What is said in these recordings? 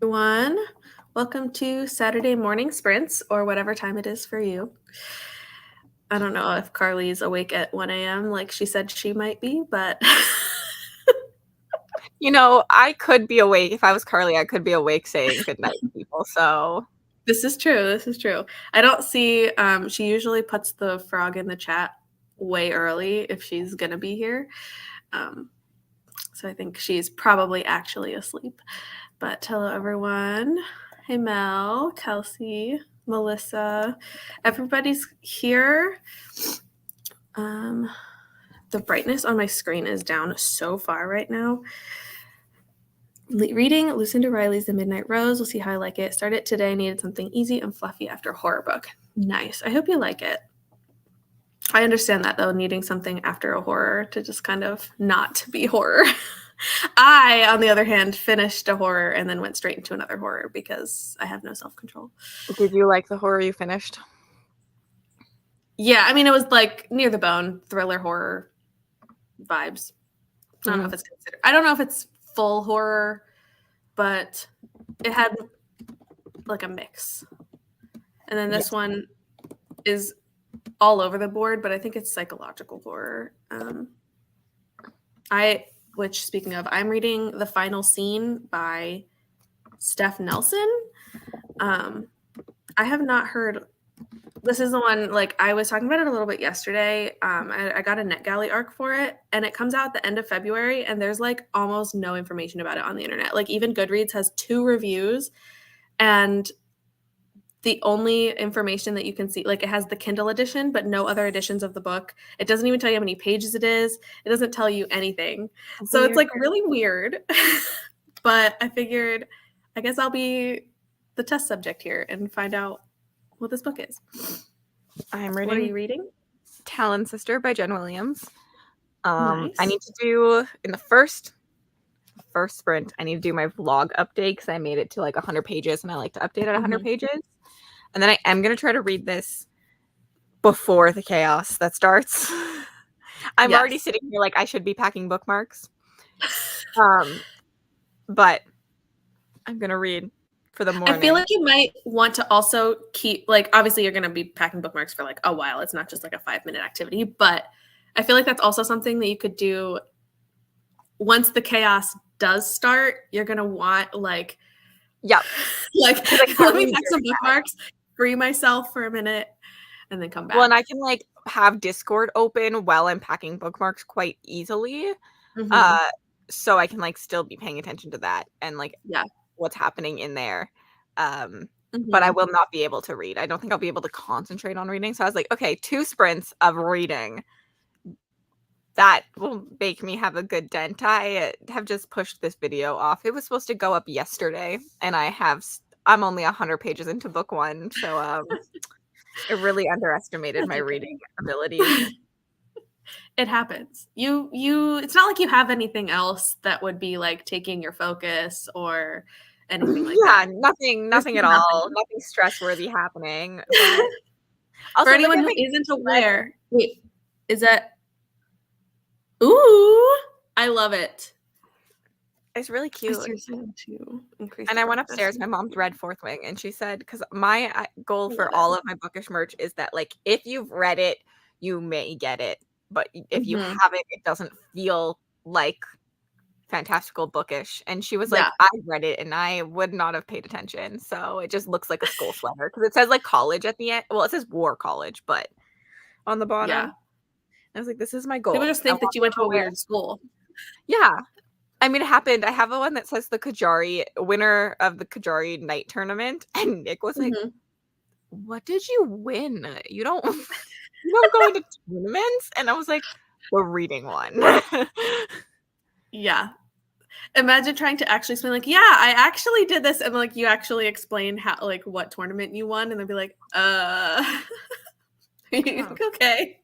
Everyone, welcome to Saturday morning sprints or whatever time it is for you. I don't know if Carly's awake at 1 a.m. like she said she might be, but I could be awake. If I was Carly, I could be awake saying goodnight to people. So this is true. This is true. I don't see, she usually puts the frog in the chat way early if she's going to be here. So I think she's probably actually asleep. But hello, everyone. Hey, Mel, Kelsey, Melissa. Everybody's here. The brightness on my screen is down so far right now. Reading Lucinda Riley's The Midnight Rose. We'll see how I like it. Started today. Needed something easy and fluffy after a horror book. Nice. I hope you like it. I understand that, though, needing something after a horror to just kind of not be horror. I, on the other hand, finished a horror and then went straight into another horror because I have no self-control. did you like the horror you finished? Yeah, I mean, it was like near the bone, thriller horror vibes. I don't know if it's considered. I don't know if it's full horror, but it had like a mix. And then this one is all over the board, but I think it's psychological horror. Which speaking of, I'm reading The Final Scene by Steph Nelson. I have not heard. This is the one, like, I was talking about it a little bit yesterday. I got a NetGalley arc for it, and it comes out at the end of February, and there's, like, almost no information about it on the internet. Like, even Goodreads has 2 reviews, and the only information that you can see, like, it has the Kindle edition, but no other editions of the book. It doesn't even tell you how many pages it is. It doesn't tell you anything. So it's, like, really weird. But I figured, I guess I'll be the test subject here and find out what this book is. I'm reading. What are you reading? Talon Sister by Jen Williams. Nice. I need to do in the first sprint. I need to do my vlog update because I made it to like 100 pages, and I like to update at 100 pages. And then I am gonna try to read this before the chaos that starts. I'm already sitting here like I should be packing bookmarks. But I'm gonna read for the morning. I feel like you might want to also keep, like, obviously you're going to be packing bookmarks for like a while. It's not just like a 5-minute activity, but I feel like that's also something that you could do once the chaos does start. You're going to want like, let me pack some bookmarks, free myself for a minute, and then come back. Well, and I can like have Discord open while I'm packing bookmarks quite easily. So I can like still be paying attention to that and like what's happening in there. But I will not be able to read. I don't think I'll be able to concentrate on reading. So I was like, okay, 2 sprints of reading. That will make me have a good dent. I have just pushed this video off. It was supposed to go up yesterday, and I'm only 100 pages into book 1. So it really underestimated my reading abilities. It happens. It's not like you have anything else that would be like taking your focus or anything like that. Nothing at all. Nothing stress-worthy happening. But also, for anyone who isn't aware, wait, is that? Ooh, I love it. It's really cute. And I went upstairs. My mom's read Fourth Wing, and she said, because my goal for all of my bookish merch is that, like, if you've read it, you may get it. But if you haven't, it doesn't feel like fantastical bookish. And she was like, I read it, and I would not have paid attention. So it just looks like a school sweater. Because it says, like, college at the end. Well, it says War College, but on the bottom. Yeah. I was like, this is my goal. People just think that you went to a weird school. Yeah. I mean, it happened. I have one that says the Kajari, winner of the Kajari Night Tournament. And Nick was like, what did you win? You don't go into tournaments? And I was like, we're reading one. Yeah. Imagine trying to actually explain, like, yeah, I actually did this. And, like, you actually explain how, like, what tournament you won. And they'd be like, okay.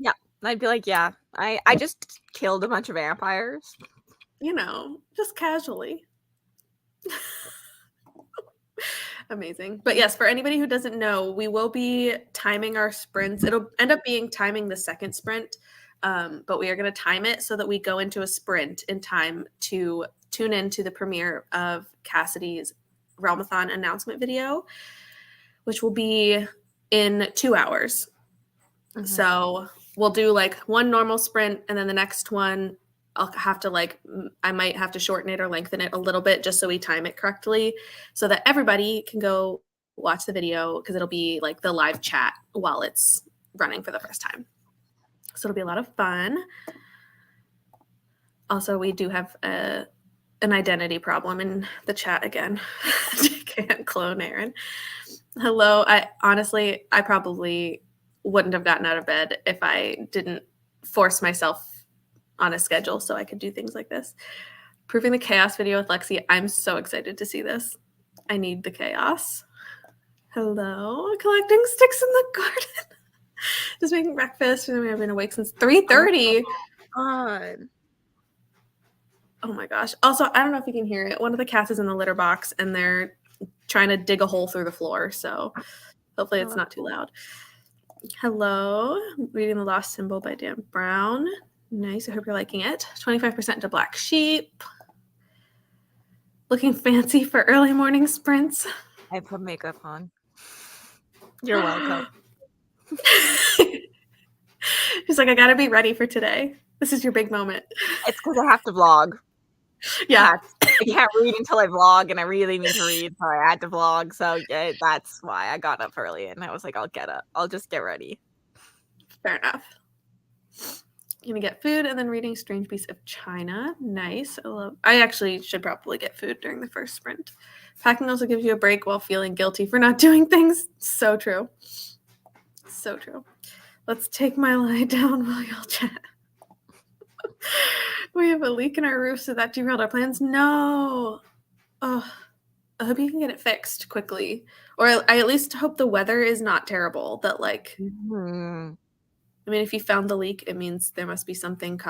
Yeah. I'd be like, yeah, I just killed a bunch of vampires. You know, just casually. Amazing. But yes, for anybody who doesn't know, we will be timing our sprints. It'll end up being timing the second sprint, but we are going to time it so that we go into a sprint in time to tune in to the premiere of Cassidy's Realmathon announcement video, which will be in 2 hours. Mm-hmm. So we'll do like one normal sprint, and then the next one I'll have to I might have to shorten it or lengthen it a little bit just so we time it correctly so that everybody can go watch the video, because it'll be like the live chat while it's running for the first time. So it'll be a lot of fun. Also, we do have an identity problem in the chat again. Can't clone Aaron. Hello. I probably wouldn't have gotten out of bed if I didn't force myself on a schedule so I could do things like this. Proving the chaos video with Lexi. I'm so excited to see this. I need the chaos. Hello. Collecting sticks in the garden. Just making breakfast. And I've been awake since 3:30. God. Oh my gosh. Also, I don't know if you can hear it. One of the cats is in the litter box and they're trying to dig a hole through the floor. So hopefully it's not too loud. Hello. Reading The Lost Symbol by Dan Brown. Nice. I hope you're liking it. 25% to Black Sheep. Looking fancy for early morning sprints. I put makeup on. You're welcome. She's like, I gotta be ready for today. This is your big moment. It's because I have to vlog. Yeah. I can't read until I vlog, and I really need to read, so I had to vlog. So yeah, that's why I got up early, and I was like, I'll get up. I'll just get ready. Fair enough. Gonna get food and then reading Strange Beasts of China. Nice. I actually should probably get food during the first sprint. Packing also gives you a break while feeling guilty for not doing things. So true. So true. Let's take my lie down while y'all chat. We have a leak in our roof, so that derailed our plans. No. Oh, I hope you can get it fixed quickly. Or I at least hope the weather is not terrible. That I mean, if you found the leak, it means there must be something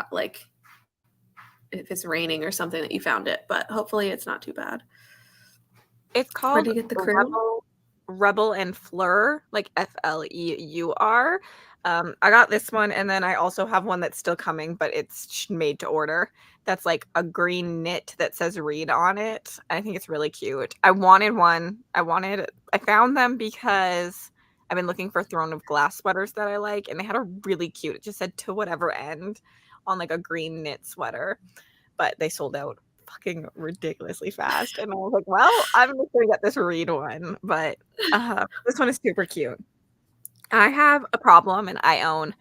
if it's raining or something that you found it. But hopefully it's not too bad. It's called Where do you get the crew? Rebel and Fleur, like FLEUR. I got this one, and then I also have one that's still coming, but it's made to order. That's like a green knit that says read on it. I think it's really cute. I wanted one. I found them because I've been looking for Throne of Glass sweaters that I like, and they had a really cute, it just said to whatever end on like a green knit sweater, but they sold out fucking ridiculously fast. And I was like, well, I'm just gonna get this read one, but this one is super cute. I have a problem, and I own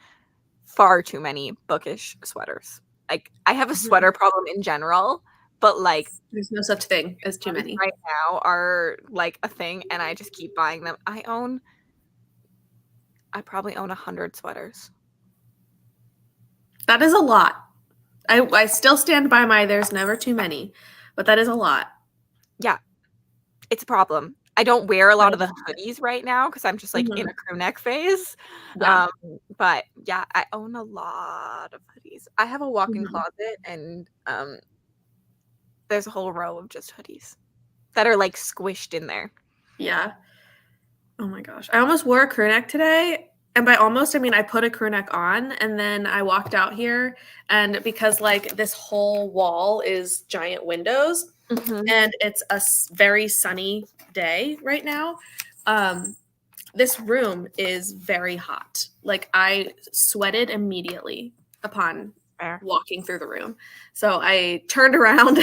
far too many bookish sweaters. Like, I have a sweater problem in general, but like there's no such thing as too many right now are like a thing, and I just keep buying them. I probably own 100 sweaters. That is a lot. I still stand by my there's never too many, but that is a lot. Yeah, it's a problem. I don't wear a lot of the hoodies right now because I'm just like in a crew neck phase. Yeah. But yeah, I own a lot of hoodies. I have a walk-in closet, and there's a whole row of just hoodies that are like squished in there. Yeah. Oh my gosh. I almost wore a crew neck today. And by almost, I mean, I put a crew neck on and then I walked out here, and because like this whole wall is giant windows and it's a very sunny day right now, this room is very hot. Like, I sweated immediately upon walking through the room. So I turned around,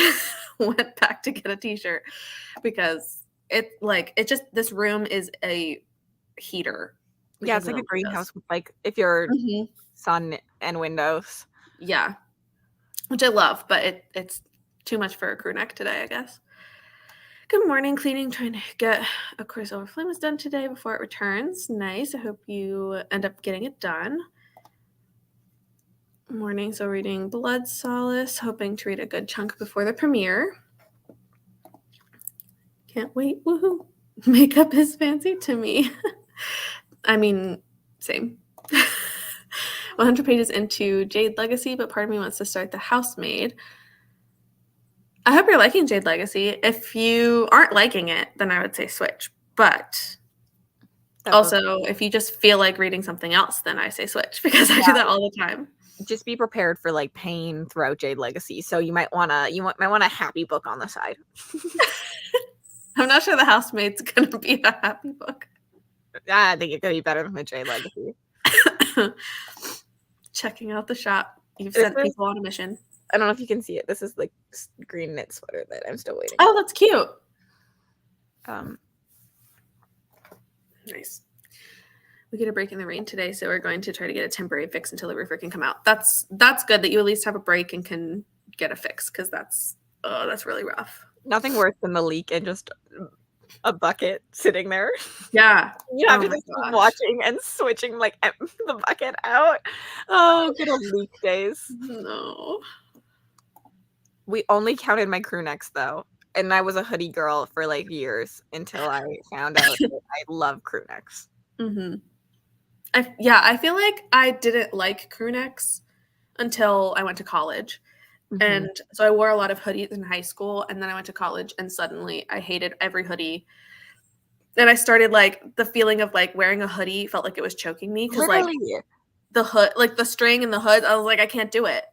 went back to get a t-shirt because this room is a heater. Yeah, it's like a greenhouse with like if you're sun and windows. Yeah, which I love, but it's too much for a crew neck today, I guess. Good morning, cleaning, trying to get a Quicksilver Flame is done today before it returns. Nice. I hope you end up getting it done. Morning, so reading Blood Solace, hoping to read a good chunk before the premiere. Can't wait. Woohoo. Makeup is fancy to me. I mean, same. 100 pages into Jade Legacy, but part of me wants to start The Housemaid. I hope you're liking Jade Legacy. If you aren't liking it, then I would say switch. But also, if you just feel like reading something else, then I say switch, because I do that all the time. just be prepared for like pain throughout Jade Legacy. So you might want a happy book on the side. I'm not sure the Housemaid's gonna be a happy book. I think it could be better than the Jade Legacy. Checking out the shop. You've sent people on a mission. I don't know if you can see it. This is like green knit sweater that I'm still waiting. Oh, that's cute. Nice. We get a break in the rain today, so we're going to try to get a temporary fix until the roofer can come out. That's good that you at least have a break and can get a fix, because that's really rough. Nothing worse than the leak and just a bucket sitting there. Yeah. You have to just keep watching and switching like the bucket out. Oh, good old leak days. No. We only counted my crew necks though. And I was a hoodie girl for like years until I found out that I love crew necks. Mm-hmm. I feel like I didn't like crew necks until I went to college. Mm-hmm. And so I wore a lot of hoodies in high school, and then I went to college, and suddenly I hated every hoodie. And I started like the feeling of like wearing a hoodie felt like it was choking me, because like the hood, like the string and the hood, I was like, I can't do it.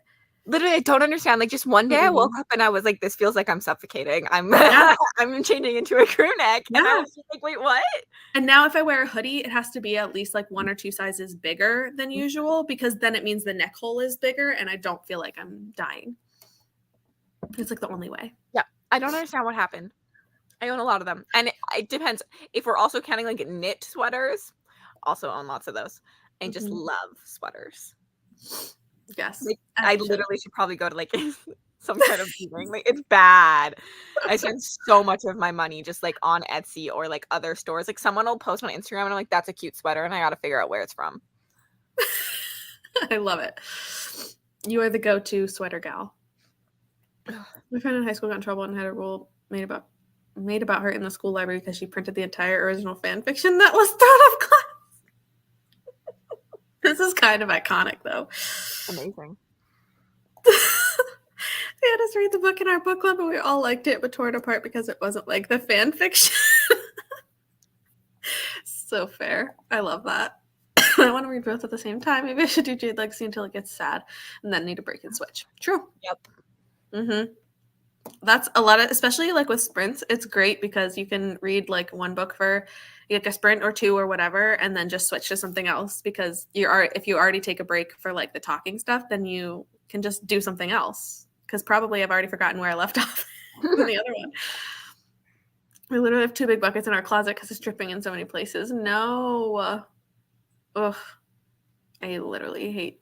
Literally, I don't understand. Like, just one day I woke up and I was like, this feels like I'm suffocating. I'm changing into a crew neck. Yeah. And I was like, wait, what? And now if I wear a hoodie, it has to be at least like 1 or 2 sizes bigger than usual, because then it means the neck hole is bigger and I don't feel like I'm dying. It's like the only way. Yeah. I don't understand what happened. I own a lot of them. And it depends. If we're also counting like knit sweaters, also own lots of those. And just love sweaters. Yes. Like, I literally should probably go to like some kind of meeting. Like, it's bad. I spend so much of my money just like on Etsy or like other stores. Like, someone will post on Instagram and I'm like, that's a cute sweater, and I gotta figure out where it's from. I love it. You are the go-to sweater gal. My friend in high school got in trouble and had a rule made about her in the school library because she printed the entire original fan fiction that was thrown off class. This is kind of iconic, though. Amazing. They had us read the book in our book club, and we all liked it, but tore it apart because it wasn't like the fan fiction. So fair. I love that. I want to read both at the same time. Maybe I should do Jade Legacy until it gets sad, and then need a break and switch. True. Yep. Mm-hmm. That's a lot of, especially like with sprints, it's great because you can read like one book for like a sprint or 2 or whatever, and then just switch to something else, because if you already take a break for like the talking stuff, then you can just do something else, because probably I've already forgotten where I left off in the other one. We literally have 2 big buckets in our closet because it's dripping in so many places. No. Ugh. I hate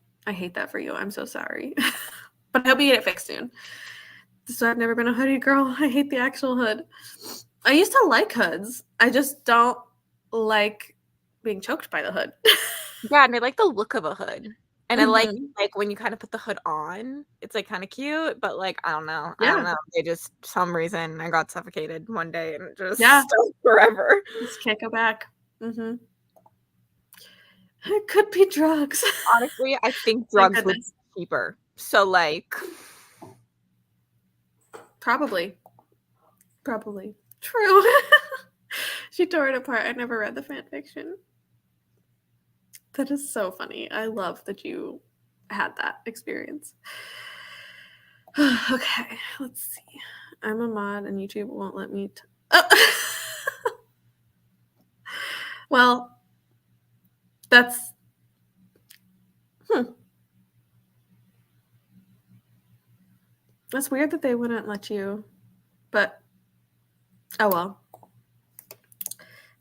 that for you. I'm so sorry. But I hope you get it fixed soon. So I've never been a hoodie girl. I hate the actual hood. I used to like hoods. I just don't like being choked by the hood. Yeah, and I like the look of a hood. And I like when you kind of put the hood on, it's like kind of cute, but like, I don't know. Yeah. I don't know. They just, some reason I got suffocated one day and it just stuck forever. Just can't go back. Mm-hmm. It could be drugs. Honestly, I think drugs would be cheaper. So like, Probably. True. She tore it apart. I never read the fan fiction. That is so funny. I love that you had that experience. Okay, let's see. I'm a mod and YouTube won't let me. Well, that's. That's weird that they wouldn't let you, but oh well.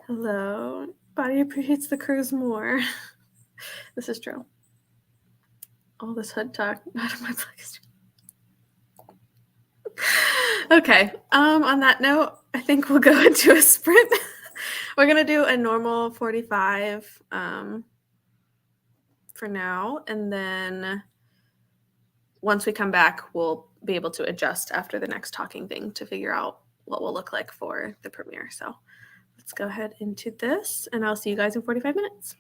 Hello. Body appreciates the cruise more. This is true. All this hood talk out of my place. Okay. On that note, I think we'll go into a sprint. We're gonna do a normal 45 for now, and then once we come back, we'll be able to adjust after the next talking thing to figure out what will look like for the premiere. So let's go ahead into this, and I'll see you guys in 45 minutes.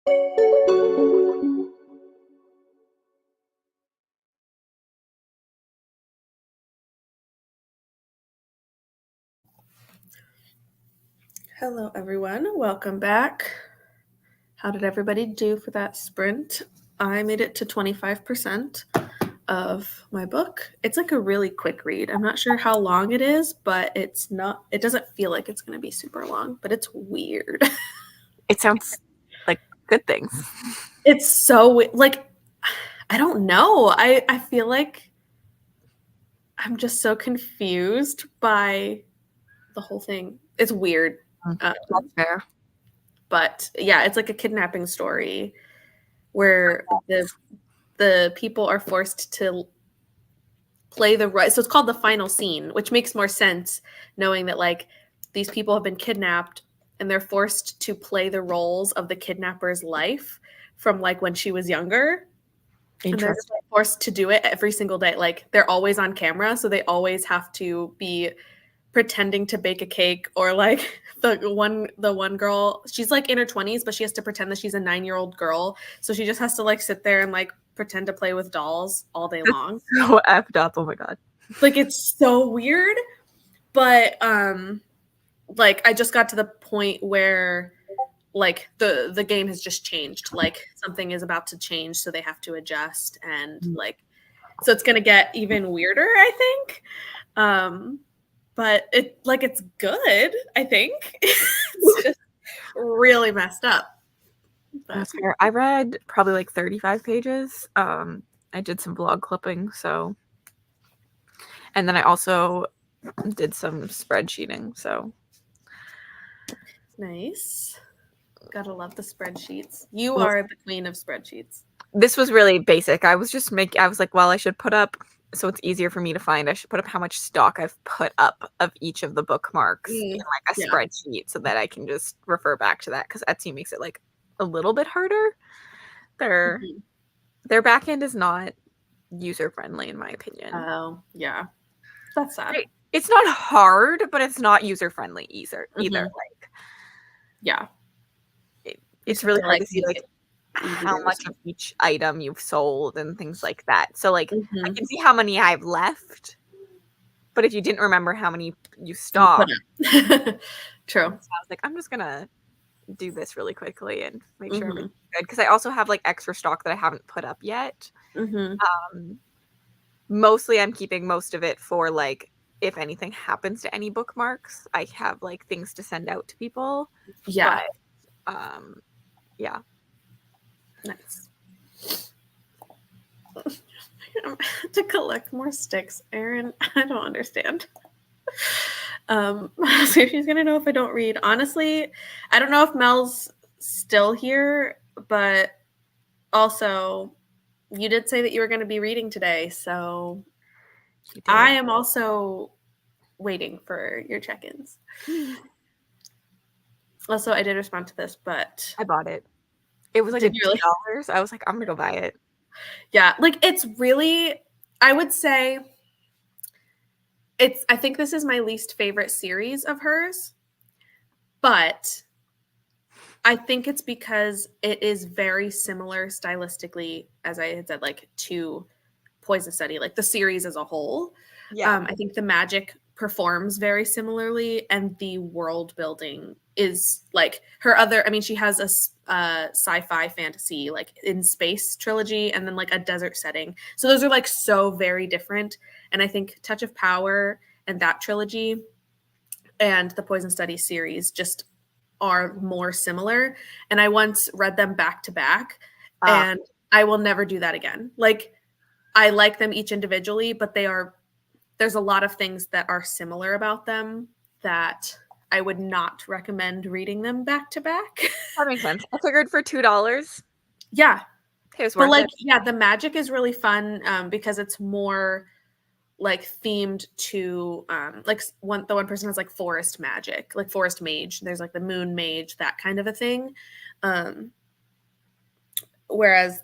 Hello, everyone. Welcome back. How did everybody do for that sprint? I made it to 25% of my book. It's like a really quick read. I'm not sure how long it is, but it doesn't feel like it's going to be super long, but it's weird. It sounds like good things. It's so like, I don't know. I feel like I'm just so confused by the whole thing. It's weird. That's fair. But yeah, it's like a kidnapping story where the people are forced to play the right. So it's called The Final Scene, which makes more sense knowing that like these people have been kidnapped and they're forced to play the roles of the kidnapper's life from like when she was younger. And they're just, like, forced to do it every single day. Like they're always on camera, so they always have to be pretending to bake a cake, or like the one girl, she's like in her 20s, but she has to pretend that she's a 9-year-old girl. So she just has to like sit there and like pretend to play with dolls all day long. So effed up. Oh my god. Like it's so weird. But like I just got to the point where like the game has just changed. Like something is about to change, so they have to adjust, and like so it's gonna get even weirder, I think. But it's good, I think. It's just really messed up. But. That's fair. I read probably like 35 pages. I did some blog clipping, so, and then I also did some spreadsheeting, so. Nice. Gotta love the spreadsheets. You are the queen of spreadsheets. This was really basic. I was like, well, I should put up, so it's easier for me to find, I should put up how much stock I've put up of each of the bookmarks in like a spreadsheet so that I can just refer back to that, because Etsy makes it like a little bit harder. Their back end is not user friendly, in my opinion. Oh, yeah. That's sad. It's not hard, but it's not user friendly either. Like, yeah. It's really hard to see like how much of each item you've sold and things like that. So like I can see how many I've left, but if you didn't remember how many you stocked, true. So I was like, I'm just gonna do this really quickly and make sure everything's good, because I also have like extra stock that I haven't put up yet. Mostly I'm keeping most of it for like if anything happens to any bookmarks, I have like things to send out to people. Yeah. But, yeah. Nice. To collect more sticks, Erin. I don't understand. So she's gonna know if I don't read. Honestly, I don't know if Mel's still here, but also you did say that you were going to be reading today, so I am also waiting for your check-ins. Also, I did respond to this, but I bought it. It was like $2. I was like, I'm gonna go buy it. Yeah, like it's really, I would say I think this is my least favorite series of hers, but I think it's because it is very similar stylistically, as I had said, like to Poison Study, like the series as a whole. Yeah. I think the magic performs very similarly, and the world building is like her other, I mean, she has a sci-fi fantasy, like in space trilogy, and then like a desert setting. So those are like so very different. And I think Touch of Power and that trilogy and the Poison Study series just are more similar. And I once read them back to back, and I will never do that again. Like I like them each individually, but there's a lot of things that are similar about them that I would not recommend reading them back to back. That makes sense. I figured for $2. Yeah. It was worth it. Yeah, the magic is really fun because it's more like themed to like the one person has like forest magic, like forest mage. There's like the moon mage, that kind of a thing. Whereas,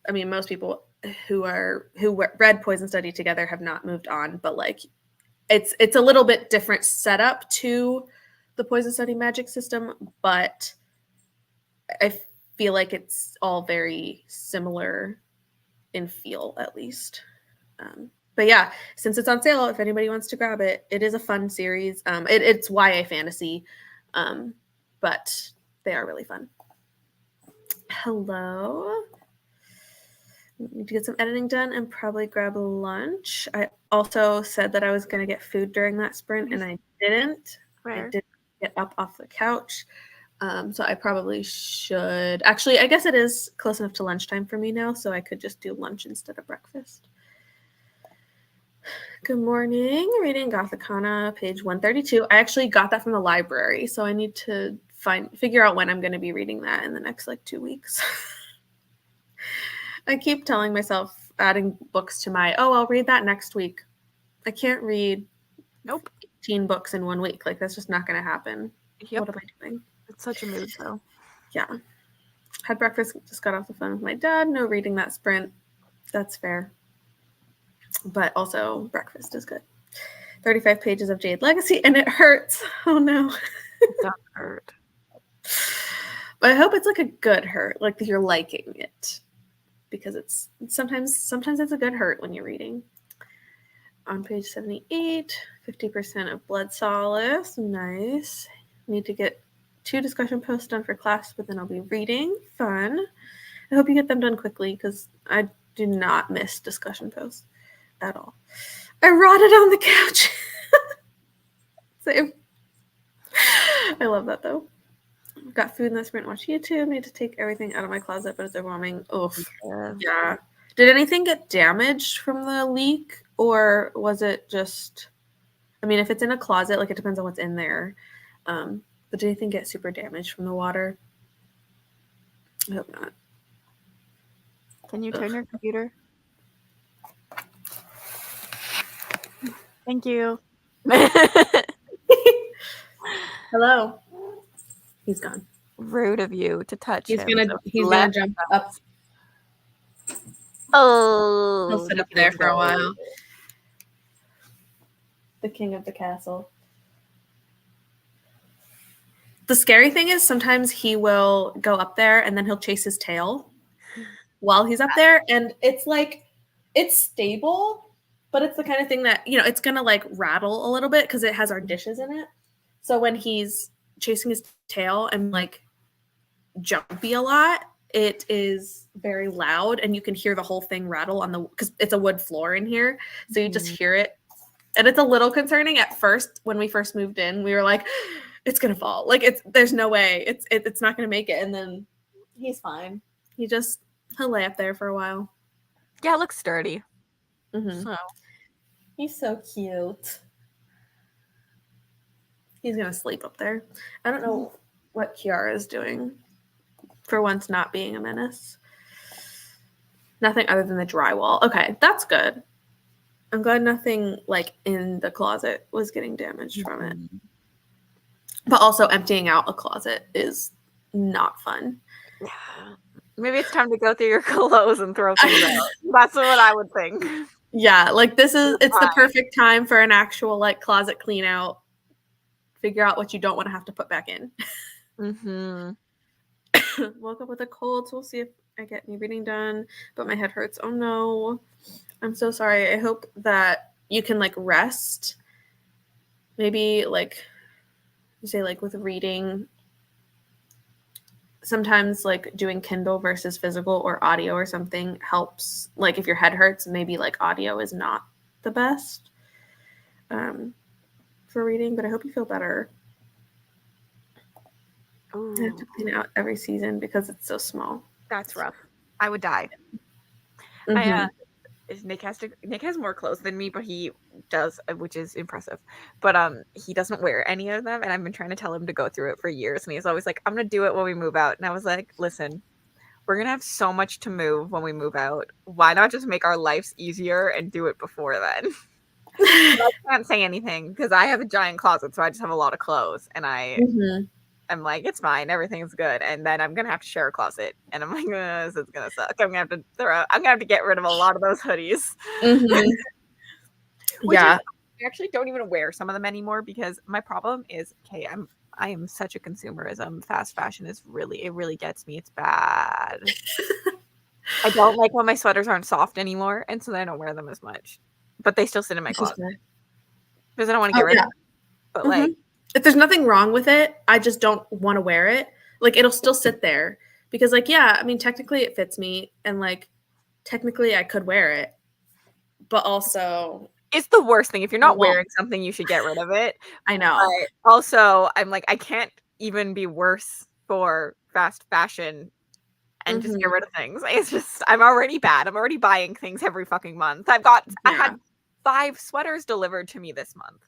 I mean, most people who read Poison Study together have not moved on, but like it's a little bit different setup to the Poison Study magic system, but I feel like it's all very similar in feel, at least. But yeah, since it's on sale, if anybody wants to grab it, it is a fun series. It's YA fantasy, but they are really fun. Hello. Need to get some editing done and probably grab lunch. I also said that I was going to get food during that sprint, and I didn't. Where? I didn't get up off the couch. So I probably should. Actually, I guess it is close enough to lunchtime for me now, so I could just do lunch instead of breakfast. Good morning. Reading Gothicana, page 132. I actually got that from the library, so I need to figure out when I'm going to be reading that in the next 2 weeks. I keep telling myself, adding books to my, I'll read that next week. I can't read 18 books in 1 week. That's just not going to happen. Yep. What am I doing? It's such a mood, though. Yeah. Had breakfast, just got off the phone with my dad. No reading that sprint. That's fair. But also, breakfast is good. 35 pages of Jade Legacy, and it hurts. Oh, no. It does hurt. But I hope it's a good hurt, that you're liking it. Because it's sometimes it's a good hurt when you're reading. On page 78, 50% of Blood Solace. Nice. Need to get 2 discussion posts done for class, but then I'll be reading. Fun. I hope you get them done quickly because I do not miss discussion posts at all. I rotted on the couch. Same. I love that though. Got food in the sprint, watch YouTube. Need to take everything out of my closet, but it's overwhelming. Oof. Yeah. Did anything get damaged from the leak, or was it just? I mean, if it's in a closet, it depends on what's in there. But did anything get super damaged from the water? I hope not. Can you turn your computer? Thank you. Hello. He's gone. Rude of you to touch him. He's gonna jump up. Oh. He'll sit up there for a while. The king of the castle. The scary thing is sometimes he will go up there and then he'll chase his tail while he's up there. And it's it's stable, but it's the kind of thing that, it's going to rattle a little bit because it has our dishes in it. So when he's chasing his tail and jumpy a lot, it is very loud and you can hear the whole thing rattle because it's a wood floor in here. So you just hear it. And it's a little concerning at first. When we first moved in, we were like, it's going to fall. There's no way it's not going to make it. And then he's fine. He'll lay up there for a while. Yeah, it looks sturdy. Mm-hmm. So. He's so cute. He's going to sleep up there. I don't know what Kiara is doing for once not being a menace. Nothing other than the drywall. Okay, that's good. I'm glad nothing in the closet was getting damaged from it. But also emptying out a closet is not fun. Yeah. Maybe it's time to go through your clothes and throw things out. That's what I would think. Yeah, it's the perfect time for an actual closet clean out. Figure out what you don't want to have to put back in. Mm-hmm. Woke up with a cold, so we'll see if I get any reading done. But my head hurts. Oh no. I'm so sorry. I hope that you can rest. Maybe you say with reading. Sometimes doing Kindle versus physical or audio or something helps. If your head hurts, maybe audio is not the best for reading. But I hope you feel better. Ooh. I have to clean it out every season because it's so small. That's rough. I would die. Mm-hmm. Nick has more clothes than me, but he does, which is impressive. But he doesn't wear any of them, and I've been trying to tell him to go through it for years, and he's always like, "I'm gonna do it when we move out." And I was like, "Listen, we're gonna have so much to move when we move out. Why not just make our lives easier and do it before then?" I can't say anything because I have a giant closet, so I just have a lot of clothes, and I'm like, it's fine, everything's good, and then I'm gonna have to share a closet, and I'm like, this is gonna suck. I'm gonna have to get rid of a lot of those hoodies. Mm-hmm. Yeah, I actually don't even wear some of them anymore because my problem is, okay, I am such a consumerism. Fast fashion is it really gets me. It's bad. I don't like when my sweaters aren't soft anymore, and so then I don't wear them as much. But they still sit in my closet because I don't want to get rid of them. But like, if there's nothing wrong with it, I just don't want to wear it. Like, it'll still sit there because, like, yeah, I mean, technically it fits me, and like, technically I could wear it, but also it's the worst thing. If you're not wearing something, you should get rid of it. I know. But also, I'm like, I can't even be worse for fast fashion and just get rid of things. It's just, I'm already bad. I'm already buying things every fucking month. I had 5 sweaters delivered to me this month.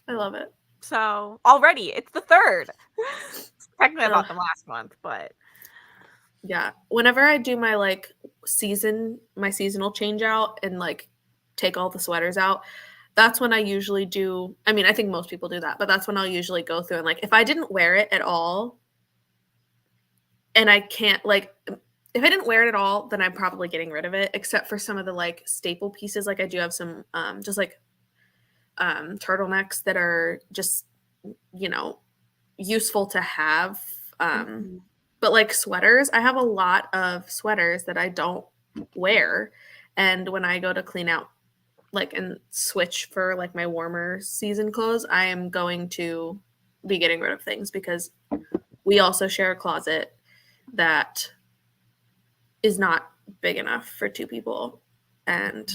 I love it. So already, it's the 3rd. Technically, I bought them last month, but yeah. Whenever I do my like seasonal change out and like take all the sweaters out, that's when I usually do. I mean, I think most people do that, but that's when I'll usually go through and like, if I didn't wear it at all, and I can't like, if I didn't wear it at all, then I'm probably getting rid of it, except for some of the like staple pieces. Like I do have some just like turtlenecks that are just, you know, useful to have. But like sweaters, I have a lot of sweaters that I don't wear. And when I go to clean out like and switch for like my warmer season clothes, I am going to be getting rid of things because we also share a closet that is not big enough for 2 people, and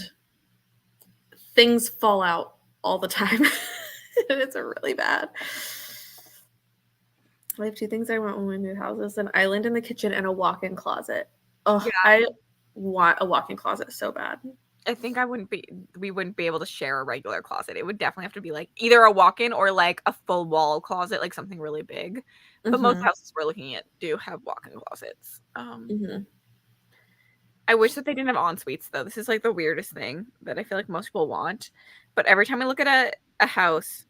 things fall out all the time. And it's really bad. I have 2 things I want when we move houses: an island in the kitchen and a walk-in closet. Oh, yeah. I want a walk-in closet so bad. I think we wouldn't be able to share a regular closet. It would definitely have to be like either a walk-in or like a full wall closet, like something really big. But most houses we're looking at do have walk-in closets. I wish that they didn't have en-suites though. This is like the weirdest thing that I feel like most people want. But every time I look at a house,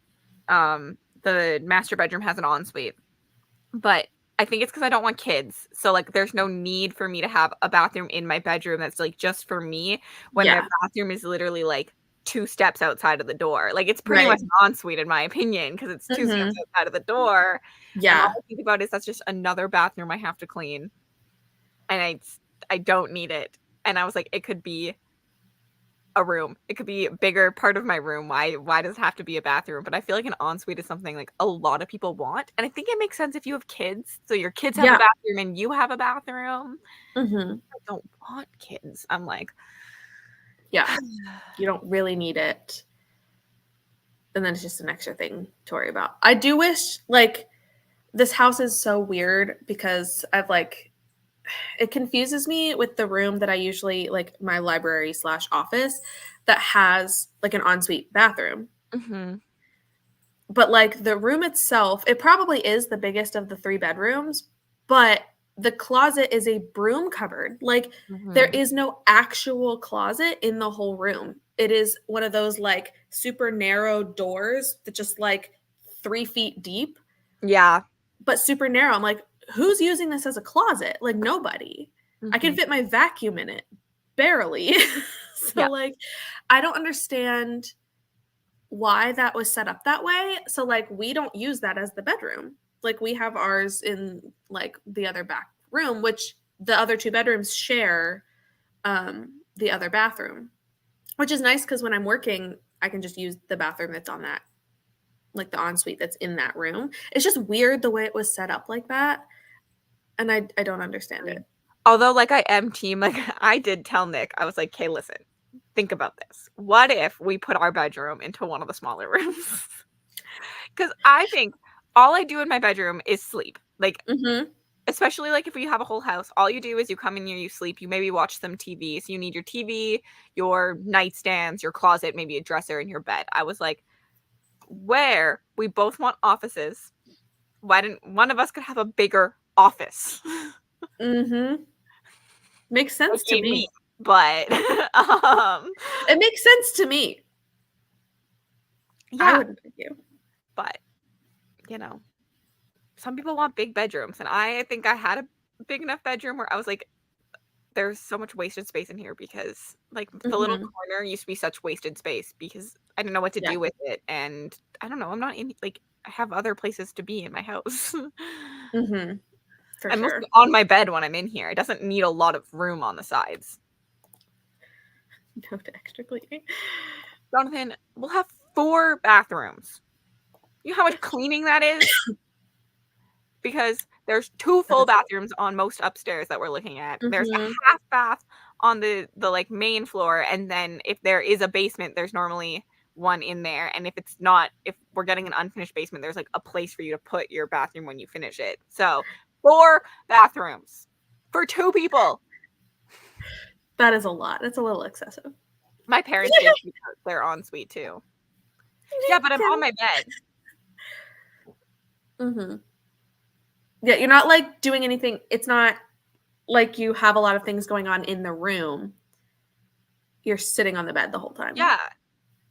the master bedroom has an ensuite. But I think it's because I don't want kids. So like there's no need for me to have a bathroom in my bedroom that's like just for me when the bathroom is literally like 2 steps outside of the door. Like it's pretty much an ensuite in my opinion because it's 2 steps outside of the door. Yeah. And all I think about is that's just another bathroom I have to clean. And I don't need it. And I was like, it could be a room. It could be a bigger part of my room. Why does it have to be a bathroom? But I feel like an ensuite is something like a lot of people want. And I think it makes sense if you have kids. So your kids have a bathroom and you have a bathroom. I don't want kids. I'm like, yeah, you don't really need it. And then it's just an extra thing to worry about. I do wish, like, this house is so weird because I've like, it confuses me with the room that I usually like my library / office that has like an ensuite bathroom. But like the room itself, it probably is the biggest of the 3 bedrooms, but the closet is a broom cupboard. Like there is no actual closet in the whole room. It is one of those like super narrow doors that just like 3 feet deep. Yeah. But super narrow. I'm like, who's using this as a closet? Like nobody. I can fit my vacuum in it. Barely. So like, I don't understand why that was set up that way. So like, we don't use that as the bedroom. Like we have ours in like the other back room, which the other 2 bedrooms share the other bathroom, which is nice because when I'm working, I can just use the bathroom that's on that, like the ensuite that's in that room. It's just weird the way it was set up like that. And I don't understand it. Although like I am team, like I did tell Nick, I was like, okay, listen, think about this. What if we put our bedroom into one of the smaller rooms? Because I think all I do in my bedroom is sleep. Like, especially like if you have a whole house, all you do is you come in here, you sleep, you maybe watch some TV. So you need your TV, your nightstands, your closet, maybe a dresser, and your bed. I was like, where we both want offices, why didn't one of us could have a bigger office? Makes sense to me. But it makes sense to me. Yeah. I wouldn't pick you. But you know, some people want big bedrooms, and I think I had a big enough bedroom where I was like, there's so much wasted space in here because, like, the little Mhm. corner used to be such wasted space because I didn't know what to Yeah. do with it, and I don't know, I'm not in like, I have other places to be in my house. Mhm. For I'm mostly sure. on my bed when I'm in here. It doesn't need a lot of room on the sides. No to extra cleaning. Jonathan, we'll have 4 bathrooms. You know how much cleaning that is? Because there's 2 That full is bathrooms on most upstairs that we're looking at. There's a Mhm. half bath on the, like, main floor, and then if there is a basement, there's normally one in there, and if we're getting an unfinished basement, there's, like, a place for you to put your bathroom when you finish it. So, 4 bathrooms for 2 people. That is a lot. It's a little excessive. My parents did keep their ensuite too. Yeah, but I'm on my bed. Mhm. Yeah, you're not, like, doing anything it's not like you have a lot of things going on in the room. You're sitting on the bed the whole time. Yeah.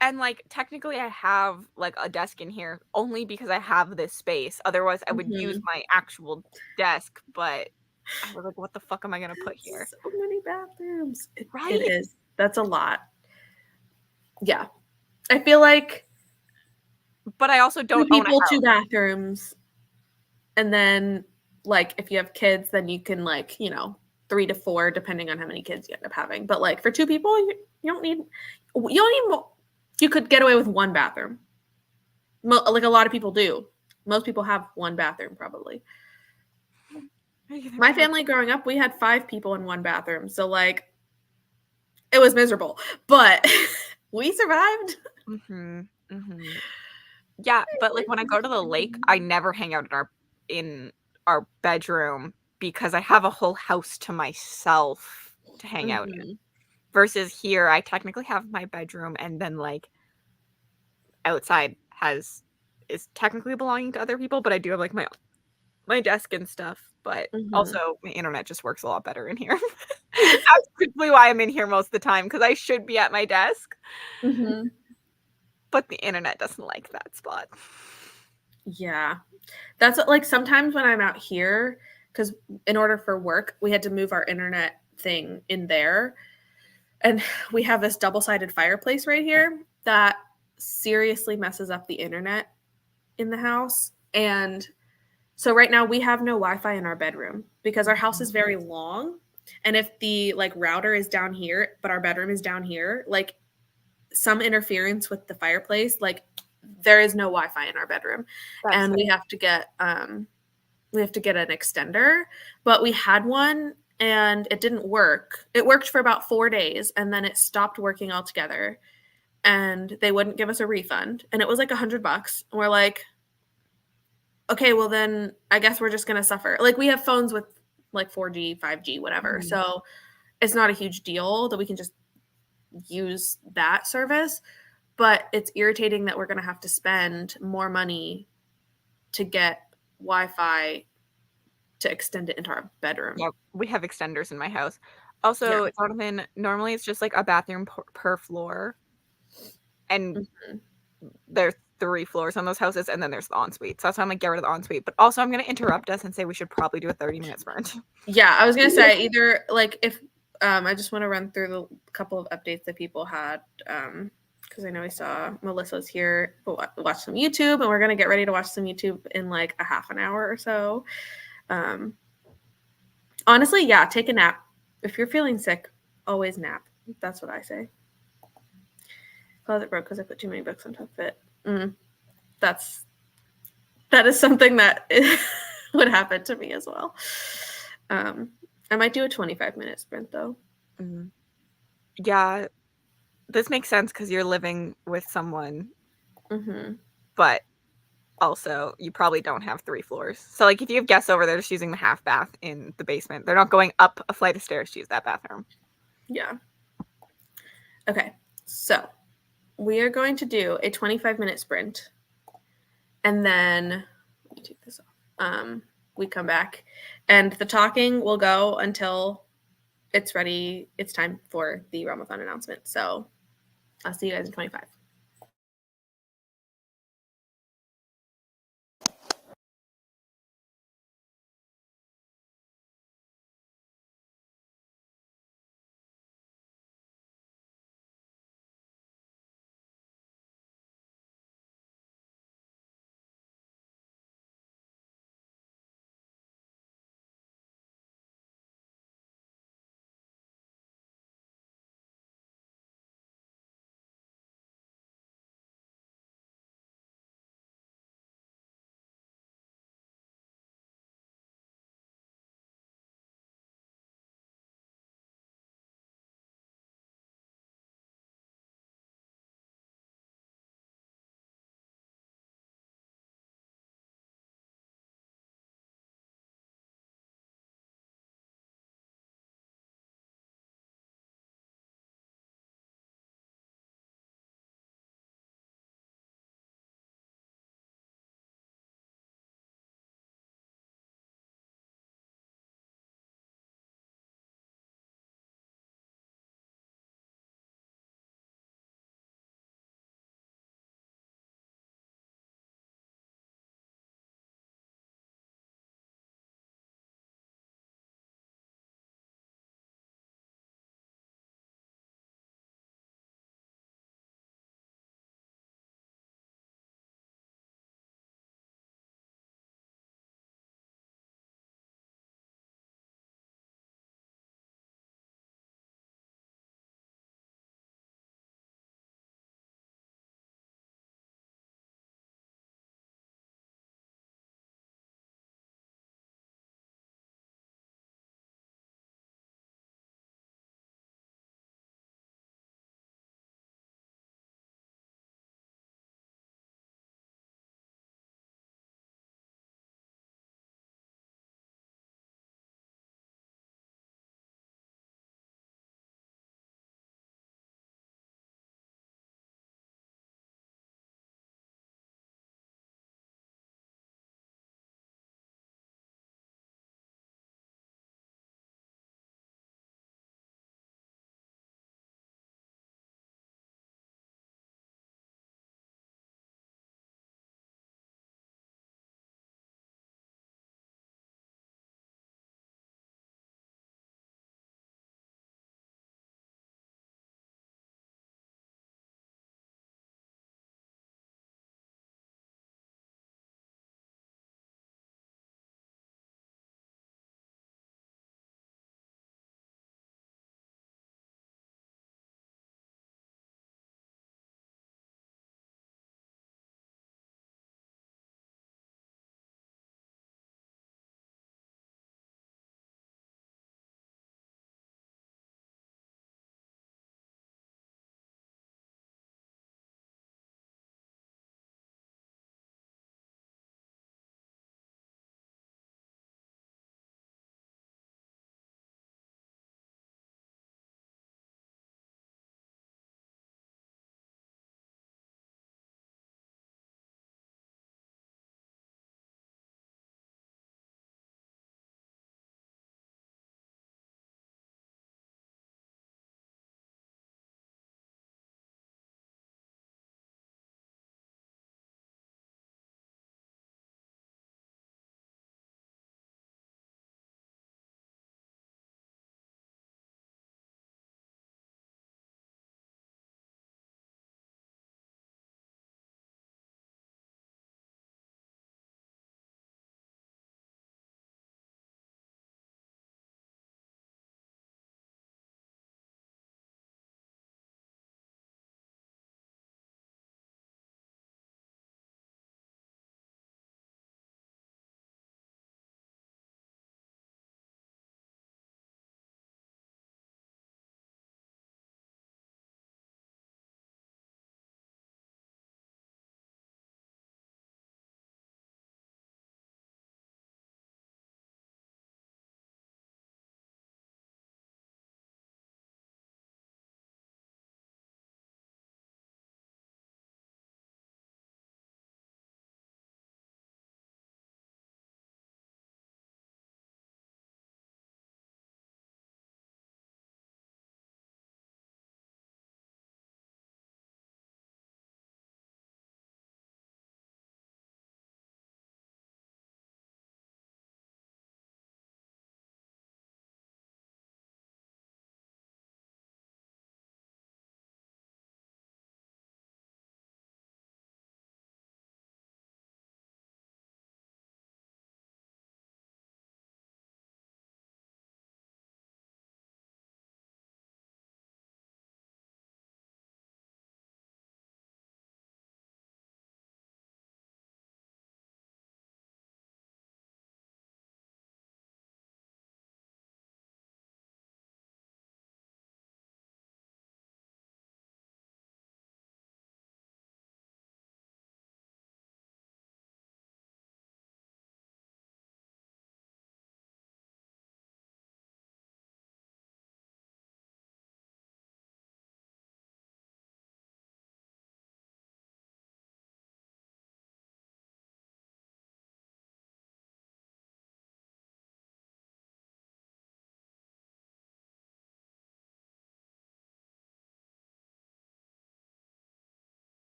And, like, technically, I have, like, a desk in here only because I have this space. Otherwise, I would use Mhm. my actual desk, but I was like, "What the fuck am I gonna put here?" So many bathrooms. It Right? is. That's a lot. Yeah. I feel like But I also 2 don't own a people, 2 house. bathrooms, and then, like, if you have kids, then you can, like, 3 to 4 depending on how many kids you end up having, but, like, for 2 people, you don't need mo you could get away with 1 bathroom. Like, a lot of people do. Most people have 1 bathroom probably. My family growing up, we had 5 people in 1 bathroom, so, like, it was miserable, but we survived. Mhm, mhm. Yeah, but, like, when I go to the lake, I never hang out in our bedroom because I have a whole house to myself to hang out in. Mhm. Versus here, I technically have my bedroom and then, like, outside has is technically belonging to other people, but I do have, like, my desk and stuff, but Mhm. also my internet just works a lot better in here. That's simply why I'm in here most of the time because I should be at my desk, Mhm. but the internet doesn't like that spot. Yeah. That's what like, sometimes when I'm out here, because in order for work, we had to move our internet thing in there, and we have this double-sided fireplace right here that seriously messes up the internet in the house, and so right now we have no Wi-Fi in our bedroom because our house is Mhm. very long, and if the, like, router is down here, but our bedroom is down here, like, some interference with the fireplace, like, there is no Wi-Fi in our bedroom, That's and so we have to get an extender, but we had one and it didn't work. It worked for about 4 days and then it stopped working altogether and they wouldn't give us a refund and it was like $100. And we're like, "Okay, well then I guess we're just going to suffer." Like we have phones with like 4G, 5G, whatever. Mhm. So it's not a huge deal that we can just use that service, but it's irritating that we're going to have to spend more money to get Wi-Fi to extend it into our bedroom. Yeah, we have extenders in my house. Yeah. Also, Jonathan, normally it's just, like, a bathroom per floor, and Mhm. there's 3 floors on those houses, and then there's the ensuite. So that's why I'm like, "Get rid of the ensuite." But also, I'm gonna interrupt us and say we should probably do a 30-minute sprint. Yeah, I was gonna say either like if I just want to run through the couple of updates that people had because I know we saw Melissa's here. We'll watch some YouTube, and we're gonna get ready to watch some YouTube in like a half an hour or so. Um, honestly, yeah, take a nap if you're feeling sick. Always nap. That's what I say. Closet broke because I put too many books on top of it. That's that is something that would happen to me as well. Um, I might do a 25-minute sprint though. Mhm. Yeah, this makes sense because 'cause you're living with someone, Hmm. but also you probably don't have 3 floors. So, like, if you have guests over, they're just using the half bath in the basement. They're not going up a flight of stairs to use that bathroom. Yeah. Okay. So we are going to do a 25-minute sprint, and then let me take this off. We come back, and the talking will go until it's ready. It's time for the Ramathon announcement. So I'll see you guys in 25.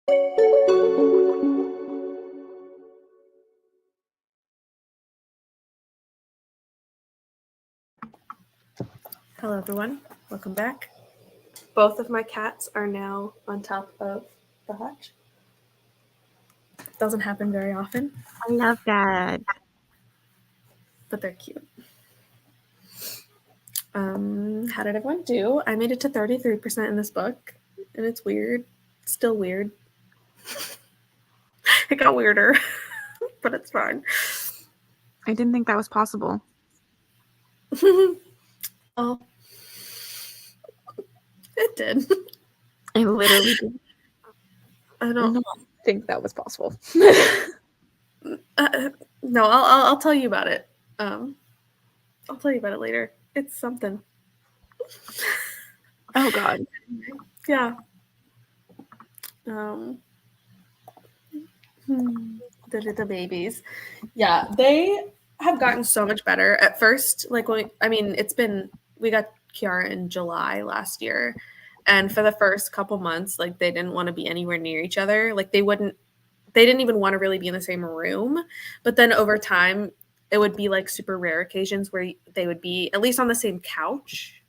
Hello, everyone. Welcome back. Both of my cats are now on top of the hutch. Doesn't happen very often. I love that. But they're cute. How did everyone do? I made it to 33% in this book, and it's weird. It's still weird. It got weirder, but it's fine. I didn't think that was possible. Oh, it did. I literally did. I don't think that was possible. No, I'll tell you about it. I'll tell you about it later. It's something. Oh God. Yeah. The babies. Yeah, they have gotten so much better. At first, like we got Kiara in July last year, and for the first couple months, like they didn't want to be anywhere near each other. Like they didn't even want to really be in the same room. But then over time, it would be like super rare occasions where they would be at least on the same couch.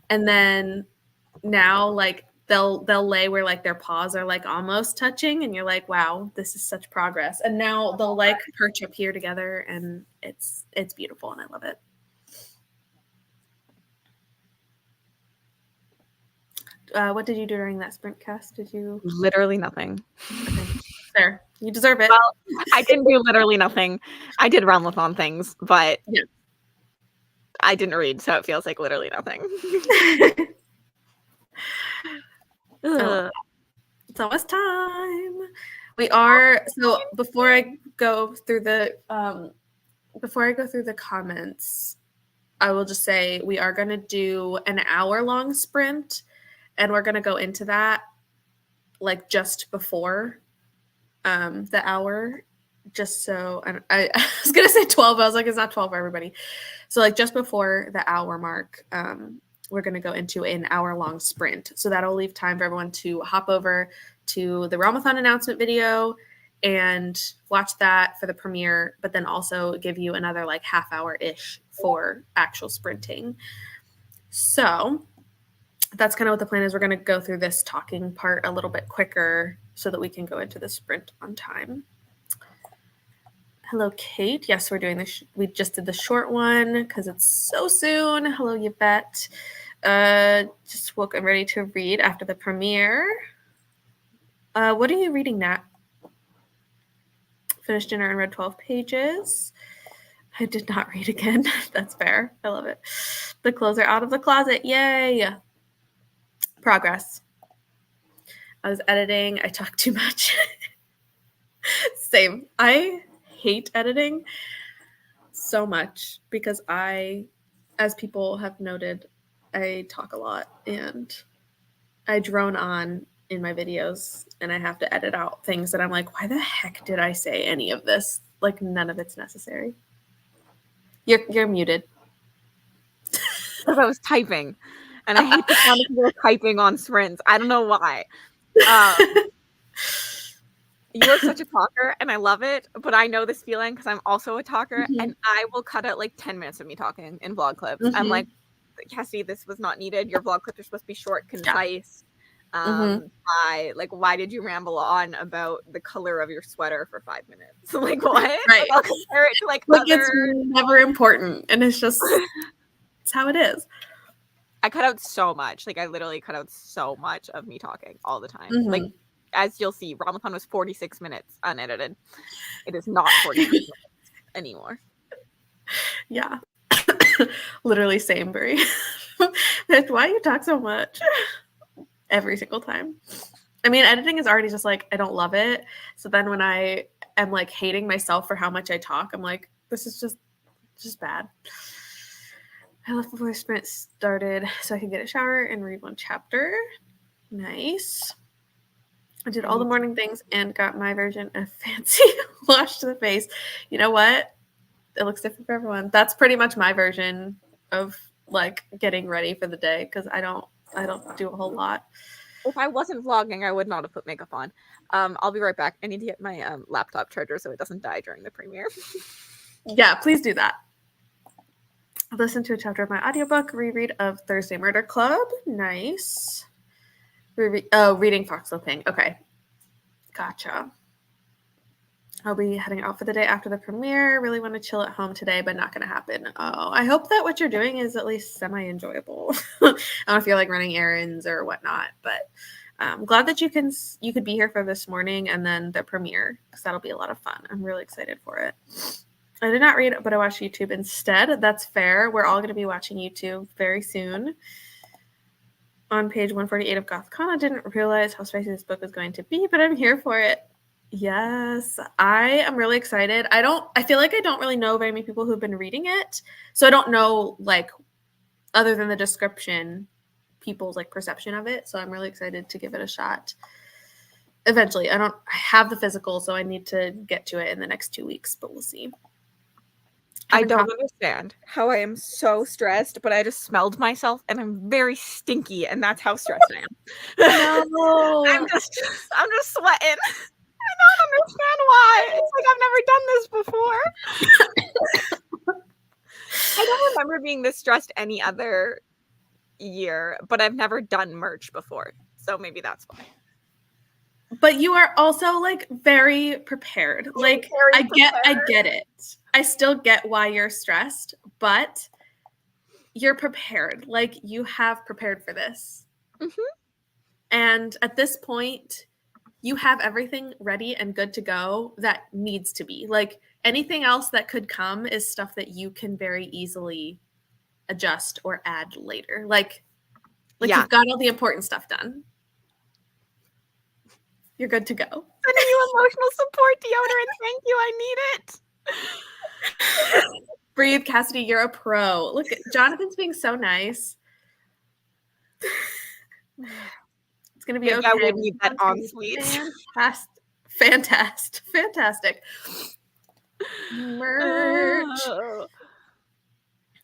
And then now, like they'll lay where like their paws are like almost touching, and you're like, wow, this is such progress. And now they'll like perch up here together, and it's beautiful, and I love it. What did you do during that sprint cast? Did you literally nothing? Okay. Fair. You deserve it. Well, I didn't do literally nothing. I did Realmathon things, but yeah. I didn't read, so it feels like literally nothing. It's almost time. We are so before I go through the comments, I will just say we are going to do an hour-long sprint, and we're going to go into that like just before the hour, just so I was going to say 12. I was like, it's not 12 for everybody. So like just before the hour mark, we're going to go into an hour-long sprint. So that'll leave time for everyone to hop over to the Realmathon announcement video and watch that for the premiere, but then also give you another like half hour-ish for actual sprinting. So that's kind of what the plan is. We're going to go through this talking part a little bit quicker so that we can go into the sprint on time. Hello, Kate. Yes, we're doing this. We just did the short one because it's so soon. Hello, Yvette. Just woke and ready to read after the premiere. What are you reading, Nat? Finished dinner and read 12 pages. I did not read again. That's fair. I love it. The clothes are out of the closet. Yay. Progress. I was editing. I talked too much. Same. I hate editing so much because as people have noted, I talk a lot and I drone on in my videos, and I have to edit out things that I'm like, why the heck did I say any of this? Like none of it's necessary. You're muted. Because I was typing, and I hate the sound of people typing on sprints. I don't know why. You are such a talker, and I love it, but I know this feeling because I'm also a talker, and I will cut out like 10 minutes of me talking in vlog clips. I'm like, Cassie, this was not needed. Your vlog clips are supposed to be short, concise. Why did you ramble on about the color of your sweater for 5 minutes? Like what? Right. I'll compare it to like it's never important, and it's just it's how it is. I cut out so much. Like I literally cut out so much of me talking all the time. Like as you'll see, Realmathon was 46 minutes unedited. It is not 46 minutes anymore. Yeah. Literally same, Brie. Why you talk so much? Every single time. I mean, editing is already just like, I don't love it. So then when I am like hating myself for how much I talk, I'm like, this is just bad. I left before the sprint started so I could get a shower and read one chapter. Nice. I did all the morning things and got my version of fancy wash to the face. You know what? It looks different for everyone. That's pretty much my version of like getting ready for the day because I don't do a whole lot. If I wasn't vlogging, I would not have put makeup on. I'll be right back. I need to get my laptop charger so it doesn't die during the premiere. Yeah, please do that. Listen to a chapter of my audiobook, reread of Thursday Murder Club. Nice. Reading Foxglove Ping. Okay. Gotcha. I'll be heading out for the day after the premiere. Really want to chill at home today, but not going to happen. Oh, I hope that what you're doing is at least semi-enjoyable. I don't know if you're like running errands or whatnot, but I'm glad that you could be here for this morning and then the premiere, because that'll be a lot of fun. I'm really excited for it. I did not read, but I watched YouTube instead. That's fair. We're all going to be watching YouTube very soon. On page 148 of Gothcon, I didn't realize how spicy this book was going to be, but I'm here for it. Yes, I am really excited. I feel like I don't really know very many people who've been reading it. So I don't know, like, other than the description, people's like perception of it. So I'm really excited to give it a shot. Eventually. I have the physical, so I need to get to it in the next 2 weeks, but we'll see. I don't understand how I am so stressed, but I just smelled myself and I'm very stinky, and that's how stressed I am. No. I'm just sweating. I don't understand why. It's like I've never done this before. I don't remember being this stressed any other year, but I've never done merch before. So maybe that's why. But you are also like very prepared. Like I get it. I still get why you're stressed, but you're prepared. Like you have prepared for this. Mm-hmm. And at this point, you have everything ready and good to go that needs to be. Like anything else that could come is stuff that you can very easily adjust or add later. Like You've got all the important stuff done. You're good to go. Sending you emotional support deodorant. Thank you. I need it. Breathe, Cassidy. You're a pro. Look, Jonathan's being so nice. It's gonna be okay. I would need that ensuite. Fantastic. Merch.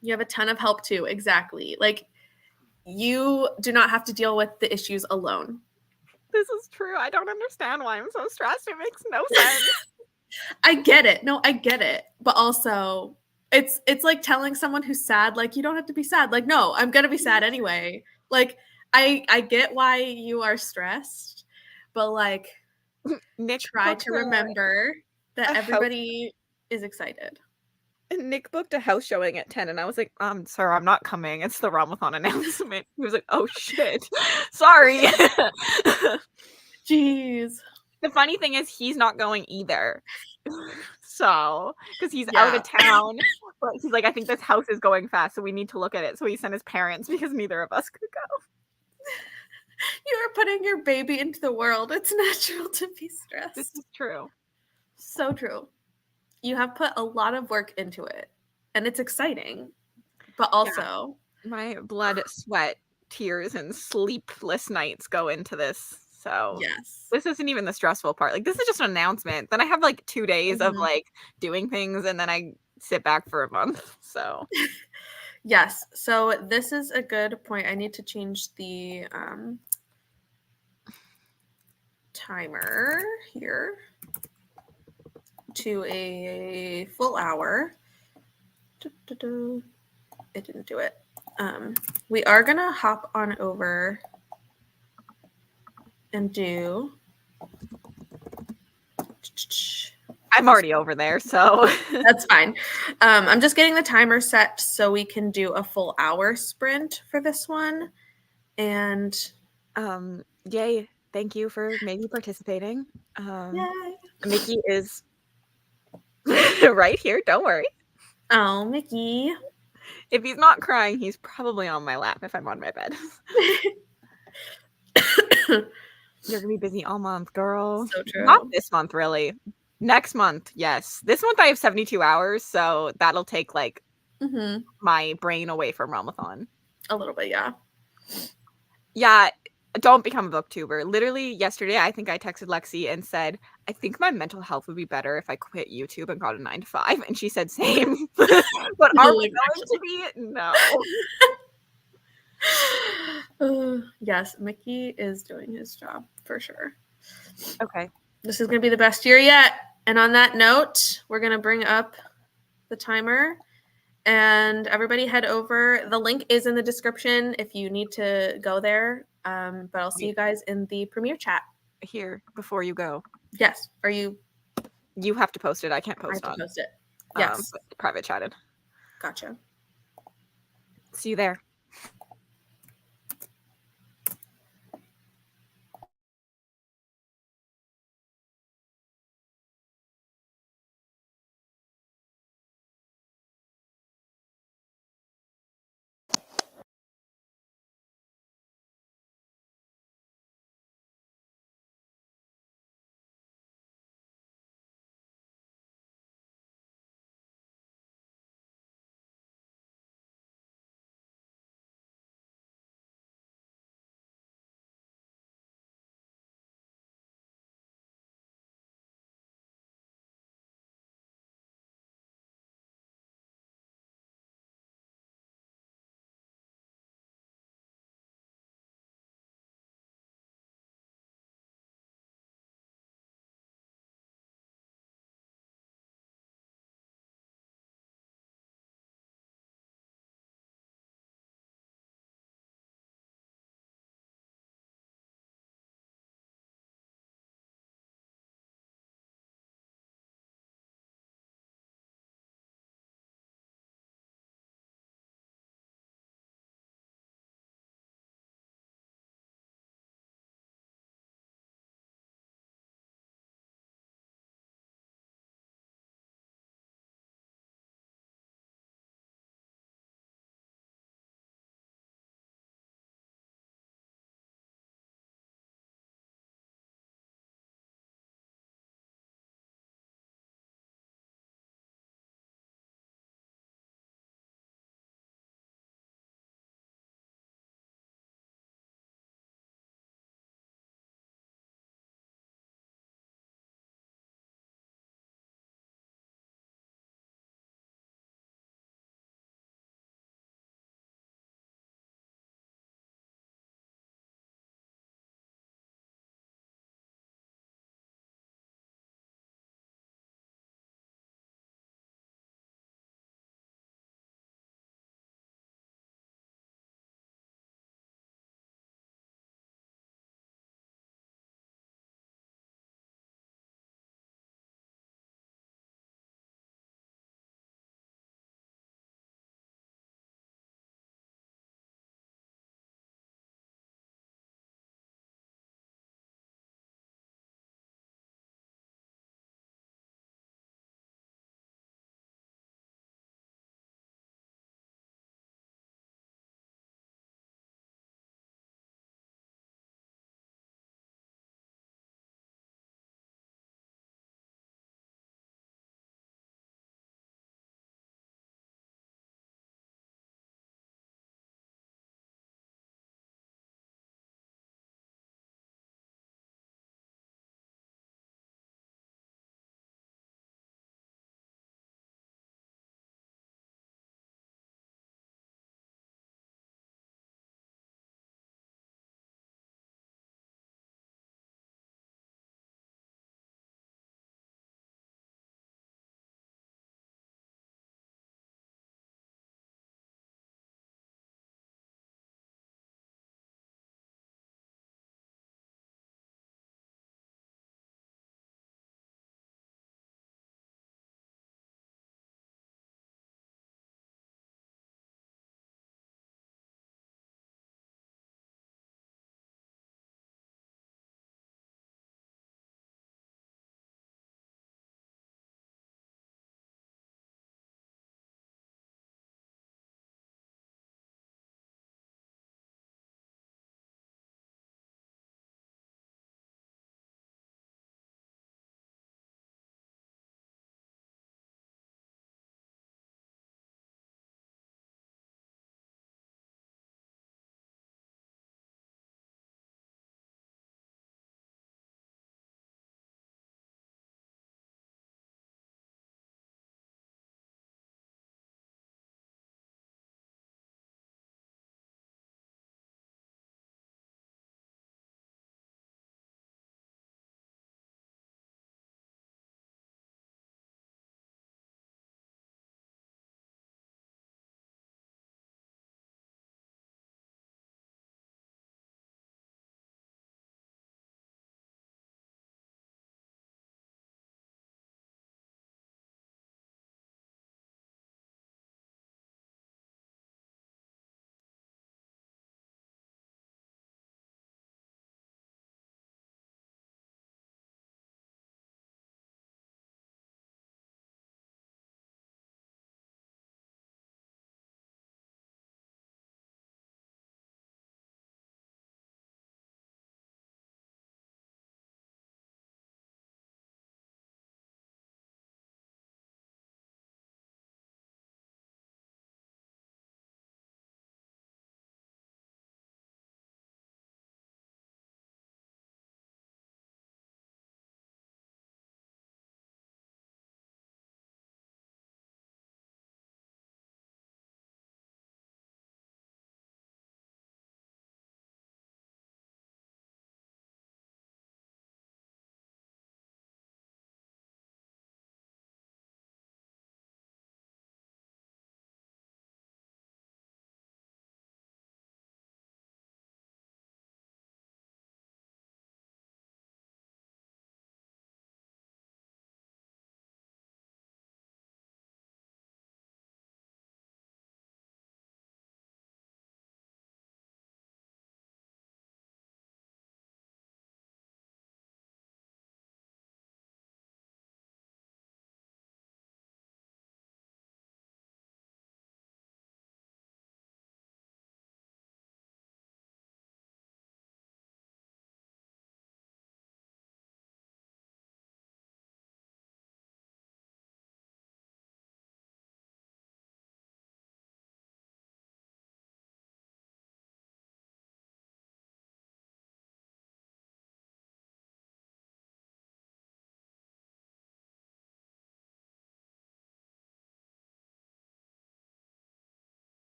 You have a ton of help too. Exactly. Like you do not have to deal with the issues alone. This is true. I don't understand why I'm so stressed. It makes no sense. I get it. No, I get it. But also, it's like telling someone who's sad, like, you don't have to be sad. Like, no, I'm going to be sad anyway. Like, I get why you are stressed, but like, Nick try to remember that everybody is excited. Nick booked a house showing at 10 and I was like, sir, I'm not coming. It's the Ramathon announcement. He was like, oh shit. Sorry. Jeez. The funny thing is he's not going either. So, because he's out of town. But he's like, I think this house is going fast, so we need to look at it. So he sent his parents because neither of us could go. You are putting your baby into the world. It's natural to be stressed. This is true. So true. You have put a lot of work into it, and it's exciting, but also my blood, sweat, tears, and sleepless nights go into this. So yes, this isn't even the stressful part. Like this is just an announcement. Then I have like 2 days of like doing things, and then I sit back for a month. So yes. So this is a good point. I need to change the timer here to a full hour. It didn't do it. We are gonna hop on over and do. I'm already over there, so that's fine. I'm just getting the timer set so we can do a full hour sprint for this one. And yay. Thank you for maybe participating. Yay. Mickey is right here. Don't worry. Oh, Mickey. If he's not crying, he's probably on my lap if I'm on my bed. You're going to be busy all month, girl. So true. Not this month, really. Next month, yes. This month I have 72 hours, so that'll take like my brain away from Ramathon. A little bit, yeah. Yeah, don't become a booktuber. Literally yesterday, I think I texted Lexi and said, I think my mental health would be better if I quit YouTube and got a 9-to-5. And she said, same. But are we going to be? No. Yes, Mickey is doing his job for sure. Okay. This is going to be the best year yet. And on that note, we're going to bring up the timer and everybody head over. The link is in the description if you need to go there. But I'll see you guys in the premiere chat. Here, before you go. Yes. Are you? You have to post it. I can't post I have to on. post it. Yes. Private chatted. Gotcha. See you there.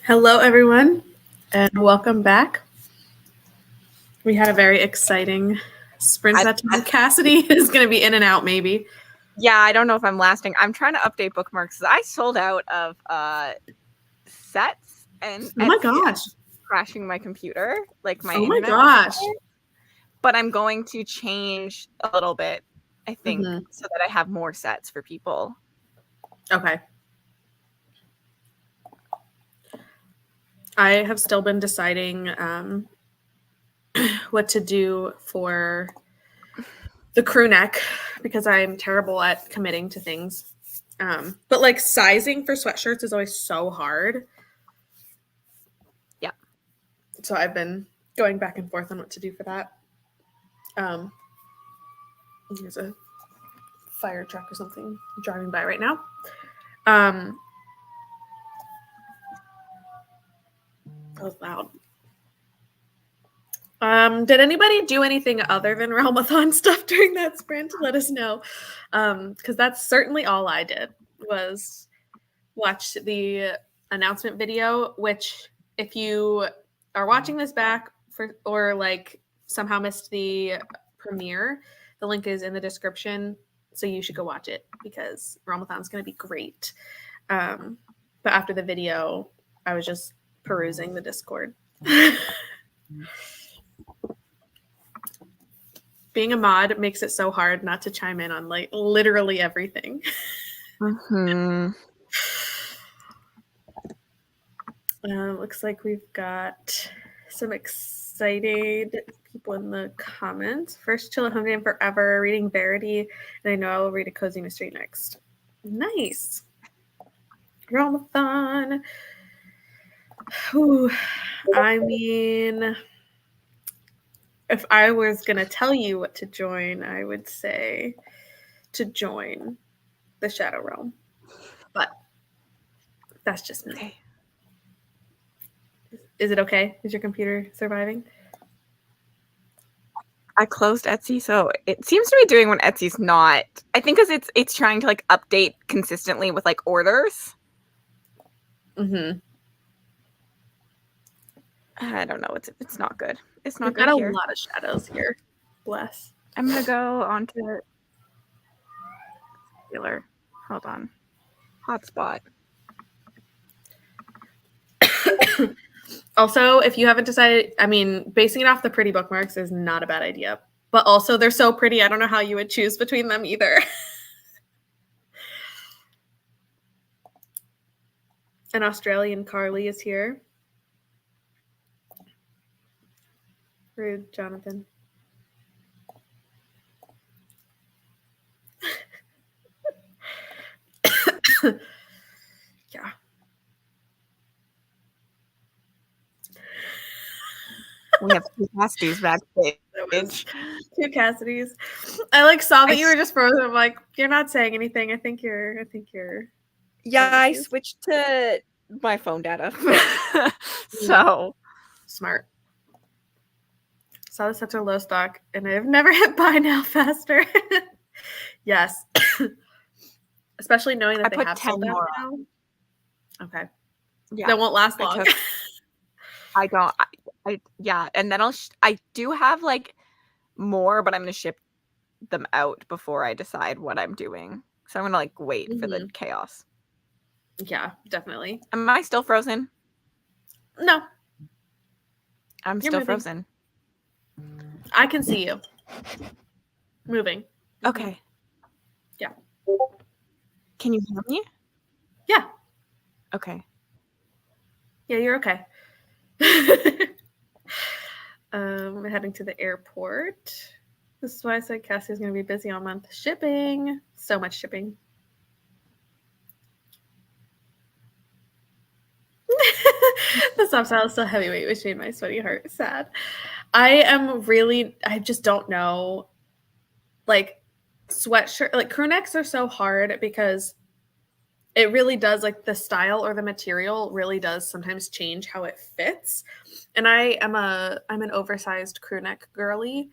Hello, everyone, and welcome back. We had a very exciting sprint that time. Cassidy is going to be in and out, maybe. Yeah, I don't know if I'm lasting. I'm trying to update bookmarks. I sold out of sets, and oh my gosh, crashing my computer, like my oh my internet. gosh. But I'm going to change a little bit, I think, so that I have more sets for people. Okay. I have still been deciding what to do for the crew neck because I'm terrible at committing to things. But like sizing for sweatshirts is always so hard. Yeah. So I've been going back and forth on what to do for that. There's a fire truck or something driving by right now. That was loud. Did anybody do anything other than Realmathon stuff during that sprint? Let us know. Because that's certainly all I did was watch the announcement video, which if you are watching this back or like somehow missed the premiere, the link is in the description. So you should go watch it because Realmathon's going to be great. But after the video, I was just perusing the Discord. Being a mod makes it so hard not to chime in on like literally everything. Looks like we've got some excited people in the comments. First, Chill at Home Game Forever, reading Verity, and I know I will read A Cozy Mystery next. Nice. Realmathon. Ooh, I mean, if I was going to tell you what to join, I would say to join the Shadow Realm. But that's just me. Okay. Is it okay? Is your computer surviving? I closed Etsy, so it seems to be doing when Etsy's not. I think because it's trying to like update consistently with like orders. Mm-hmm. I don't know. It's not good. It's not We've good got here. a lot of shadows here. Bless. I'm gonna go on to Healer. Hold on. Hotspot. Also, if you haven't decided, I mean, basing it off the pretty bookmarks is not a bad idea. But also, they're so pretty. I don't know how you would choose between them either. An Australian Carly is here. Rude, Jonathan. Yeah. We have two Cassidys backstage. Two Cassidys. I like saw that you were just frozen. I'm like, you're not saying anything. I think you're. Yeah, I switched to my phone data. So smart. Saw this such a low stock, and I've never hit buy now faster. Yes. Especially knowing that they have 10 sold out more now. Okay. Yeah. That won't last long. I don't. Yeah, and then I do have like more, but I'm gonna ship them out before I decide what I'm doing. So I'm gonna like wait for the chaos. Yeah, definitely. Am I still frozen? No. I'm still frozen. I can see you. Moving. Okay. Yeah. Can you hear me? Yeah. Okay. Yeah, you're okay. We're heading to the airport. This is why I said Cassie's going to be busy all month. Shipping. So much shipping. The soft style is still heavyweight, which made my sweaty heart sad. I just don't know. Like, sweatshirt, like crew necks are so hard because it really does, like the style or the material really does sometimes change how it fits. And I'm an oversized crew neck girly.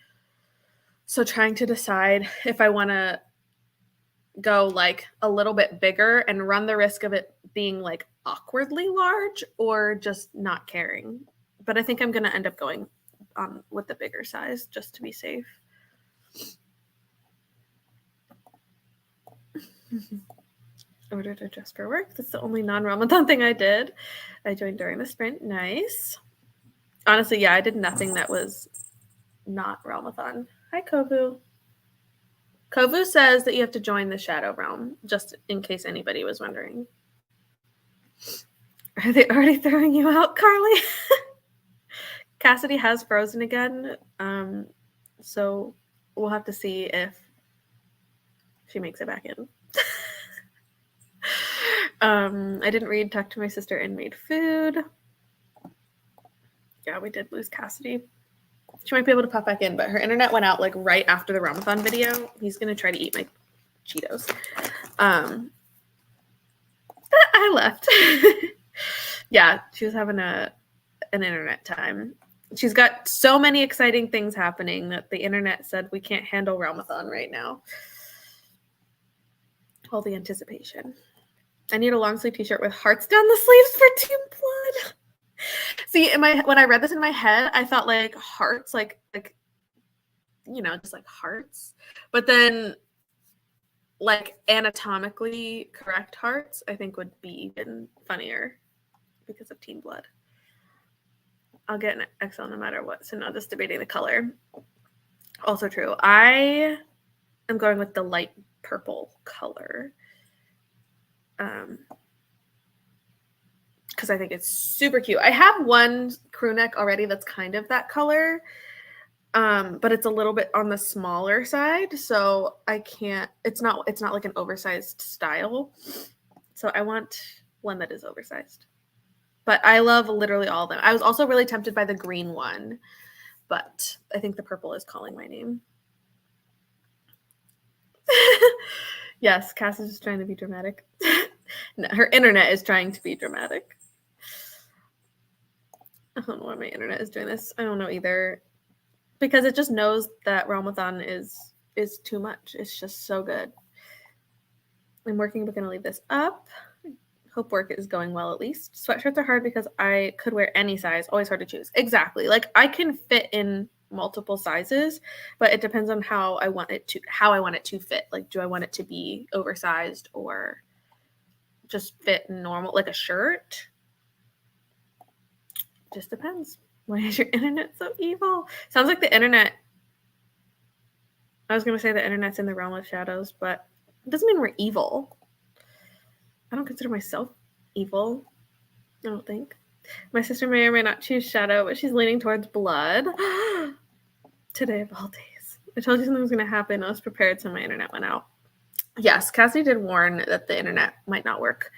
So trying to decide if I want to go like a little bit bigger and run the risk of it being like awkwardly large or just not caring. But I think I'm going to end up going with the bigger size just to be safe. Ordered a dress for work. That's the only non-Ramadan thing I did. I joined during the sprint. Nice. Honestly, yeah, I did nothing that was not Ramadan. Hi, Kovu. Kovu says that you have to join the Shadow Realm, just in case anybody was wondering. Are they already throwing you out, Carly? Cassidy has frozen again, so we'll have to see if she makes it back in. I didn't read, talked to my sister, and made food. Yeah, we did lose Cassidy. She might be able to pop back in, but her internet went out like right after the Ramadan video. He's going to try to eat my Cheetos. I left. Yeah, she was having an internet time. She's got so many exciting things happening that the internet said we can't handle Ramadan right now. All the anticipation. I need a long sleeve t-shirt with hearts down the sleeves for Team Blood. See, when I read this in my head, I thought like hearts, like you know, just like hearts. But then like anatomically correct hearts, I think would be even funnier because of Team Blood. I'll get an XL no matter what, so not just debating the color. Also true. I am going with the light purple color. Because I think it's super cute. I have one crew neck already that's kind of that color, but it's a little bit on the smaller side, so I can't. It's not like an oversized style, so I want one that is oversized. But I love literally all of them. I was also really tempted by the green one, but I think the purple is calling my name. Yes, Cass is just trying to be dramatic. No, her internet is trying to be dramatic. I don't know why my internet is doing this. I don't know either. Because it just knows that Ramadan is too much. It's just so good. I'm working, but gonna leave this up. Hope work is going well at least. Sweatshirts are hard because I could wear any size. Always hard to choose. Exactly. Like I can fit in multiple sizes, but it depends on how I want it to fit. Like, do I want it to be oversized or just fit normal, like a shirt? Just depends. Why is your internet so evil? Sounds like the internet. I was gonna say the internet's in the realm of shadows, but it doesn't mean we're evil. I don't consider myself evil. I don't think. My sister may or may not choose shadow, but she's leaning towards blood. Today of all days. I told you something was going to happen. I was prepared, so my internet went out. Yes, Cassie did warn that the internet might not work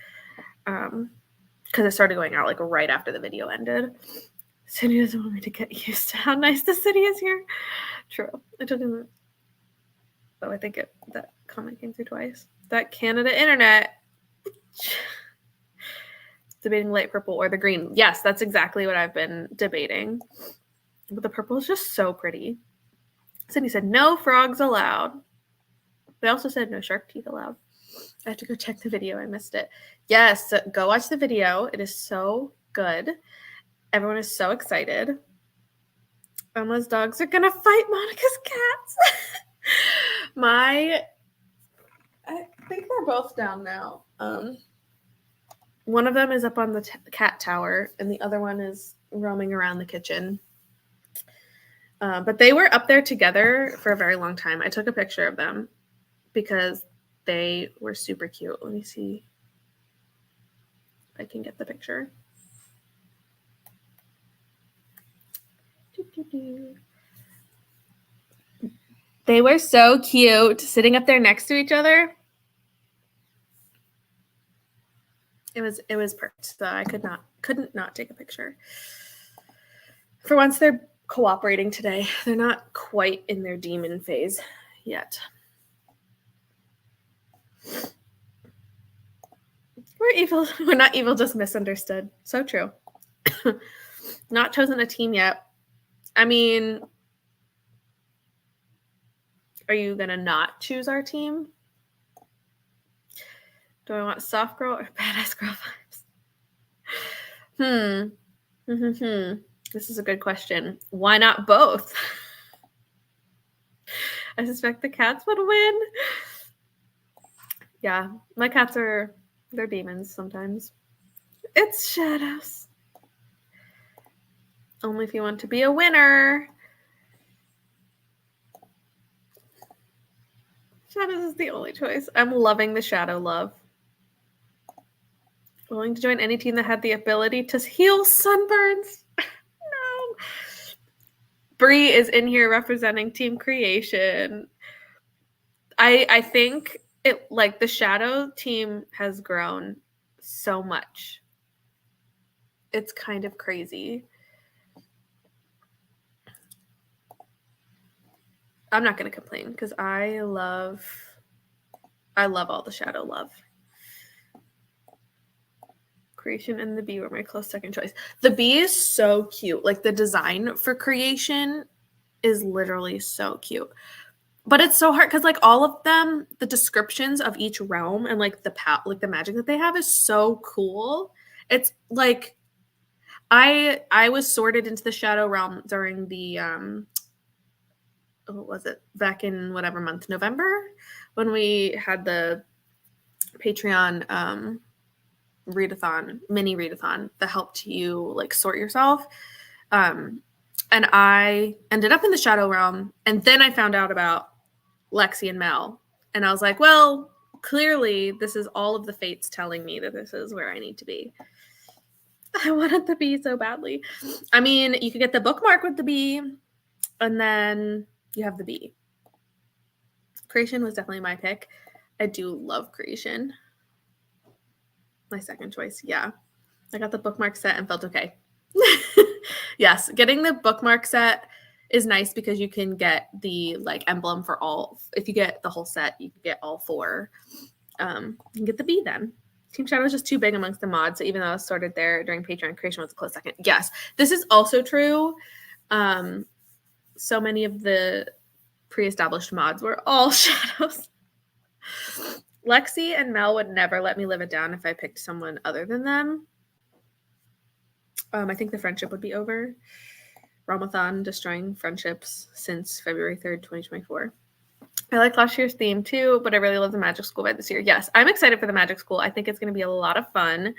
because it started going out like right after the video ended. Cindy doesn't want me to get used to how nice the city is here. True. I told him that. Oh, I think that comment came through twice. That Canada internet. Debating light purple or the green. Yes, that's exactly what I've been debating. But the purple is just so pretty. Cindy said, no frogs allowed. They also said no shark teeth allowed. I have to go check the video. I missed it. Yes, go watch the video. It is so good. Everyone is so excited. Emma's dogs are going to fight Monica's cats. I think they're both down now. One of them is up on the cat tower, and the other one is roaming around the kitchen. But they were up there together for a very long time. I took a picture of them because they were super cute. Let me see if I can get the picture. They were so cute, sitting up there next to each other. It was perfect. So I couldn't not take a picture. For once, they're cooperating today. They're not quite in their demon phase yet. We're evil. We're not evil, just misunderstood. So true. Not chosen a team yet. I mean, are you going to not choose our team? Do I want soft girl or badass girl vibes? This is a good question. Why not both? I suspect the cats would win. Yeah, my cats they're demons sometimes. It's Shadows. Only if you want to be a winner. Shadows is the only choice. I'm loving the shadow love. Willing to join any team that had the ability to heal sunburns. No. Bree is in here representing Team Creation. I think it like the shadow team has grown so much. It's kind of crazy. I'm not going to complain because I love all the shadow love. Creation and the bee were my close second choice. The bee is so cute. Like the design for Creation is literally so cute. But it's so hard because like all of them, the descriptions of each realm and like the magic that they have is so cool. It's like I was sorted into the shadow realm during the what was it? Back in whatever month, November, when we had the Patreon mini readathon that helped you like sort yourself. And I ended up in the shadow realm, and then I found out about Lexi and Mel, and I was like, well, clearly this is all of the fates telling me that this is where I need to be. I wanted the bee so badly. I mean, you could get the bookmark with the bee, and then you have the bee. Creation was definitely my pick. I do love Creation. My second choice, yeah. I got the bookmark set and felt okay. Yes, getting the bookmark set is nice because you can get the like emblem for all. If you get the whole set, you can get all 4. You can get the bee then. Team Shadow was just too big amongst the mods, so even though I was sorted there during Patreon, Creation was a close second. Yes, this is also true. So many of the pre-established mods were all shadows. Lexi and Mel would never let me live it down if I picked someone other than them. I think the friendship would be over. Ramathon destroying friendships since February 3rd, 2024. I like last year's theme too, but I really love the Magic School vibe this year. Yes, I'm excited for the Magic School. I think it's going to be a lot of fun.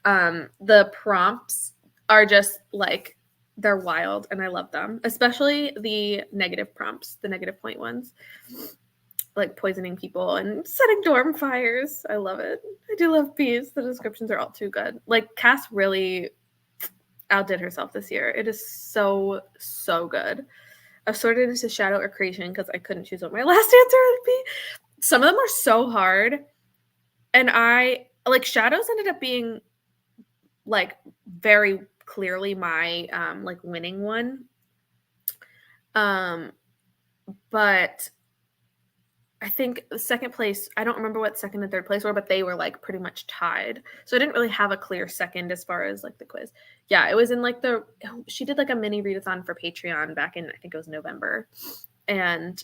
The prompts are just like, they're wild and I love them, especially the negative prompts, the negative point ones, like poisoning people and setting dorm fires. I love it. I do love bees. The descriptions are all too good. Like Cass really outdid herself this year. It is so, so good. I've sorted into Shadow or Creation because I couldn't choose what my last answer would be. Some of them are so hard. And Shadows ended up being like very clearly my like winning one. But I think the second place, I don't remember what second and third place were, but they were like pretty much tied. So I didn't really have a clear second as far as like the quiz. Yeah, it was in like she did like a mini readathon for Patreon back in, I think it was November. And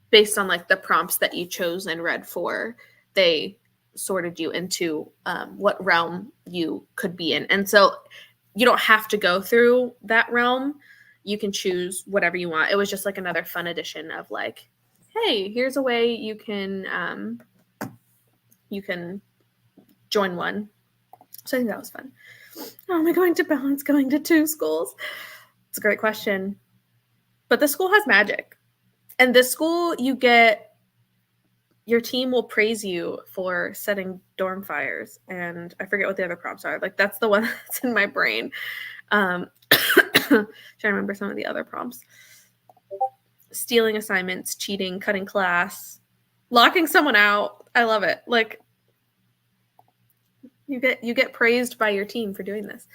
based on like the prompts that you chose and read for, they sorted you into what realm you could be in. And so you don't have to go through that realm. You can choose whatever you want. It was just like another fun edition of like, hey, here's a way you can join one. So I think that was fun. Oh, am I going to balance going to 2 schools? It's a great question. But the school has magic. And this school, your team will praise you for setting dorm fires. And I forget what the other prompts are. Like that's the one that's in my brain. Trying to remember some of the other prompts. Stealing assignments, cheating, cutting class, locking someone out. I love it. Like you get praised by your team for doing this.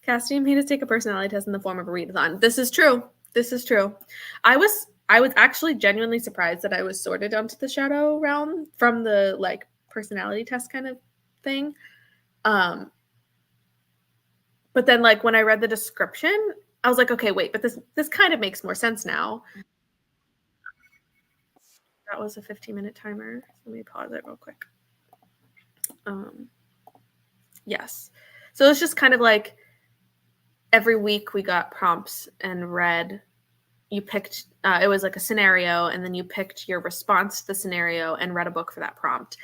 Cass team made us take a personality test in the form of a readathon. This is true. This is true. I was actually genuinely surprised that I was sorted onto the shadow realm from the like personality test kind of thing. But then like when I read the description, I was like, okay, wait, but this kind of makes more sense now. That was a 15-minute timer. Let me pause it real quick. Yes. So it's just kind of like every week we got prompts and read. You picked, it was like a scenario, and then you picked your response to the scenario and read a book for that prompt.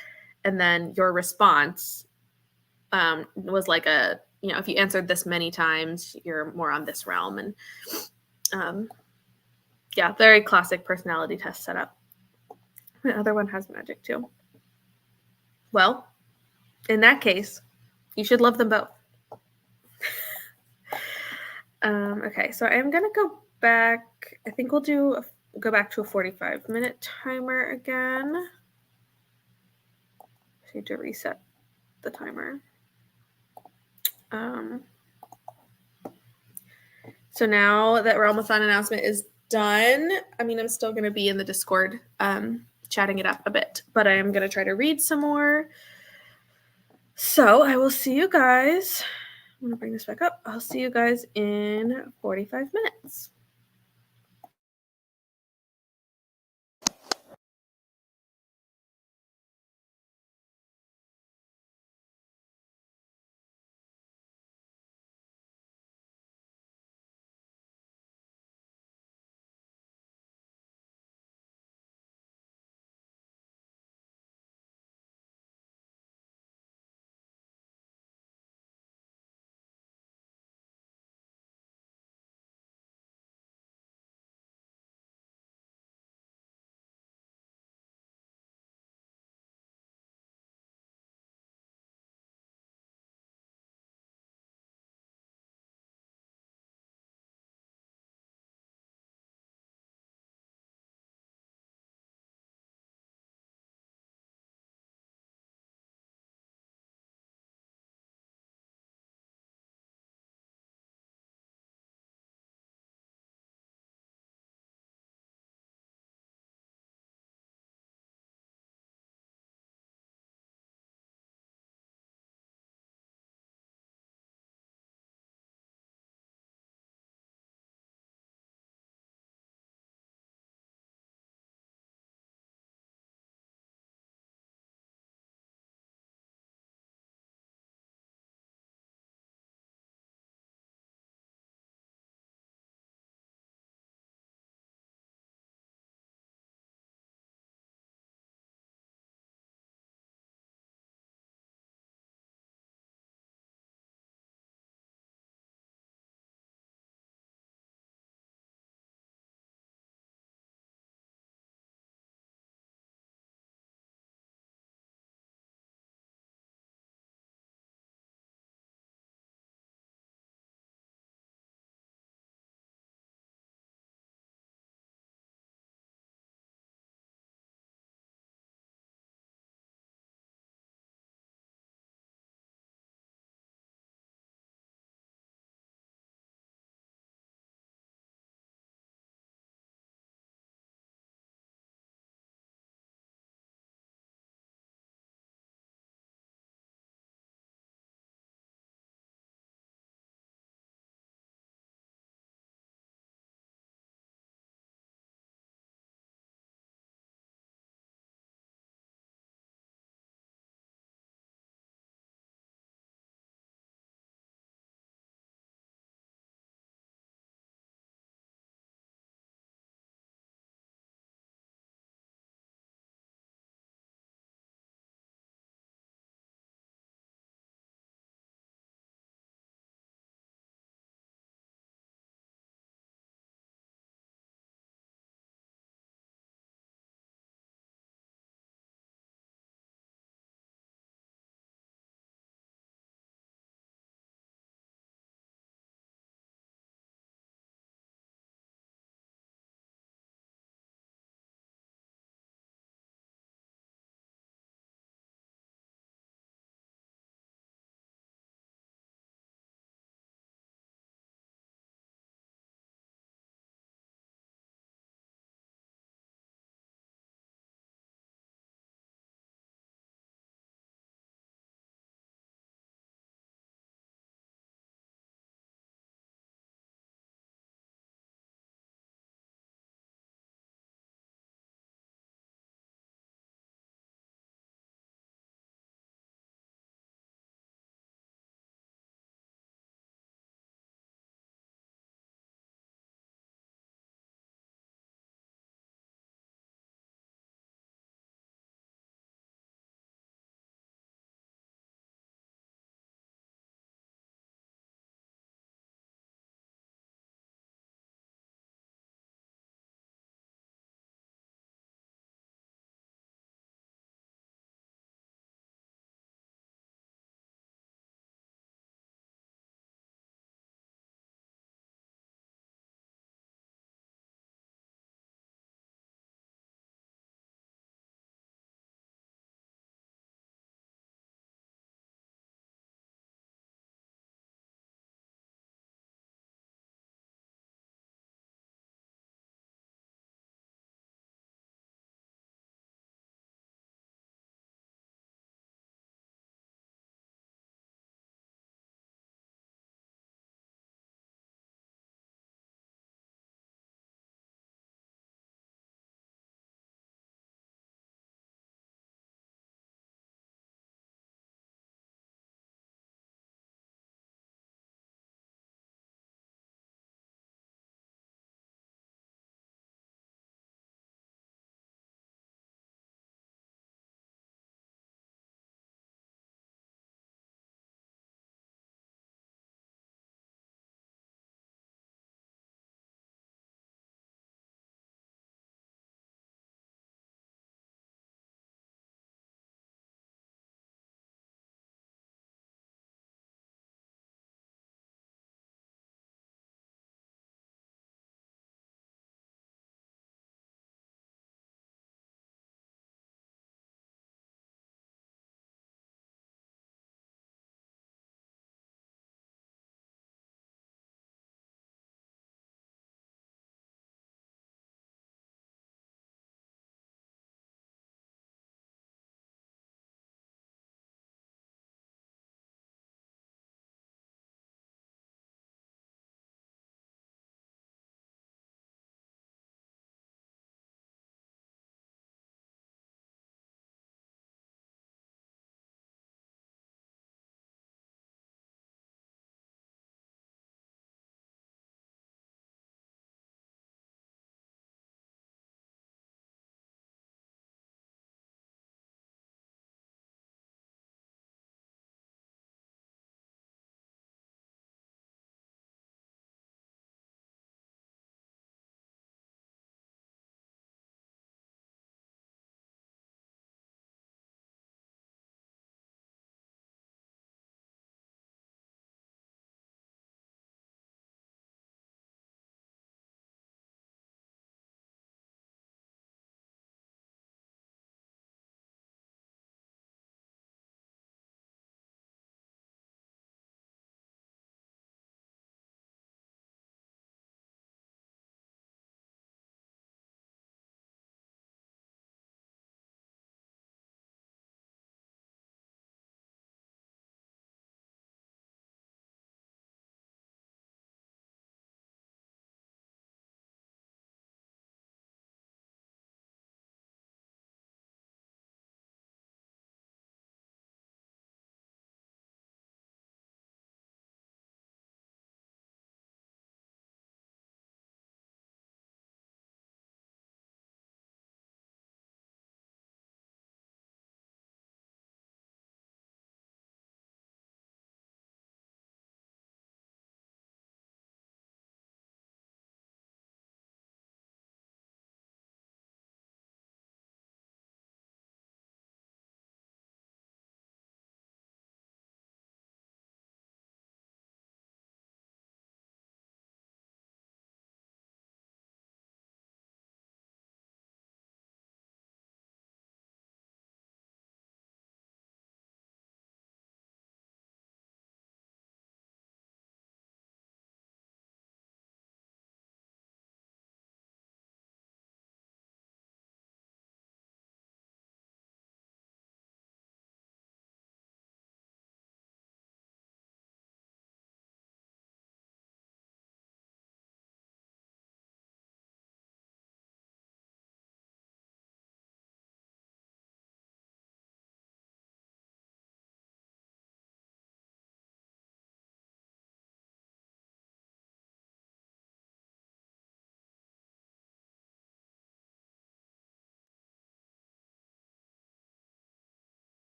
And then your response was like a, if you answered this many times, you're more on this realm. And yeah, very classic personality test setup. The other one has magic too. Well, in that case, you should love them both. Okay, so I'm gonna go back. I think we'll go back to a 45-minute timer again. I need to reset the timer. So now that Realmathon announcement is done, I mean, I'm still gonna be in the Discord chatting it up a bit, but I am gonna try to read some more. So I will see you guys. I'm gonna bring this back up. I'll see you guys in 45 minutes.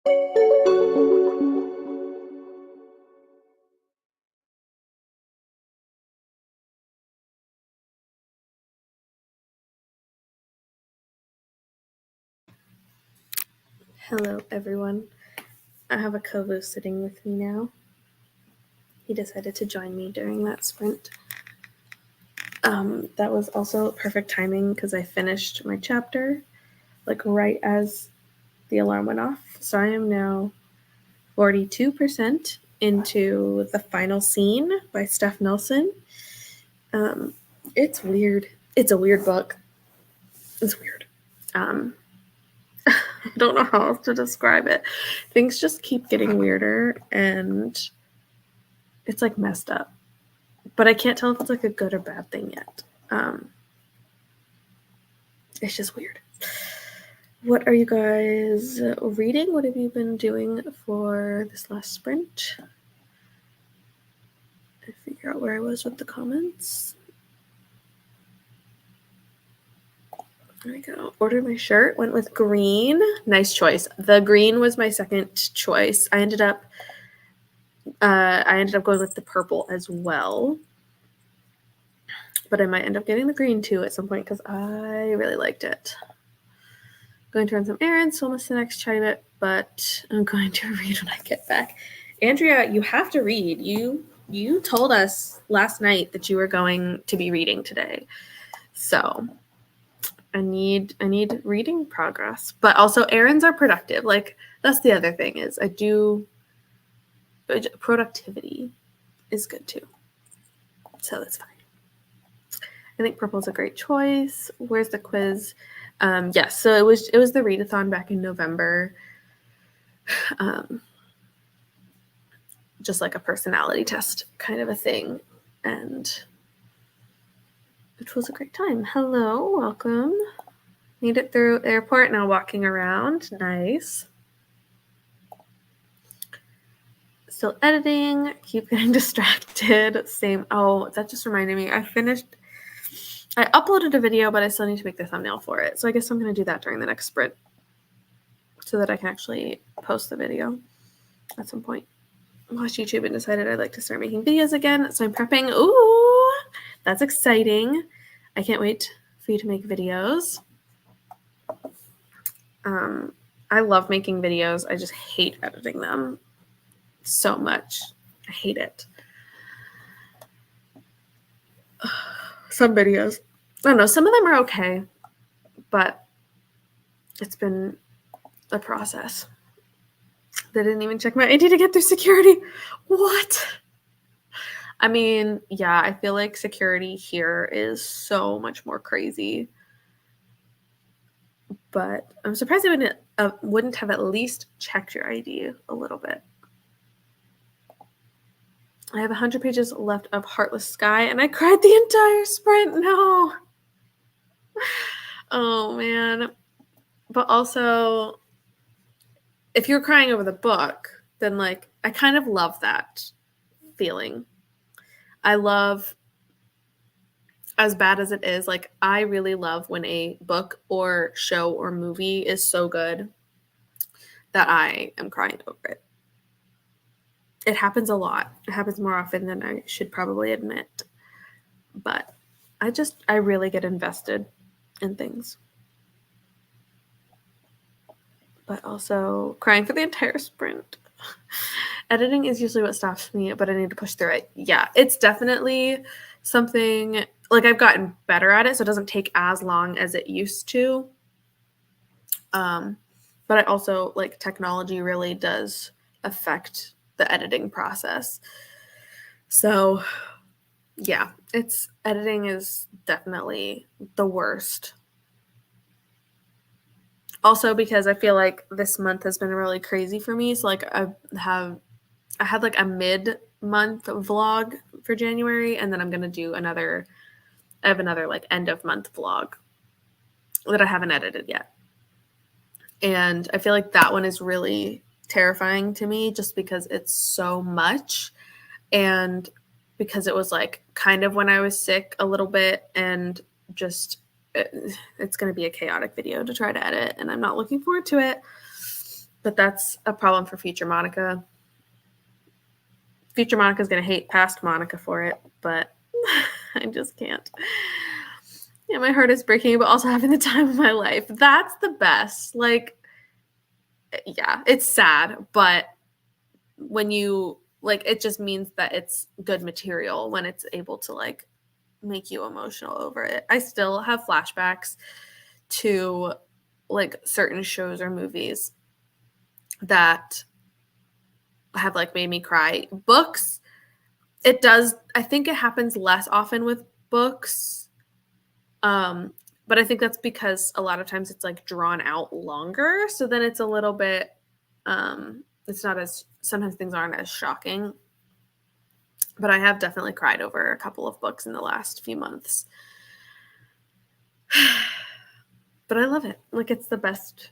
Hello, everyone. I have a Kovu sitting with me now. He decided to join me during that sprint. That was also perfect timing because I finished my chapter like right as the alarm went off. So I am now 42% into the final scene by Steph Nelson. It's weird. It's a weird book. It's weird. I don't know how else to describe it. Things just keep getting weirder and it's like messed up. But I can't tell if it's like a good or bad thing yet. It's just weird. What are you guys reading? What have you been doing for this last sprint? I figure out where I was with the comments. There we go. Ordered my shirt. Went with green. Nice choice. The green was my second choice. I ended up going with the purple as well. But I might end up getting the green too at some point because I really liked it. Going to run some errands, so I'll miss the next chatty bit, but I'm going to read when I get back. Andrea, you have to read. You told us last night that you were going to be reading today. So I need reading progress. But also errands are productive. Like that's the other thing is productivity is good too. So that's fine. I think purple's a great choice. Where's the quiz? Yes, so it was the readathon back in November. Just like a personality test kind of a thing. And it was a great time. Hello, welcome. Made it through airport, now walking around. Nice. Still editing, keep getting distracted. Same. Oh, that just reminded me. I uploaded a video, but I still need to make the thumbnail for it. So I guess I'm going to do that during the next sprint so that I can actually post the video at some point. I watched YouTube and decided I'd like to start making videos again. So I'm prepping. Ooh, that's exciting. I can't wait for you to make videos. I love making videos. I just hate editing them so much. I hate it. Some videos, I don't know, some of them are okay, but it's been a process. They didn't even check my ID to get through security. What? I mean, yeah, I feel like security here is so much more crazy. But I'm surprised they wouldn't have at least checked your ID a little bit. I have 100 pages left of Heartless Sky, and I cried the entire sprint. No. Oh, man. But also, if you're crying over the book, then, like, I kind of love that feeling. I love, as bad as it is, like, I really love when a book or show or movie is so good that I am crying over it. It happens a lot. It happens more often than I should probably admit. But I really get invested in things. But also crying for the entire sprint. Editing is usually what stops me, but I need to push through it. Yeah, it's definitely something, like I've gotten better at it, so it doesn't take as long as it used to. But I also, like, technology really does affect the editing process. So yeah, editing is definitely the worst. Also because I feel like this month has been really crazy for me. So like I had like a mid-month vlog for January, and then I'm gonna do another like end of month vlog that I haven't edited yet. And I feel like that one is really terrifying to me just because it's so much, and because it was like kind of when I was sick a little bit, and just it's going to be a chaotic video to try to edit, and I'm not looking forward to it. But that's a problem for future Monica. Future Monica's going to hate past Monica for it, but I just can't. Yeah, my heart is breaking, but also having the time of my life. That's the best. Like, yeah, it's sad, but when you, like, it just means that it's good material when it's able to, like, make you emotional over it. I still have flashbacks to, like, certain shows or movies that have, like, made me cry. Books, it does, I think it happens less often with books. But I think that's because a lot of times it's, like, drawn out longer. So then it's a little bit, it's not as, sometimes things aren't as shocking. But I have definitely cried over a couple of books in the last few months. But I love it. Like, it's the best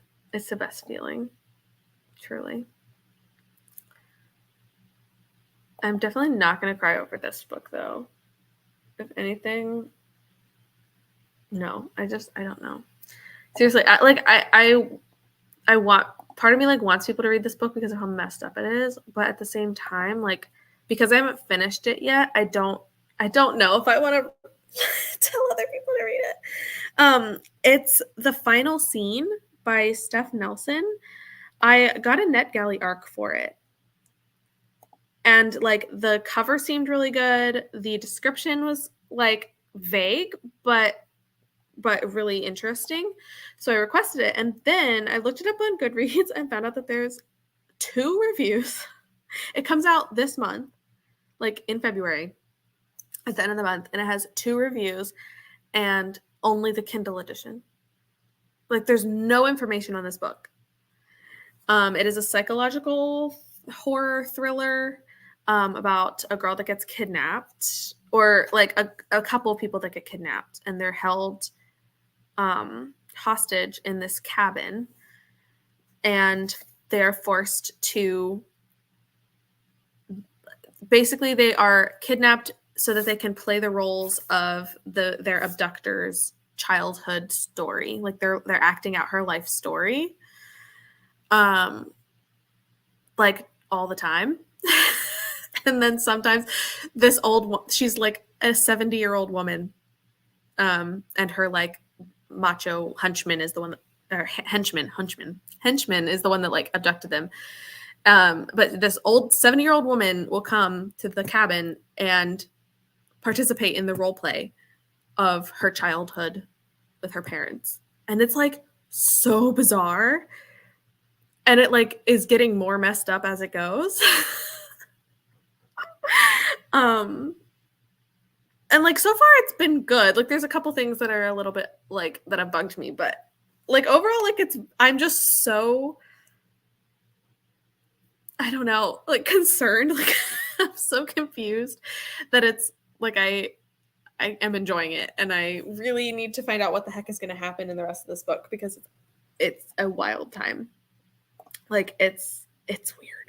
feeling. Truly. I'm definitely not going to cry over this book, though. If anything, no. I don't know. Seriously, I want, part of me, like, wants people to read this book because of how messed up it is, but at the same time, like, because I haven't finished it yet, I don't know if I want to tell other people to read it. It's The Final Scene by Steph Nelson. I got a NetGalley arc for it. And, like, the cover seemed really good. The description was, like, vague, but really interesting. So I requested it. And then I looked it up on Goodreads and found out that there's 2 reviews. It comes out this month, like in February, at the end of the month. And it has 2 reviews and only the Kindle edition. Like, there's no information on this book. It is a psychological horror thriller about a girl that gets kidnapped, or, like, a couple of people that get kidnapped, and they're held hostage in this cabin, and they are forced to, basically they are kidnapped so that they can play the roles of their abductor's childhood story. Like, they're acting out her life story, like, all the time. And then sometimes this she's like a 70-year-old woman, and her, like, macho henchman is the one that, or henchman is the one that, like, abducted them. But this old 70-year-old woman will come to the cabin and participate in the role play of her childhood with her parents. And it's, like, so bizarre. And it, like, is getting more messed up as it goes. And, like, so far it's been good. Like, there's a couple things that are a little bit, like, that have bugged me, but, like, overall, like, I'm just so, I don't know, like, concerned. Like, I'm so confused that it's, like, I am enjoying it, and I really need to find out what the heck is going to happen in the rest of this book, because it's a wild time. Like, it's weird.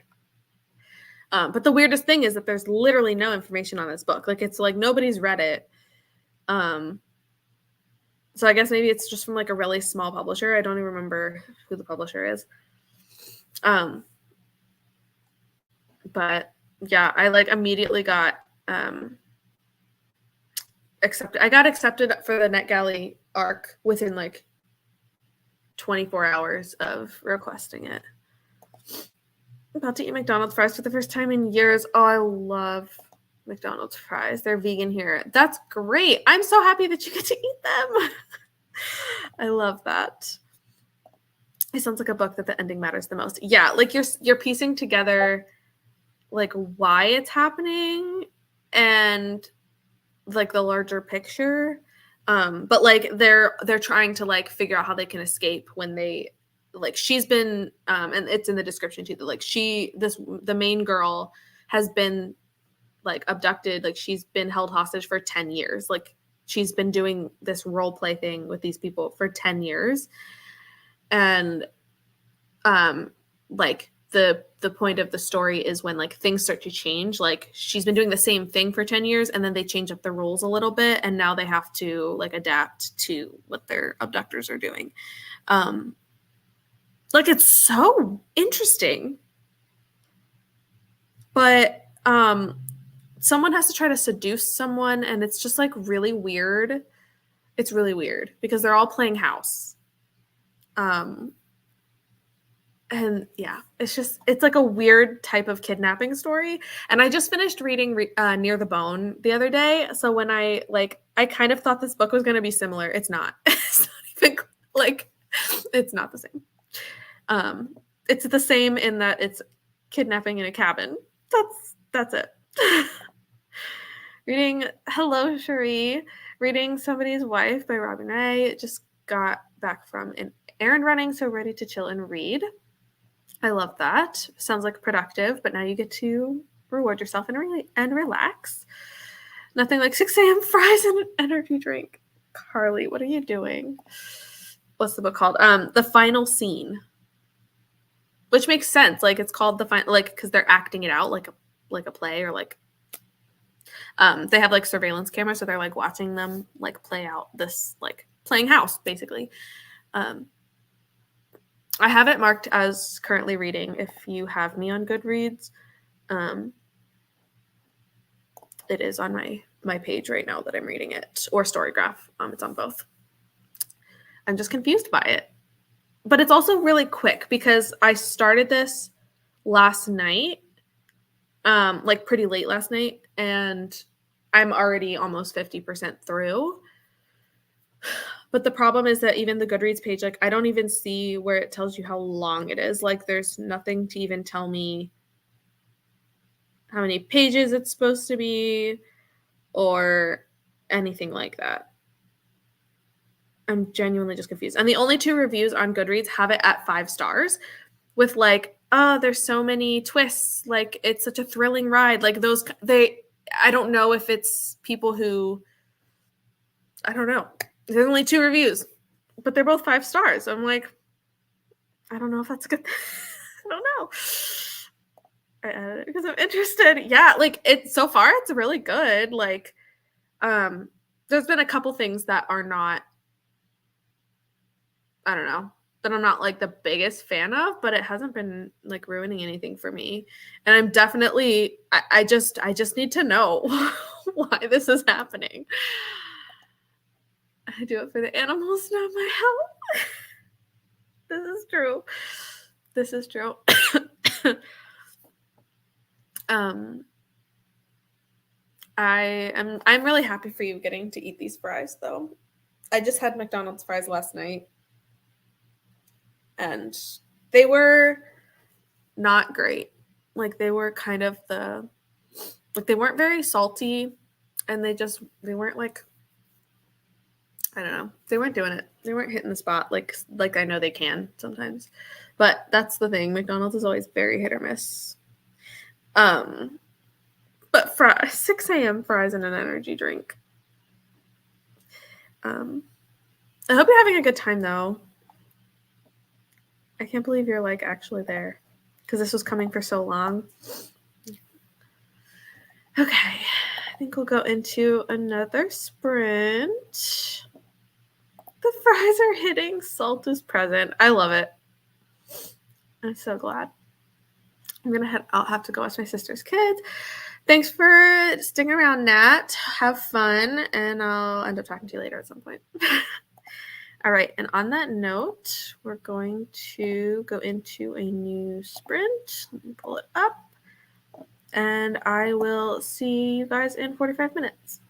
But the weirdest thing is that there's literally no information on this book. Like, it's like nobody's read it. So I guess maybe it's just from, like, a really small publisher. I don't even remember who the publisher is. But yeah, I, like, immediately got accepted. I got accepted for the NetGalley arc within, like, 24 hours of requesting it. I'm about to eat McDonald's fries for the first time in years. Oh, I love McDonald's fries. They're vegan here. That's great. I'm so happy that you get to eat them. I love that. It sounds like a book that the ending matters the most. Yeah, like, you're piecing together, like, why it's happening and, like, the larger picture. But, like, they're trying to, like, figure out how they can escape when they, like, she's been, and it's in the description too, that, like, the main girl has been, like, abducted. Like, she's been held hostage for 10 years. Like, she's been doing this role play thing with these people for 10 years. And, like, the point of the story is when, like, things start to change. Like, she's been doing the same thing for 10 years, and then they change up the rules a little bit, and now they have to, like, adapt to what their abductors are doing. Like, it's so interesting. But someone has to try to seduce someone, and it's just like really weird. It's really weird because they're all playing house. And yeah, it's like a weird type of kidnapping story. And I just finished reading Near the Bone the other day. So when I kind of thought this book was going to be similar. It's not. It's not even like, it's not the same. It's the same in that it's kidnapping in a cabin. That's it. Reading Hello, Cherie. Reading Somebody's Wife by Robin Ray. Just got back from an errand running, so ready to chill and read. I love that. Sounds like productive, but now you get to reward yourself and relax. Nothing like 6 a.m. fries and an energy drink. Carly, what are you doing? What's the book called? The Final Scene. Which makes sense. Like, it's called the final, like, because they're acting it out like a play, or like they have like surveillance cameras, so they're like watching them like play out this, like, playing house basically. I have it marked as currently reading if you have me on Goodreads. It is on my page right now that I'm reading it, or Storygraph. It's on both. I'm just confused by it. But it's also really quick because I started this last night, like pretty late last night, and I'm already almost 50% through. But the problem is that even the Goodreads page, like, I don't even see where it tells you how long it is. Like, there's nothing to even tell me how many pages it's supposed to be or anything like that. I'm genuinely just confused. And the only 2 reviews on Goodreads have it at 5 stars with like, oh, there's so many twists. Like, it's such a thrilling ride. Like, I don't know if it's people who, I don't know. There's only 2 reviews, but they're both 5 stars. I'm like, I don't know if that's a good. I don't know. I added it because I'm interested. Yeah, like, so far it's really good. Like, there's been a couple things that are not, I don't know, that I'm not like the biggest fan of, but it hasn't been like ruining anything for me. And I'm definitely, I just need to know why this is happening. I do it for the animals, not my health. This is true. This is true. I'm really happy for you getting to eat these fries though. I just had McDonald's fries last night and they were not great. Like, they were kind of they weren't very salty, and they weren't like, I don't know. They weren't doing it. They weren't hitting the spot like I know they can sometimes. But that's the thing. McDonald's is always very hit or miss. But 6 a.m. fries and an energy drink. I hope you're having a good time though. I can't believe you're like actually there because this was coming for so long. Okay, I think we'll go into another sprint. The fries are hitting. Salt is present. I love it. I'm so glad. I'll have to go watch my sister's kids. Thanks for sticking around, Nat. Have fun, and I'll end up talking to you later at some point. All right, and on that note, we're going to go into a new sprint. Let me pull it up, and I will see you guys in 45 minutes.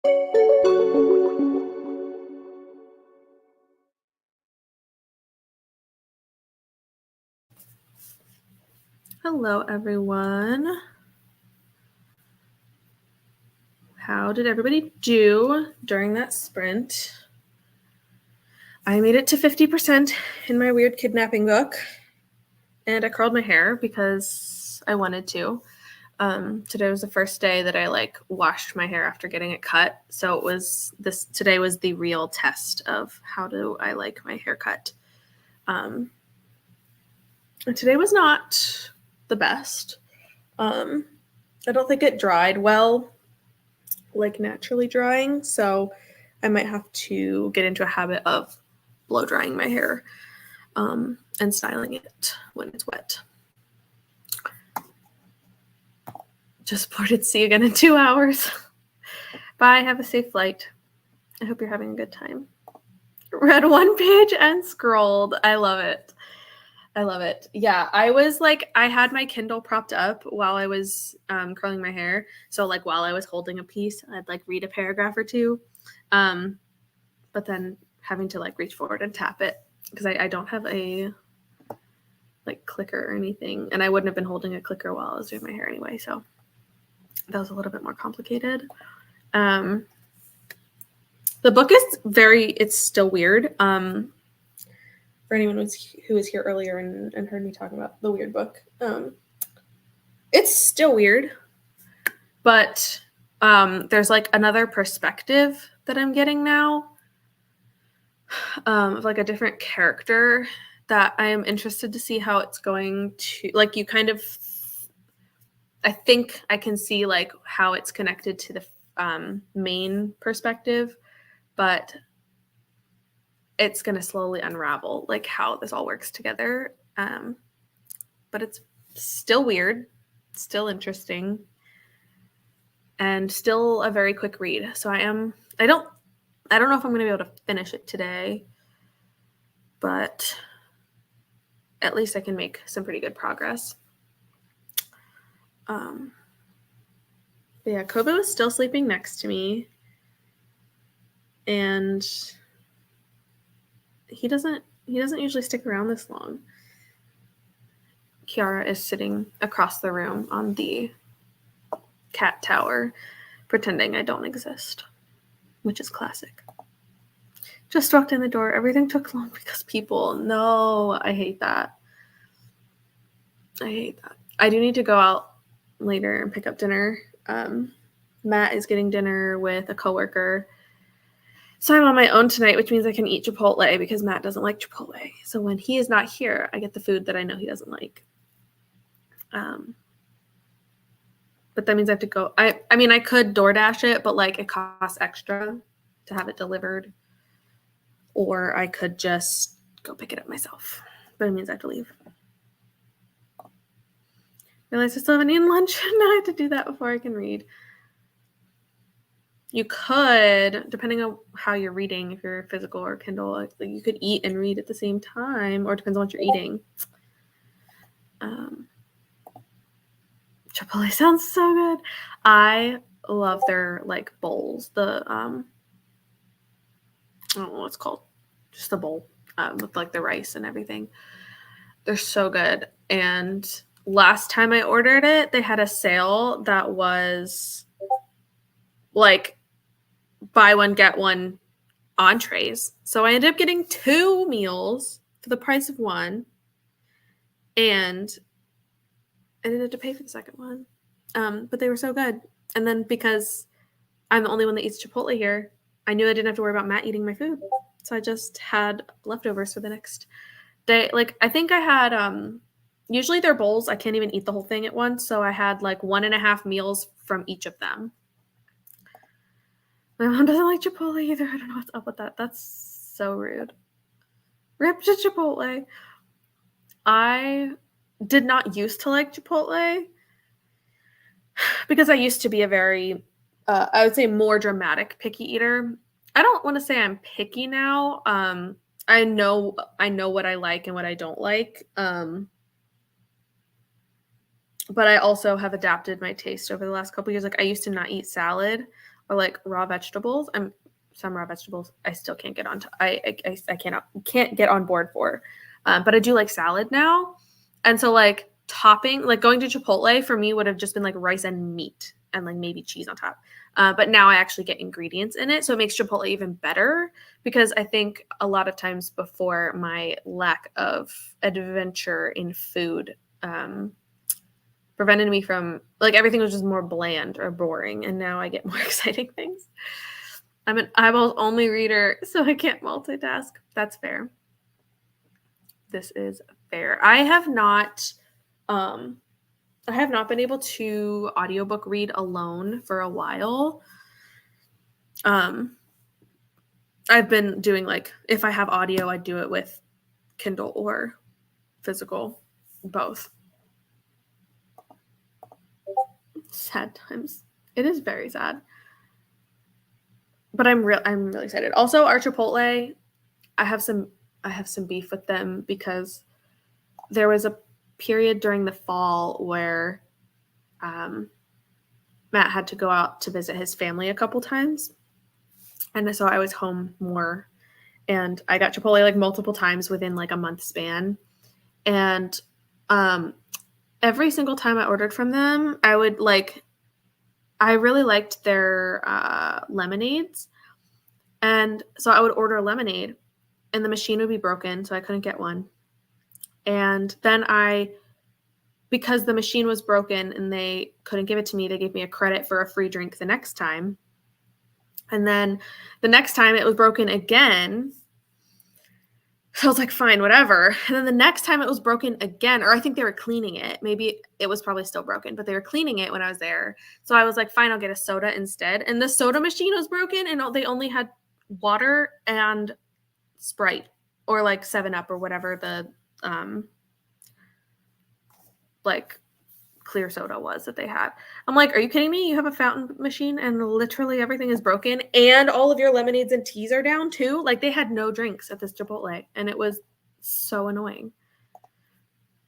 Hello, everyone. How did everybody do during that sprint? I made it to 50% in my weird kidnapping book, and I curled my hair because I wanted to. Today was the first day that I washed my hair after getting it cut. So today was the real test of how do I like my haircut. And today was not the best. I don't think it dried well, like naturally drying. So I might have to get into a habit of blow drying my hair and styling it when it's wet. Just boarded. See you again in 2 hours. Bye. Have a safe flight. I hope you're having a good time. Read one page and scrolled. I love it. I love it. Yeah, I had my Kindle propped up while I was curling my hair. So while I was holding a piece, I'd read a paragraph or two. But then having to reach forward and tap it because I don't have a clicker or anything. And I wouldn't have been holding a clicker while I was doing my hair anyway. So that was a little bit more complicated. The book is it's still weird. For anyone who was here earlier and heard me talking about the weird book, it's still weird, but there's another perspective that I'm getting now of a different character that I am interested to see how it's going to you kind of. I think I can see how it's connected to the main perspective, but it's going to slowly unravel how this all works together. But it's still weird, still interesting, and still a very quick read. So I don't know if I'm going to be able to finish it today, but at least I can make some pretty good progress. But yeah, Kobe was still sleeping next to me, and he doesn't usually stick around this long. Kiara is sitting across the room on the cat tower, pretending I don't exist, which is classic. Just walked in the door. Everything took long because people. No, I hate that. I do need to go out later and pick up dinner. Matt is getting dinner with a coworker. So I'm on my own tonight, which means I can eat Chipotle because Matt doesn't like Chipotle. So when he is not here, I get the food that I know he doesn't like. But that means I have to go. I mean, I could DoorDash it, but it costs extra to have it delivered. Or I could just go pick it up myself. But it means I have to leave. Realize I still haven't eaten lunch. Now I have to do that before I can read. You could, depending on how you're reading, if you're physical or Kindle, you could eat and read at the same time, or it depends on what you're eating. Chipotle sounds so good. I love their bowls. The I don't know what it's called. Just the bowl with the rice and everything. They're so good. And last time I ordered it, they had a sale that was buy one, get one entrees. So I ended up getting 2 meals for the price of one. And I didn't have to pay for the second one. But they were so good. And then because I'm the only one that eats Chipotle here, I knew I didn't have to worry about Matt eating my food. So I just had leftovers for the next day. I think I had usually their bowls, I can't even eat the whole thing at once. So I had 1.5 meals from each of them. My mom doesn't like Chipotle either. I don't know what's up with that. That's so rude. Rip to Chipotle. I did not used to like Chipotle because I used to be a very, I would say, more dramatic picky eater. I don't want to say I'm picky now. I know what I like and what I don't like. But I also have adapted my taste over the last couple of years. I used to not eat salad or like raw vegetables. Some raw vegetables I still can't get on. I can't get on board for, but I do like salad now, and so like topping, like going to Chipotle for me would have just been like rice and meat and like maybe cheese on top. But now I actually get ingredients in it, so it makes Chipotle even better, because I think a lot of times before, my lack of adventure in food prevented me from, like, everything was just more bland or boring, and now I get more exciting things. I'm an eyeballs only reader, so I can't multitask. That's fair. This is fair. I have not been able to audiobook read alone for a while. I've been doing, like, if I have audio, I do it with Kindle or physical, both. Sad times. It is very sad. But I'm really excited. Also, our Chipotle, I have some beef with them because there was a period during the fall where Matt had to go out to visit his family a couple times. And so I was home more, and I got Chipotle like multiple times within like a month span. And every single time I ordered from them, I really liked their lemonades. And so I would order a lemonade and the machine would be broken, so I couldn't get one. And then because the machine was broken and they couldn't give it to me, they gave me a credit for a free drink the next time. And then the next time it was broken again. So I was like, fine, whatever. And then the next time it was broken again, or I think they were cleaning it. Maybe it was probably still broken, but they were cleaning it when I was there. So I was like, fine, I'll get a soda instead. And the soda machine was broken, and they only had water and Sprite, or like 7-Up or whatever the like clear soda was that they had. I'm like, are you kidding me? You have a fountain machine and literally everything is broken, and all of your lemonades and teas are down too. Like, they had no drinks at this Chipotle, and it was so annoying.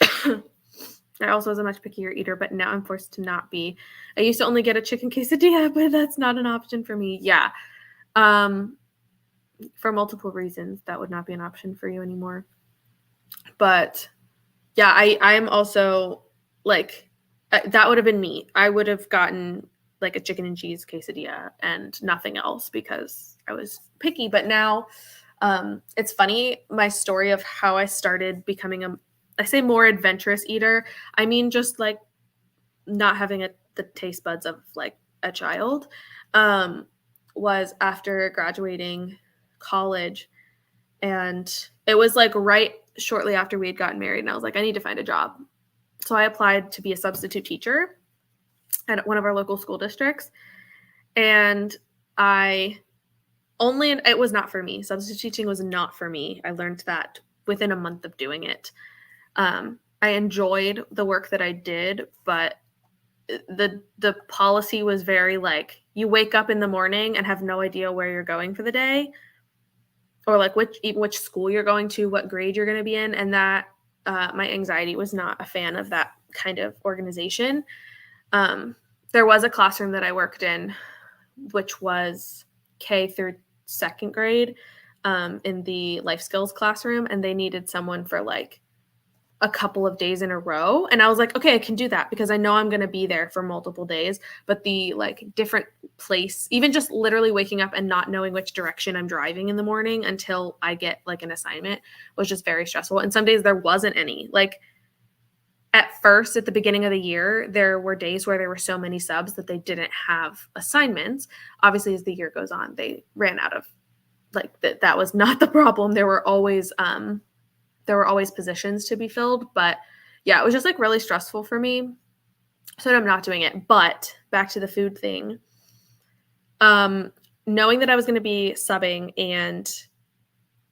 I also was a much pickier eater, but now I'm forced to not be. I used to only get a chicken quesadilla, but that's not an option for me. Yeah. For multiple reasons, that would not be an option for you anymore. But yeah, I am also like, that would have been me. I would have gotten like a chicken and cheese quesadilla and nothing else because I was picky. But now it's funny, my story of how I started becoming I say more adventurous eater. I mean, just like not having the taste buds of like a child, was after graduating college. And it was like right shortly after we had gotten married, and I was like, I need to find a job. So I applied to be a substitute teacher at one of our local school districts. And it was not for me. Substitute teaching was not for me. I learned that within a month of doing it. I enjoyed the work that I did, but the policy was very like, you wake up in the morning and have no idea where you're going for the day, or like which school you're going to, what grade you're going to be in. And that my anxiety was not a fan of that kind of organization. There was a classroom that I worked in, which was K through second grade, in the life skills classroom, and they needed someone for like a couple of days in a row. And I was like, okay, I can do that because I know I'm going to be there for multiple days. But the like different place, even just literally waking up and not knowing which direction I'm driving in the morning until I get like an assignment, was just very stressful. And some days there wasn't any. Like, at first, at the beginning of the year, there were days where there were so many subs that they didn't have assignments. Obviously, as the year goes on, they ran out of, like, that was not the problem. There were always positions to be filled. But yeah, it was just like really stressful for me. So I'm not doing it. But back to the food thing. Knowing that I was going to be subbing and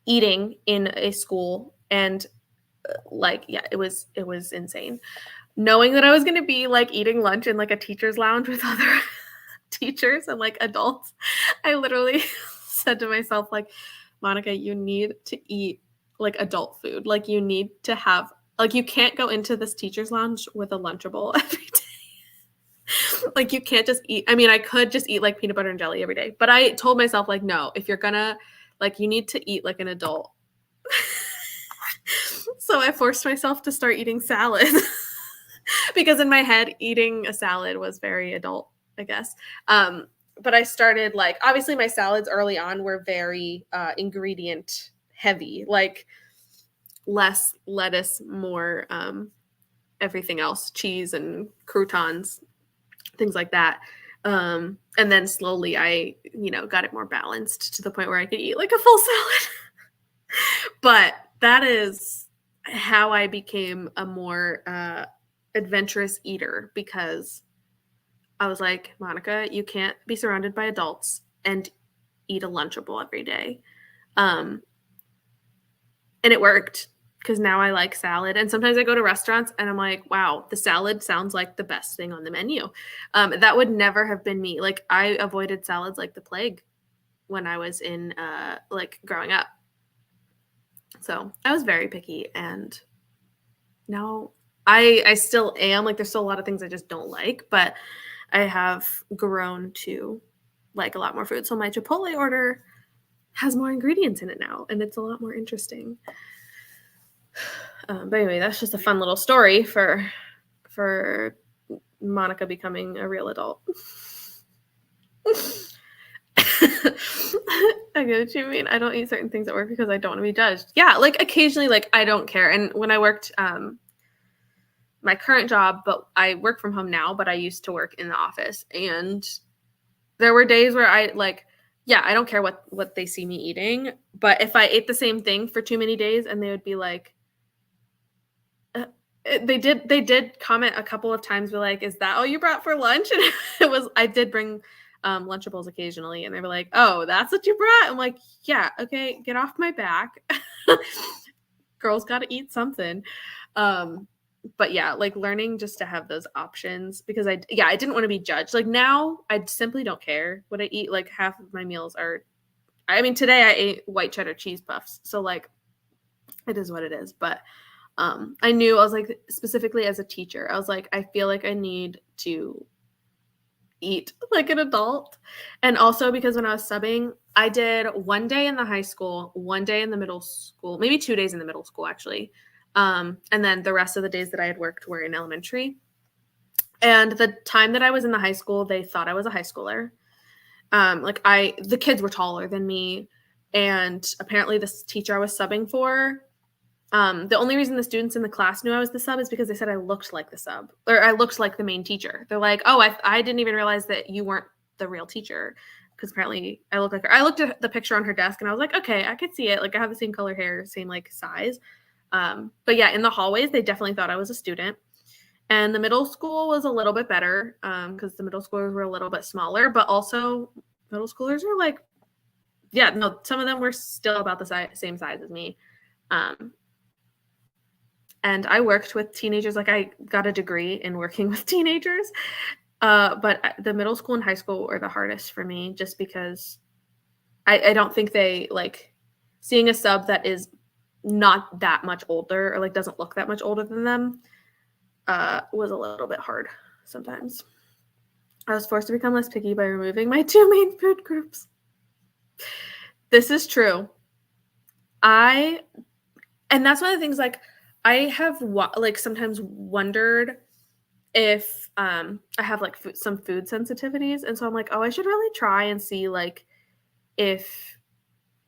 eating in a school, and like, yeah, it was insane. Knowing that I was going to be like eating lunch in like a teacher's lounge with other teachers and like adults, I literally said to myself, like, Monica, you need to eat like adult food. Like, you need to have, like, you can't go into this teacher's lounge with a Lunchable every day. Like you can't just eat. I mean, I could just eat like peanut butter and jelly every day, but I told myself like, no, if you're gonna like, you need to eat like an adult. So I forced myself to start eating salad because in my head, eating a salad was very adult, I guess. But I started like, obviously my salads early on were very ingredient heavy, like less lettuce, more everything else, cheese and croutons, things like that. And then slowly I, got it more balanced to the point where I could eat like a full salad. But that is how I became a more adventurous eater, because I was like, Monica, you can't be surrounded by adults and eat a Lunchable every day. And it worked, because now I like salad. And sometimes I go to restaurants and I'm like, wow, the salad sounds like the best thing on the menu. That would never have been me. Like I avoided salads like the plague when I was in like growing up. So I was very picky, and now I still am. Like there's still a lot of things I just don't like, but I have grown to like a lot more food. So my Chipotle order has more ingredients in it now, and it's a lot more interesting. But anyway, that's just a fun little story for Monica becoming a real adult. I get what you mean. I don't eat certain things at work because I don't want to be judged. Yeah, like occasionally, like I don't care. And when I worked my current job, but I work from home now, but I used to work in the office, and there were days where I like, yeah, I don't care what they see me eating, but if I ate the same thing for too many days, and they would be like, they did comment a couple of times, be like, is that all you brought for lunch? And I did bring Lunchables occasionally, and they were like, oh, that's what you brought? I'm like, yeah, okay, get off my back. Girls got to eat something. But yeah, like learning just to have those options, because I didn't want to be judged. Like now I simply don't care what I eat. Like half of my meals are, I mean, today I ate white cheddar cheese puffs. So like it is what it is. But I knew, I was like, specifically as a teacher, I was like, I feel like I need to eat like an adult. And also because when I was subbing, I did one day in the high school, one day in the middle school, maybe 2 days in the middle school actually. And then the rest of the days that I had worked were in elementary. And the time that I was in the high school, they thought I was a high schooler. The kids were taller than me. And apparently this teacher I was subbing for, the only reason the students in the class knew I was the sub is because they said I looked like the sub, or I looked like the main teacher. They're like, oh, I didn't even realize that you weren't the real teacher, because apparently I look like her. I looked at the picture on her desk and I was like, okay, I could see it. Like I have the same color hair, same like size. But yeah, in the hallways, they definitely thought I was a student. And the middle school was a little bit better because the middle schoolers were a little bit smaller, but also middle schoolers are like, yeah, no, some of them were still about the same size as me. And I worked with teenagers. Like I got a degree in working with teenagers. But the middle school and high school were the hardest for me, just because I don't think they like seeing a sub that is not that much older, or like doesn't look that much older than them, was a little bit hard sometimes. I was forced to become less picky by removing my 2 main food groups. This is true. And that's one of the things, like, I have like sometimes wondered if I have like some food sensitivities. And so I'm like, oh, I should really try and see like if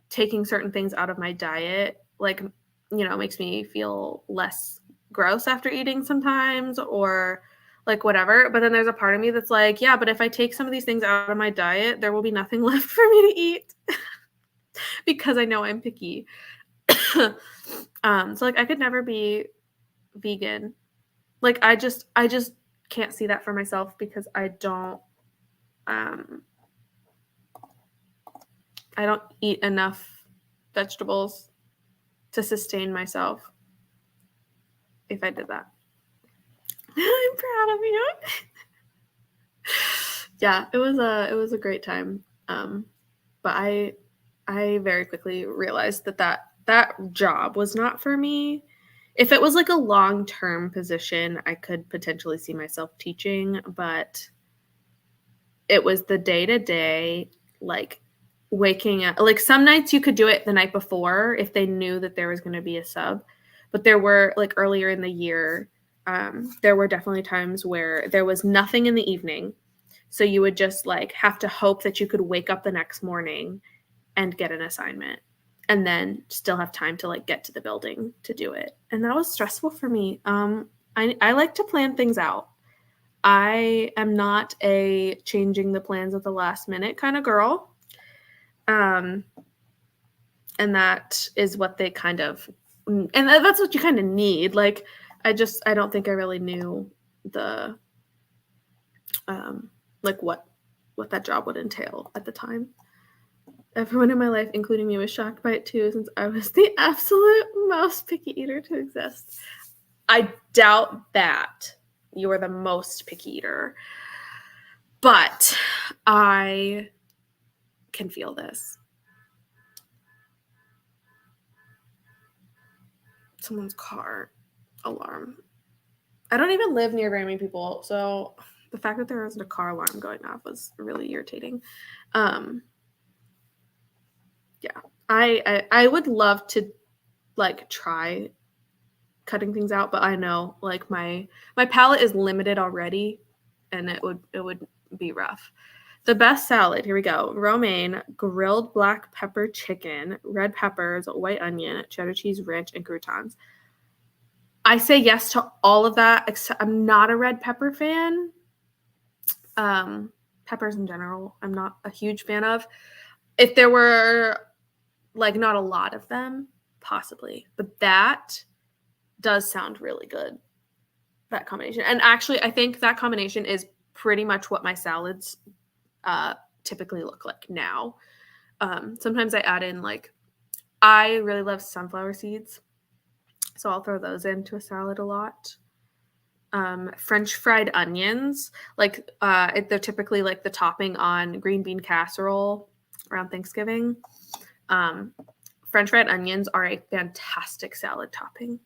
taking certain things out of my diet, like, makes me feel less gross after eating sometimes, or like whatever. But then there's a part of me that's like, yeah, but if I take some of these things out of my diet, there will be nothing left for me to eat because I know I'm picky. So like I could never be vegan. Like I just can't see that for myself, because I don't eat enough vegetables to sustain myself if I did that. I'm proud of you. Yeah, it was a great time. But I very quickly realized that job was not for me. if it was like a long-term position, I could potentially see myself teaching, but it was the day-to-day, like waking up. Like some nights you could do it the night before if they knew that there was going to be a sub, but there were like earlier in the year, there were definitely times where there was nothing in the evening. So you would just like have to hope that you could wake up the next morning and get an assignment and then still have time to like get to the building to do it. And that was stressful for me. I like to plan things out. I am not a changing the plans at the last minute kind of girl. And that is what they kind of, and that's what you kind of need. Like, I don't think I really knew the, like what that job would entail at the time. Everyone in my life, including me, was shocked by it too, since I was the absolute most picky eater to exist. I doubt that you are the most picky eater, but I can feel this. Someone's car alarm. I don't even live near very many people, so the fact that there wasn't a car alarm going off was really irritating. Yeah, I would love to like try cutting things out, but I know like my palate is limited already, and it would be rough. The best salad, here we go. Romaine, grilled black pepper chicken, red peppers, white onion, cheddar cheese, ranch, and croutons. I say yes to all of that, except I'm not a red pepper fan. Peppers in general, I'm not a huge fan of. If there were like not a lot of them, possibly. But that does sound really good, that combination. And actually, I think that combination is pretty much what my salads typically look like now. Sometimes I add in like, I really love sunflower seeds, so I'll throw those into a salad a lot. French fried onions, like they're typically like the topping on green bean casserole around Thanksgiving. French fried onions are a fantastic salad topping.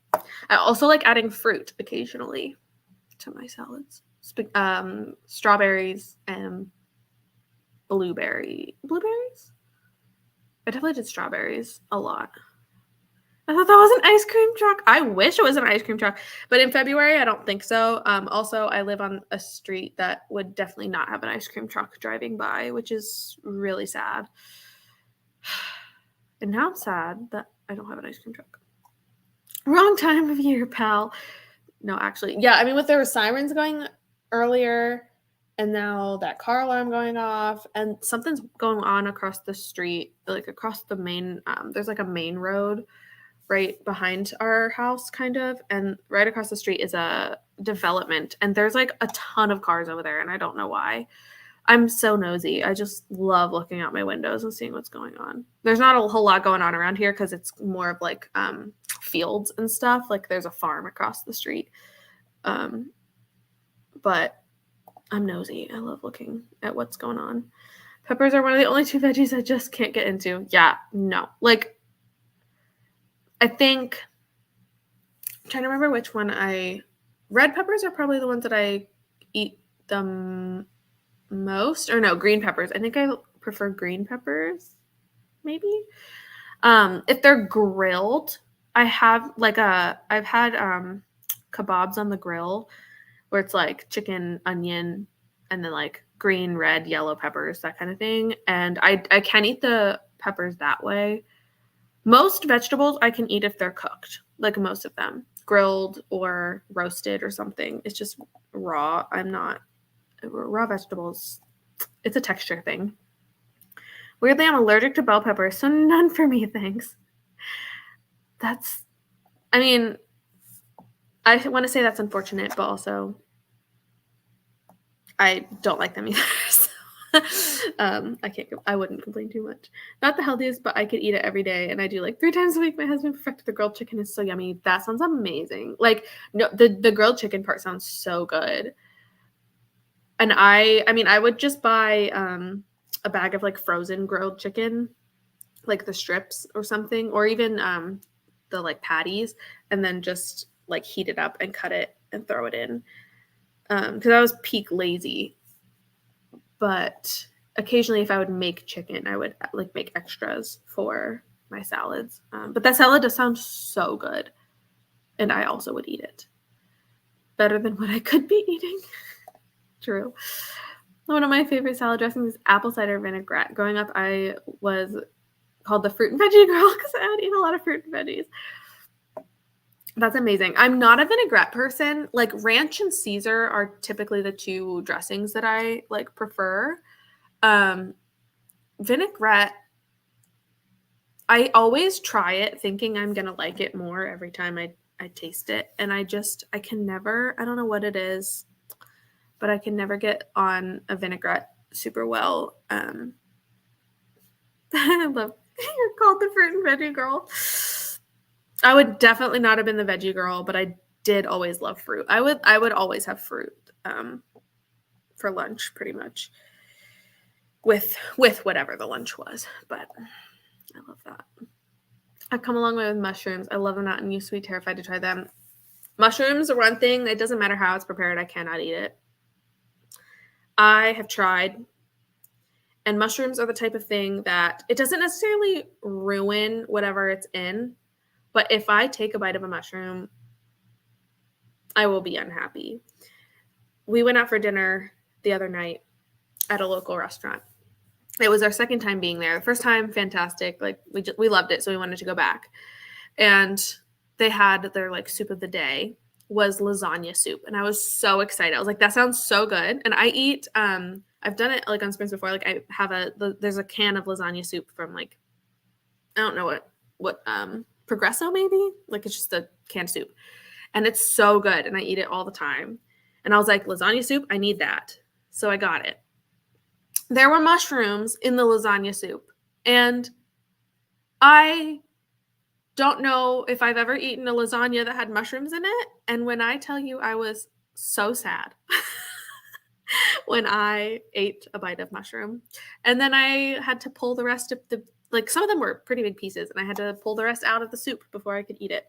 I also like adding fruit occasionally to my salads. Strawberries and blueberries. I definitely did strawberries a lot. I thought that was an ice cream truck. I wish it was an ice cream truck, but in February, I don't think so. Also, I live on a street that would definitely not have an ice cream truck driving by, which is really sad. And now I'm sad that I don't have an ice cream truck. Wrong time of year, pal. No, actually, yeah. I mean, with there were sirens going earlier, and now that car alarm going off, and something's going on across the street, like across the main. There's like a main road right behind our house, kind of, and right across the street is a development, and there's like a ton of cars over there, and I don't know why. I'm so nosy. I just love looking out my windows and seeing what's going on. There's not a whole lot going on around here because it's more of like fields and stuff. Like there's a farm across the street. But I'm nosy. I love looking at what's going on. Peppers are one of the only two veggies I just can't get into. Yeah, no. Like, I think, I'm trying to remember which one red peppers are probably the ones that I eat the most. Or no, green peppers. I think I prefer green peppers, maybe. If they're grilled, I've had kebabs on the grill where it's like chicken, onion, and then like green, red, yellow peppers, that kind of thing. And I can eat the peppers that way. Most vegetables I can eat if they're cooked, like most of them, grilled or roasted or something. It's just raw. Raw vegetables, it's a texture thing. Weirdly, I'm allergic to bell peppers, so none for me, thanks. I want to say that's unfortunate, but also I don't like them either. So, I wouldn't complain too much. Not the healthiest, but I could eat it every day, and I do like 3 times a week. My husband perfected the grilled chicken. Is so yummy. That sounds amazing. Like, no, the grilled chicken part sounds so good. And I would just buy a bag of like frozen grilled chicken, like the strips or something, or even the like patties and then just like heat it up and cut it and throw it in. Because I was peak lazy. But occasionally if I would make chicken, I would like make extras for my salads. But that salad does sound so good. And I also would eat it. Better than what I could be eating. True. One of my favorite salad dressings is apple cider vinaigrette. Growing up, I was called the fruit and veggie girl because I would eat a lot of fruit and veggies. That's amazing. I'm not a vinaigrette person. Like ranch and Caesar are typically the two dressings that I like prefer. Vinaigrette, I always try it thinking I'm going to like it more every time I taste it. And I can never, I don't know what it is, but I can never get on a vinaigrette super well. I love you're called the fruit and veggie girl. I would definitely not have been the veggie girl, but I did always love fruit. I would always have fruit for lunch pretty much with whatever the lunch was. But I love that. I've come a long way with mushrooms. I love them not and used to be terrified to try them. Mushrooms are one thing. It doesn't matter how it's prepared. I cannot eat it. I have tried. And mushrooms are the type of thing that it doesn't necessarily ruin whatever it's in. But if I take a bite of a mushroom, I will be unhappy. We went out for dinner the other night at a local restaurant. It was our second time being there. The first time, fantastic. Like we loved it, so we wanted to go back. And they had their like soup of the day was lasagna soup, and I was so excited. I was like, that sounds so good. And I eat. I've done it like on Springs before. Like I have there's a can of lasagna soup from like I don't know what Progresso maybe. Like it's just a canned soup, and it's so good, and I eat it all the time. And I was like, lasagna soup, I need that, so I got it. There were mushrooms in the lasagna soup, and I don't know if I've ever eaten a lasagna that had mushrooms in it. And when I tell you, I was so sad when I ate a bite of mushroom. And then I had to pull the rest of some of them were pretty big pieces, and I had to pull the rest out of the soup before I could eat it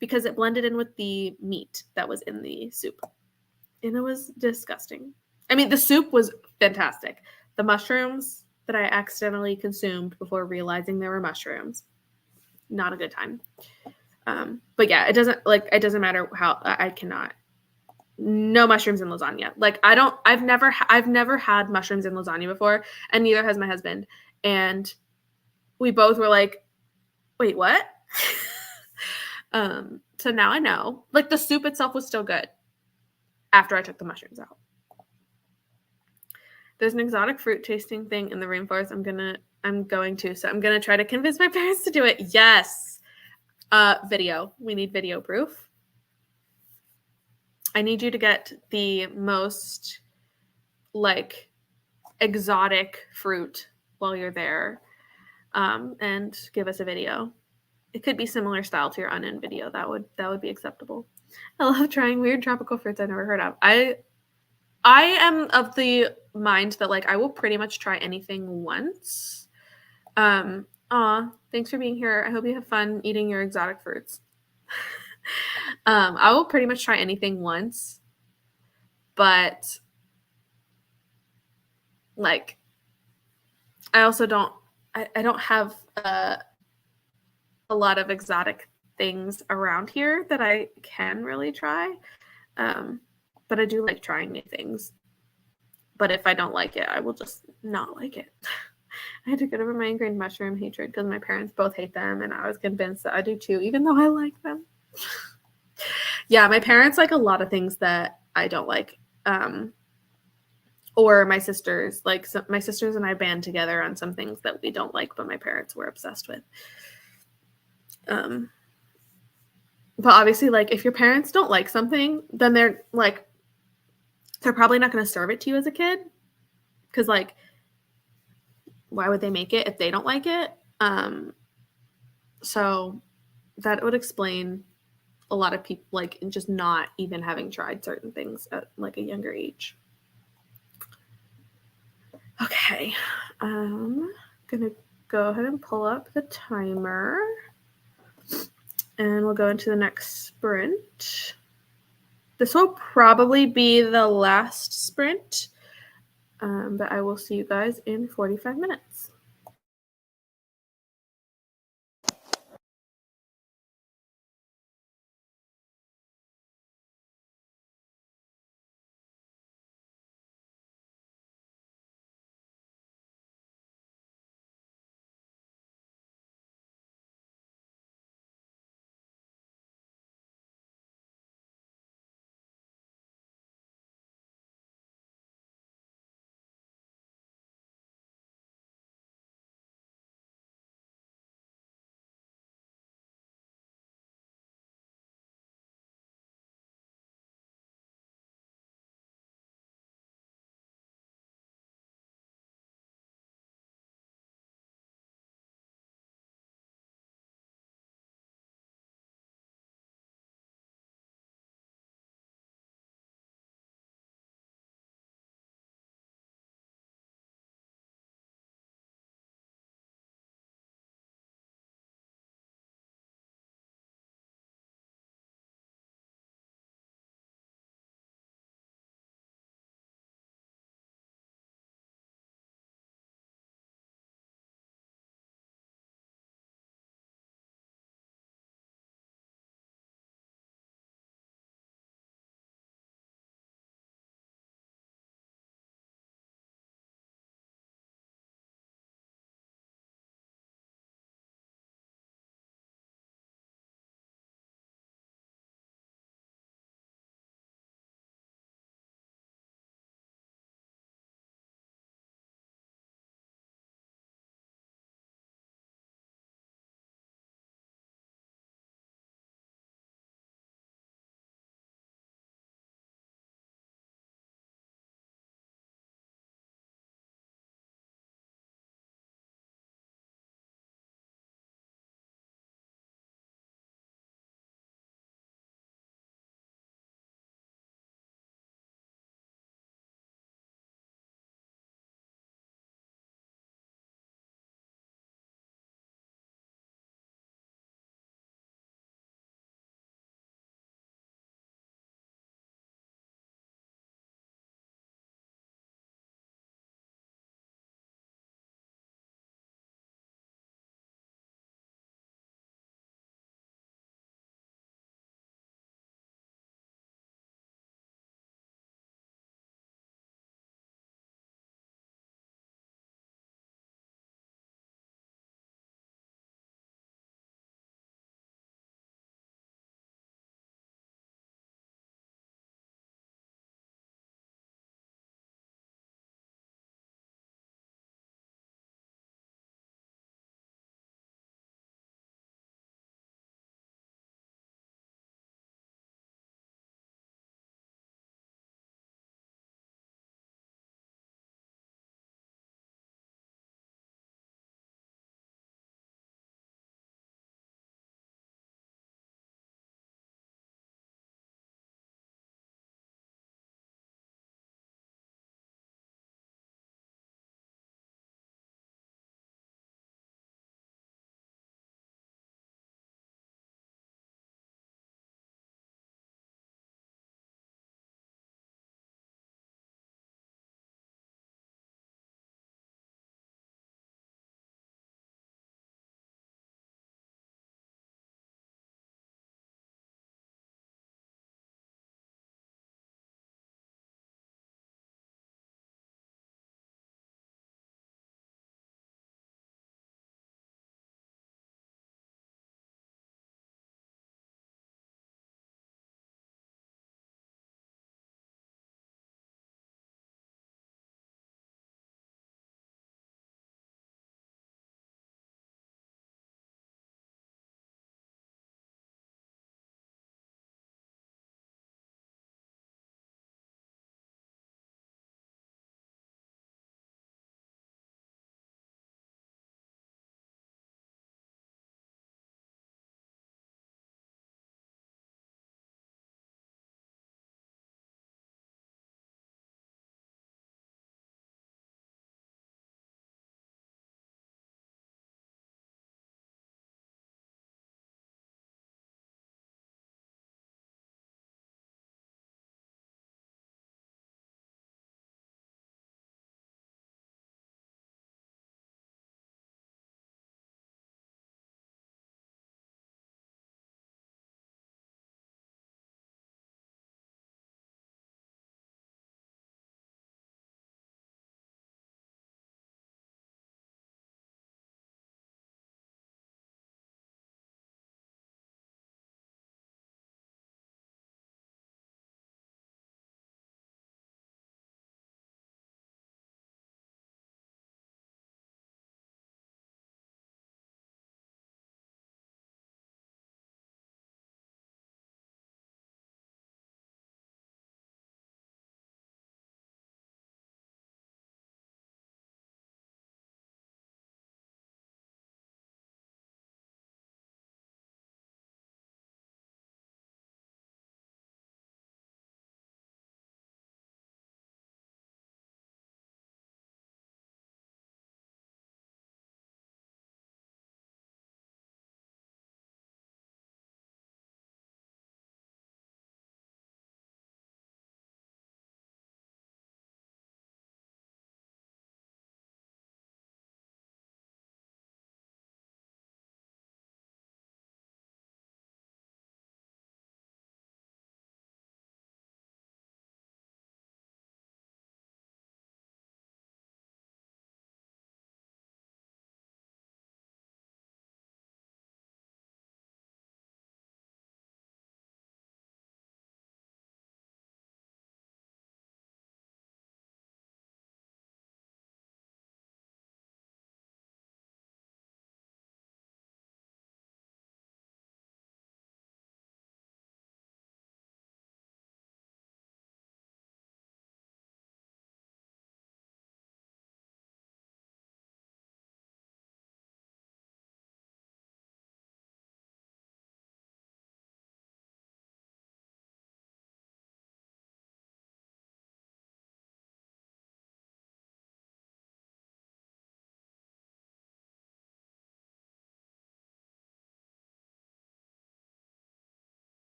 because it blended in with the meat that was in the soup. And it was disgusting. I mean, the soup was fantastic. The mushrooms that I accidentally consumed before realizing there were mushrooms, not a good time. But yeah, it doesn't matter how I cannot. No mushrooms in lasagna. Like I've never had mushrooms in lasagna before, and neither has my husband. And we both were like, wait, what? So now I know. Like the soup itself was still good after I took the mushrooms out. There's an exotic fruit tasting thing in the rainforest. I'm going to try to convince my parents to do it. Yes. Video. We need video proof. I need you to get the most like exotic fruit while you're there, and give us a video. It could be similar style to your onion video. That would be acceptable. I love trying weird tropical fruits I've never heard of. I am of the mind that like I will pretty much try anything once. Thanks for being here. I hope you have fun eating your exotic fruits. I will pretty much try anything once, but like I also don't have a lot of exotic things around here that I can really try. But I do like trying new things. But if I don't like it, I will just not like it. I had to get over my ingrained mushroom hatred because my parents both hate them, and I was convinced that I do too, even though I like them. Yeah, my parents like a lot of things that I don't like. Or my sisters, my sisters and I band together on some things that we don't like, but my parents were obsessed with. But obviously, like if your parents don't like something, then they're probably not going to serve it to you as a kid, because like why would they make it if they don't like it? So that would explain a lot of people like just not even having tried certain things at like a younger age. Okay, I'm gonna go ahead and pull up the timer. And we'll go into the next sprint. This will probably be the last sprint, but I will see you guys in 45 minutes.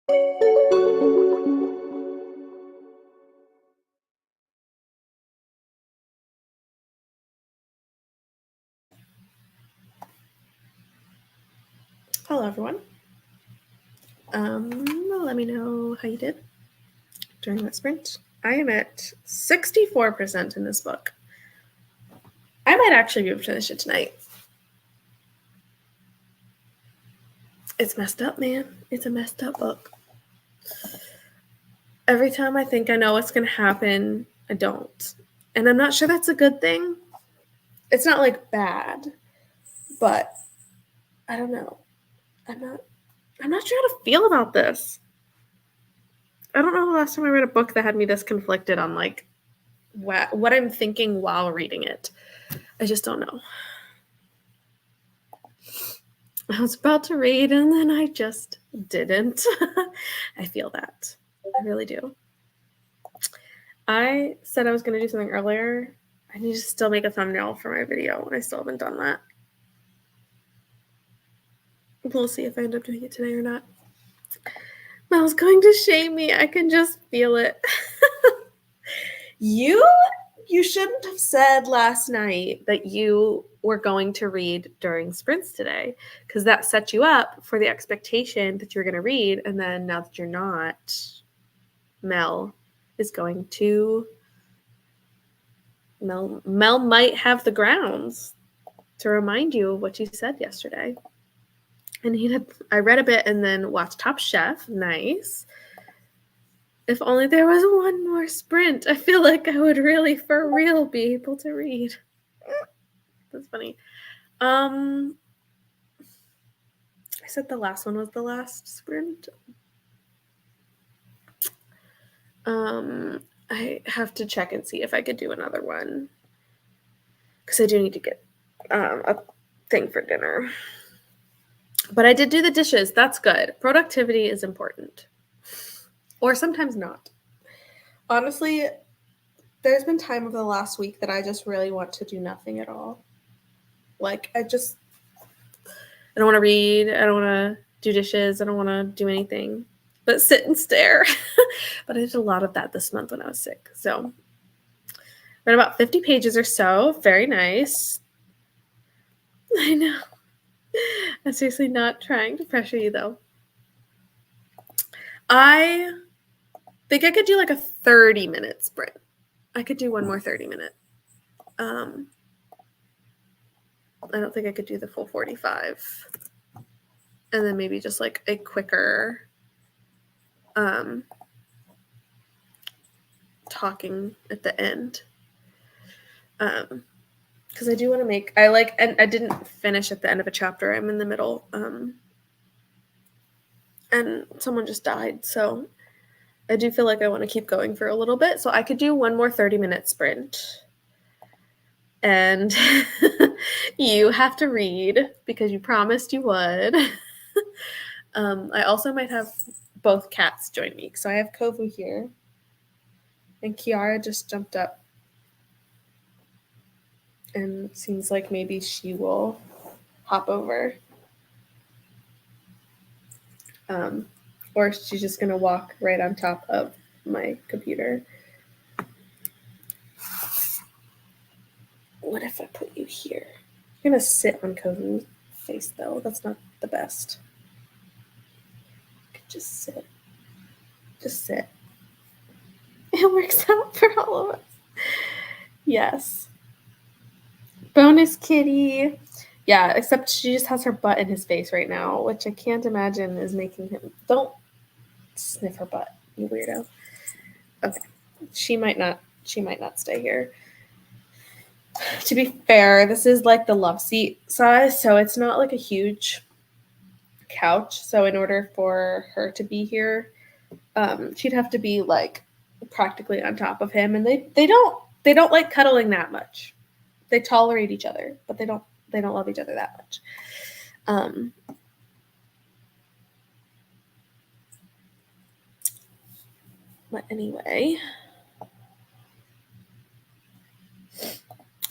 Hello, everyone. Let me know how you did during that sprint. I am at 64% in this book. I might actually be able to finish it tonight. It's messed up, man. It's a messed up book. Every time I think I know what's going to happen, I don't. And I'm not sure that's a good thing. It's not like bad, but I don't know. I'm not sure how to feel about this. I don't know the last time I read a book that had me this conflicted on like what I'm thinking while reading it. I just don't know. I was about to read and then I just didn't. I feel that. I really do. I said I was going to do something earlier. I need to still make a thumbnail for my video. I still haven't done that. We'll see if I end up doing it today or not. Mel's going to shame me. I can just feel it. You shouldn't have said last night that you were going to read during sprints today, because that set you up for the expectation that you're going to read, and then now that you're not, Mel is going to. Mel might have the grounds to remind you of what you said yesterday. And I read a bit and then watched Top Chef. Nice. If only there was one more sprint, I feel like I would really, for real, be able to read. That's funny. I said the last one was the last sprint. I have to check and see if I could do another one, because I do need to get a thing for dinner. But I did do the dishes. That's good. Productivity is important. Or sometimes not. Honestly, there's been time over the last week that I just really want to do nothing at all. Like, I don't want to read. I don't want to do dishes. I don't want to do anything but sit and stare. But I did a lot of that this month when I was sick. So, read about 50 pages or so. Very nice. I know. I'm seriously not trying to pressure you, though. I think I could do like a 30-minute sprint. I could do one more 30-minute. I don't think I could do the full 45. And then maybe just like a quicker talking at the end. Because I do want to and I didn't finish at the end of a chapter. I'm in the middle. And someone just died. So I do feel like I want to keep going for a little bit. So I could do one more 30-minute sprint. And you have to read because you promised you would. I also might have both cats join me. So I have Kovu here. And Kiara just jumped up. And seems like maybe she will hop over. Or she's just going to walk right on top of my computer. What if I put you here? You're going to sit on Kovu's face, though. That's not the best. Just sit. Just sit. It works out for all of us. Yes. Bonus kitty. Yeah, except she just has her butt in his face right now, which I can't imagine is making him... Don't sniff her butt, you weirdo. Okay. She might not stay here. To be fair, this is like the love seat size, so it's not like a huge couch. So in order for her to be here, she'd have to be like practically on top of him, and they don't like cuddling that much. They tolerate each other, but they don't love each other that much. But anyway,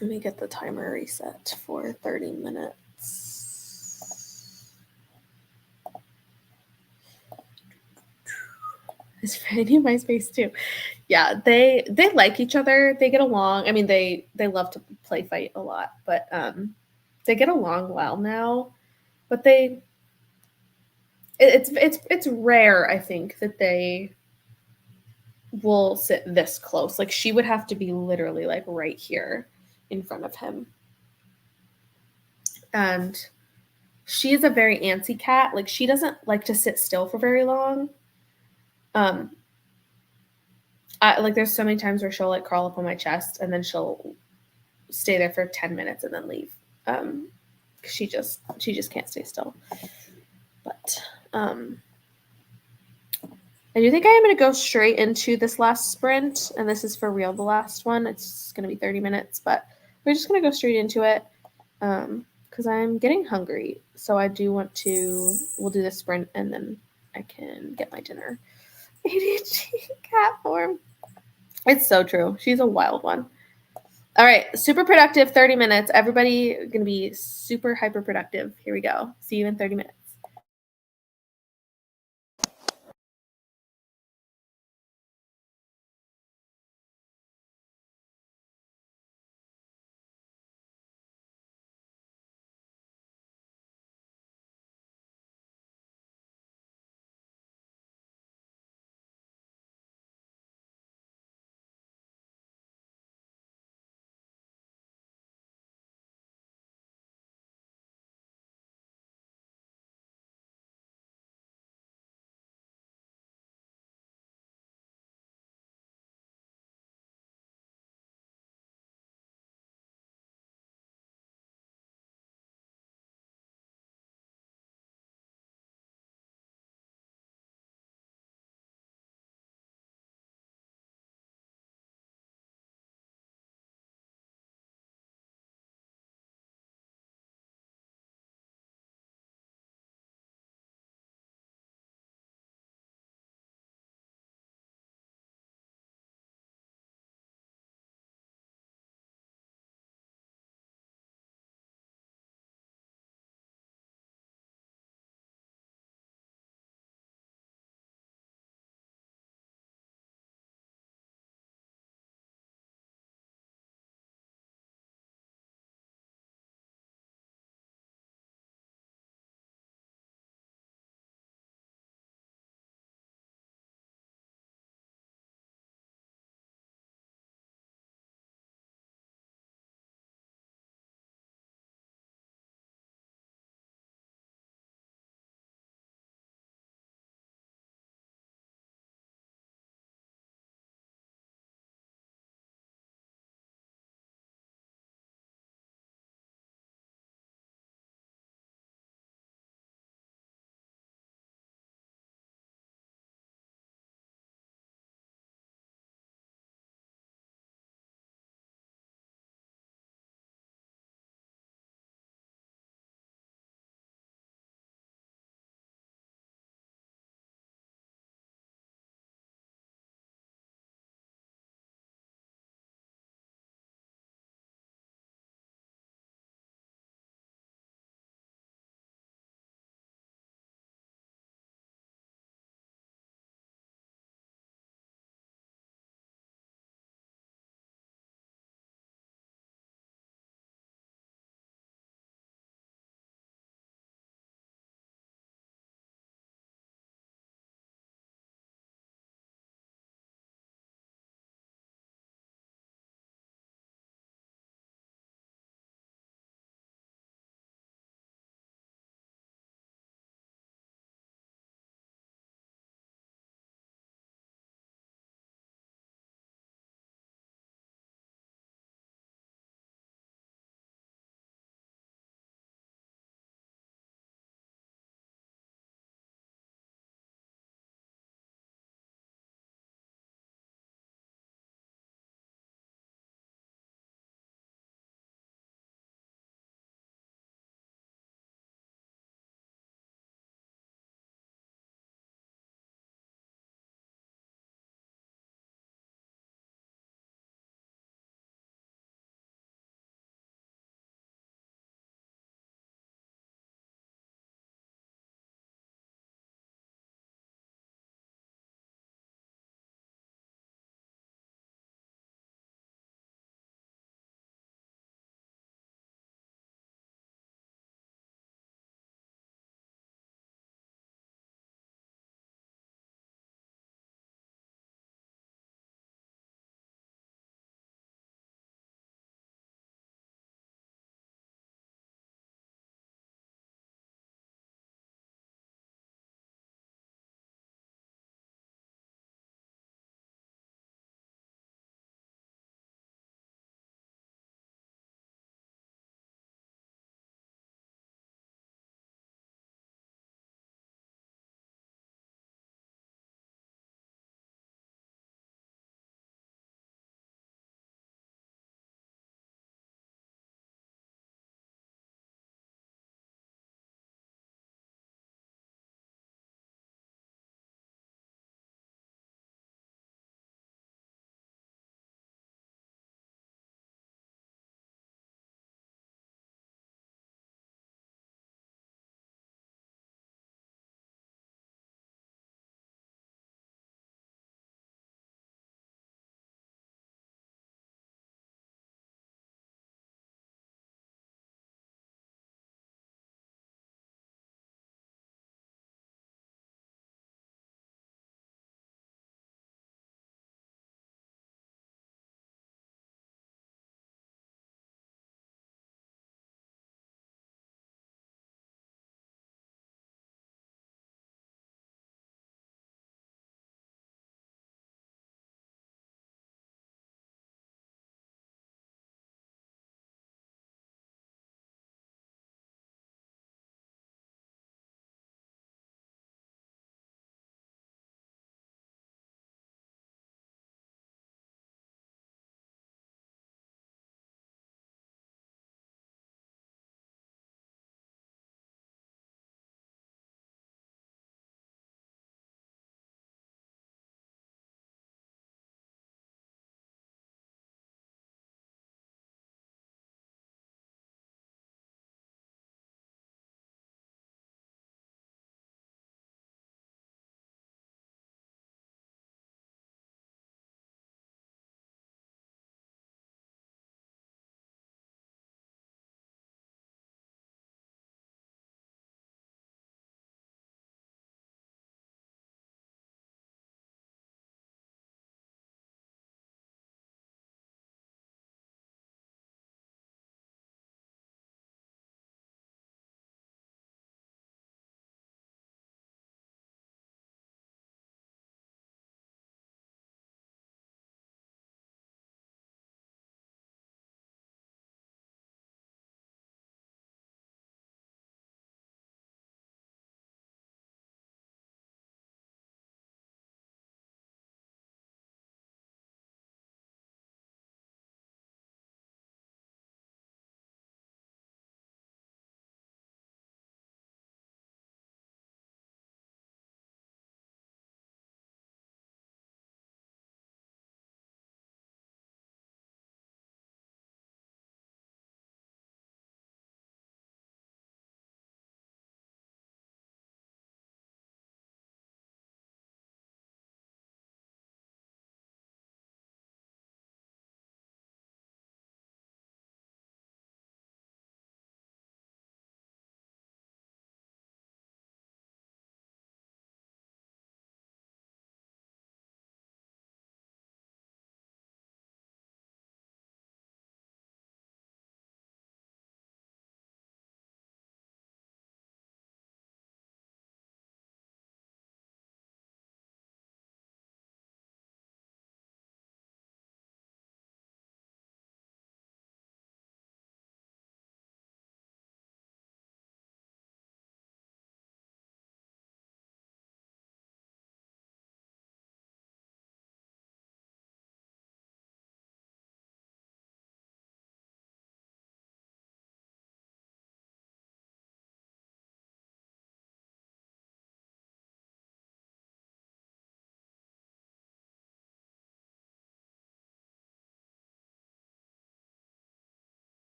let me get the timer reset for 30 minutes. Is Franny in MySpace too? Yeah, they like each other. They get along. I mean, they love to play fight a lot, but they get along well now. But it's rare, I think, that they will sit this close. Like she would have to be literally like right here in front of him. And she is a very antsy cat. Like she doesn't like to sit still for very long. Like there's so many times where she'll like crawl up on my chest and then she'll stay there for 10 minutes and then leave. She just can't stay still. But I do think I am going to go straight into this last sprint, and this is for real the last one. It's going to be 30 minutes, but we're just going to go straight into it because I'm getting hungry. So I do want to, we'll do the sprint and then I can get my dinner. ADHD cat form. It's so true. She's a wild one. All right, super productive 30 minutes. Everybody going to be super hyper productive. Here we go. See you in 30 minutes.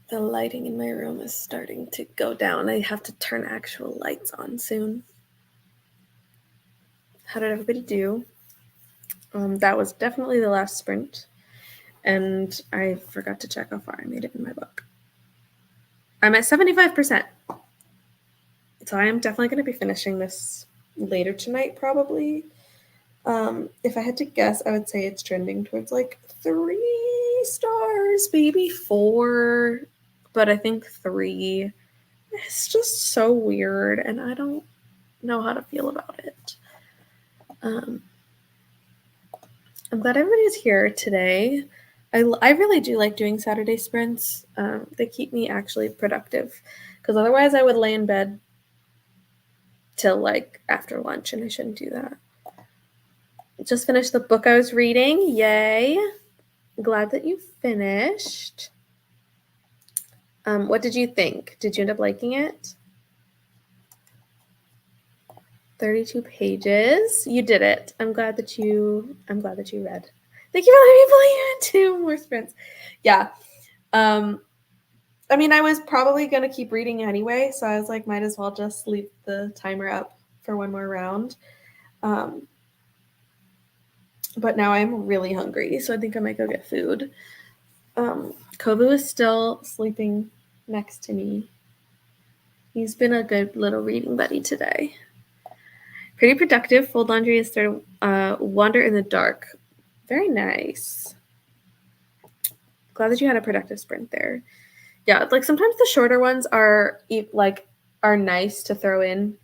The lighting in my room is starting to go down. I have to turn actual lights on soon. How did everybody do? That was definitely the last sprint. And I forgot to check how far I made it in my book. I'm at 75%. So I am definitely going to be finishing this later tonight, probably. If I had to guess, I would say it's trending towards like 3 stars, maybe 4. But I think 3. It's just so weird, and I don't know how to feel about it. I'm glad everybody's here today. I really do like doing Saturday sprints. They keep me actually productive, because otherwise I would lay in bed till like after lunch, and I shouldn't do that. Just finished the book I was reading. Yay. Glad that you finished. What did you think? Did you end up liking it? 32 pages. You did it. I'm glad that you read. Thank you for letting me play you 2 more sprints. Yeah. I mean, I was probably going to keep reading anyway, so I was like, might as well just leave the timer up for 1 more round. But now I'm really hungry, so I think I might go get food. Kovu is still sleeping next to me. He's been a good little reading buddy today. Pretty productive. Fold laundry and start wander in the dark. Very nice. Glad that you had a productive sprint there. Yeah, like sometimes the shorter ones are nice to throw in,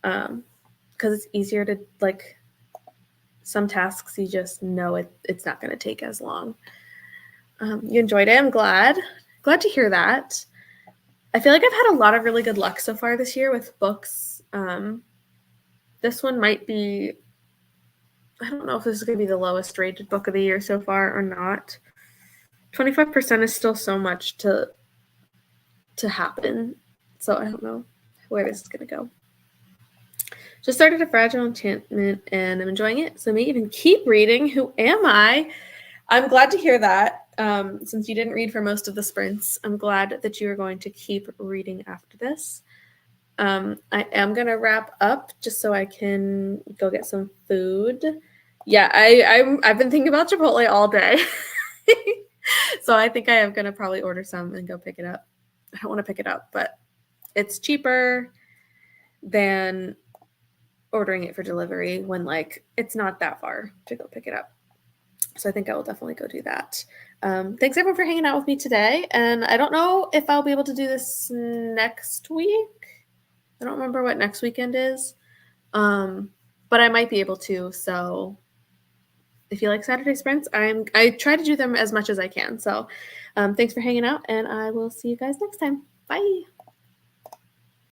because it's easier to like. Some tasks you just know it's not going to take as long. You enjoyed it. I'm glad to hear that. I feel like I've had a lot of really good luck so far this year with books. This one might be, I don't know if this is going to be the lowest rated book of the year so far or not. 25% is still so much to happen. So I don't know where this is going to go. Just started A Fragile Enchantment and I'm enjoying it. So I may even keep reading. Who am I? I'm glad to hear that. Since you didn't read for most of the sprints, I'm glad that you are going to keep reading after this. I am going to wrap up just so I can go get some food. Yeah, I've been thinking about Chipotle all day. So I think I am going to probably order some and go pick it up. I don't want to pick it up, but it's cheaper than ordering it for delivery when like it's not that far to go pick it up. So I think I will definitely go do that. Thanks everyone for hanging out with me today. And I don't know if I'll be able to do this next week. I don't remember what next weekend is. But I might be able to. So if you like Saturday sprints, I try to do them as much as I can. So thanks for hanging out, and I will see you guys next time. Bye.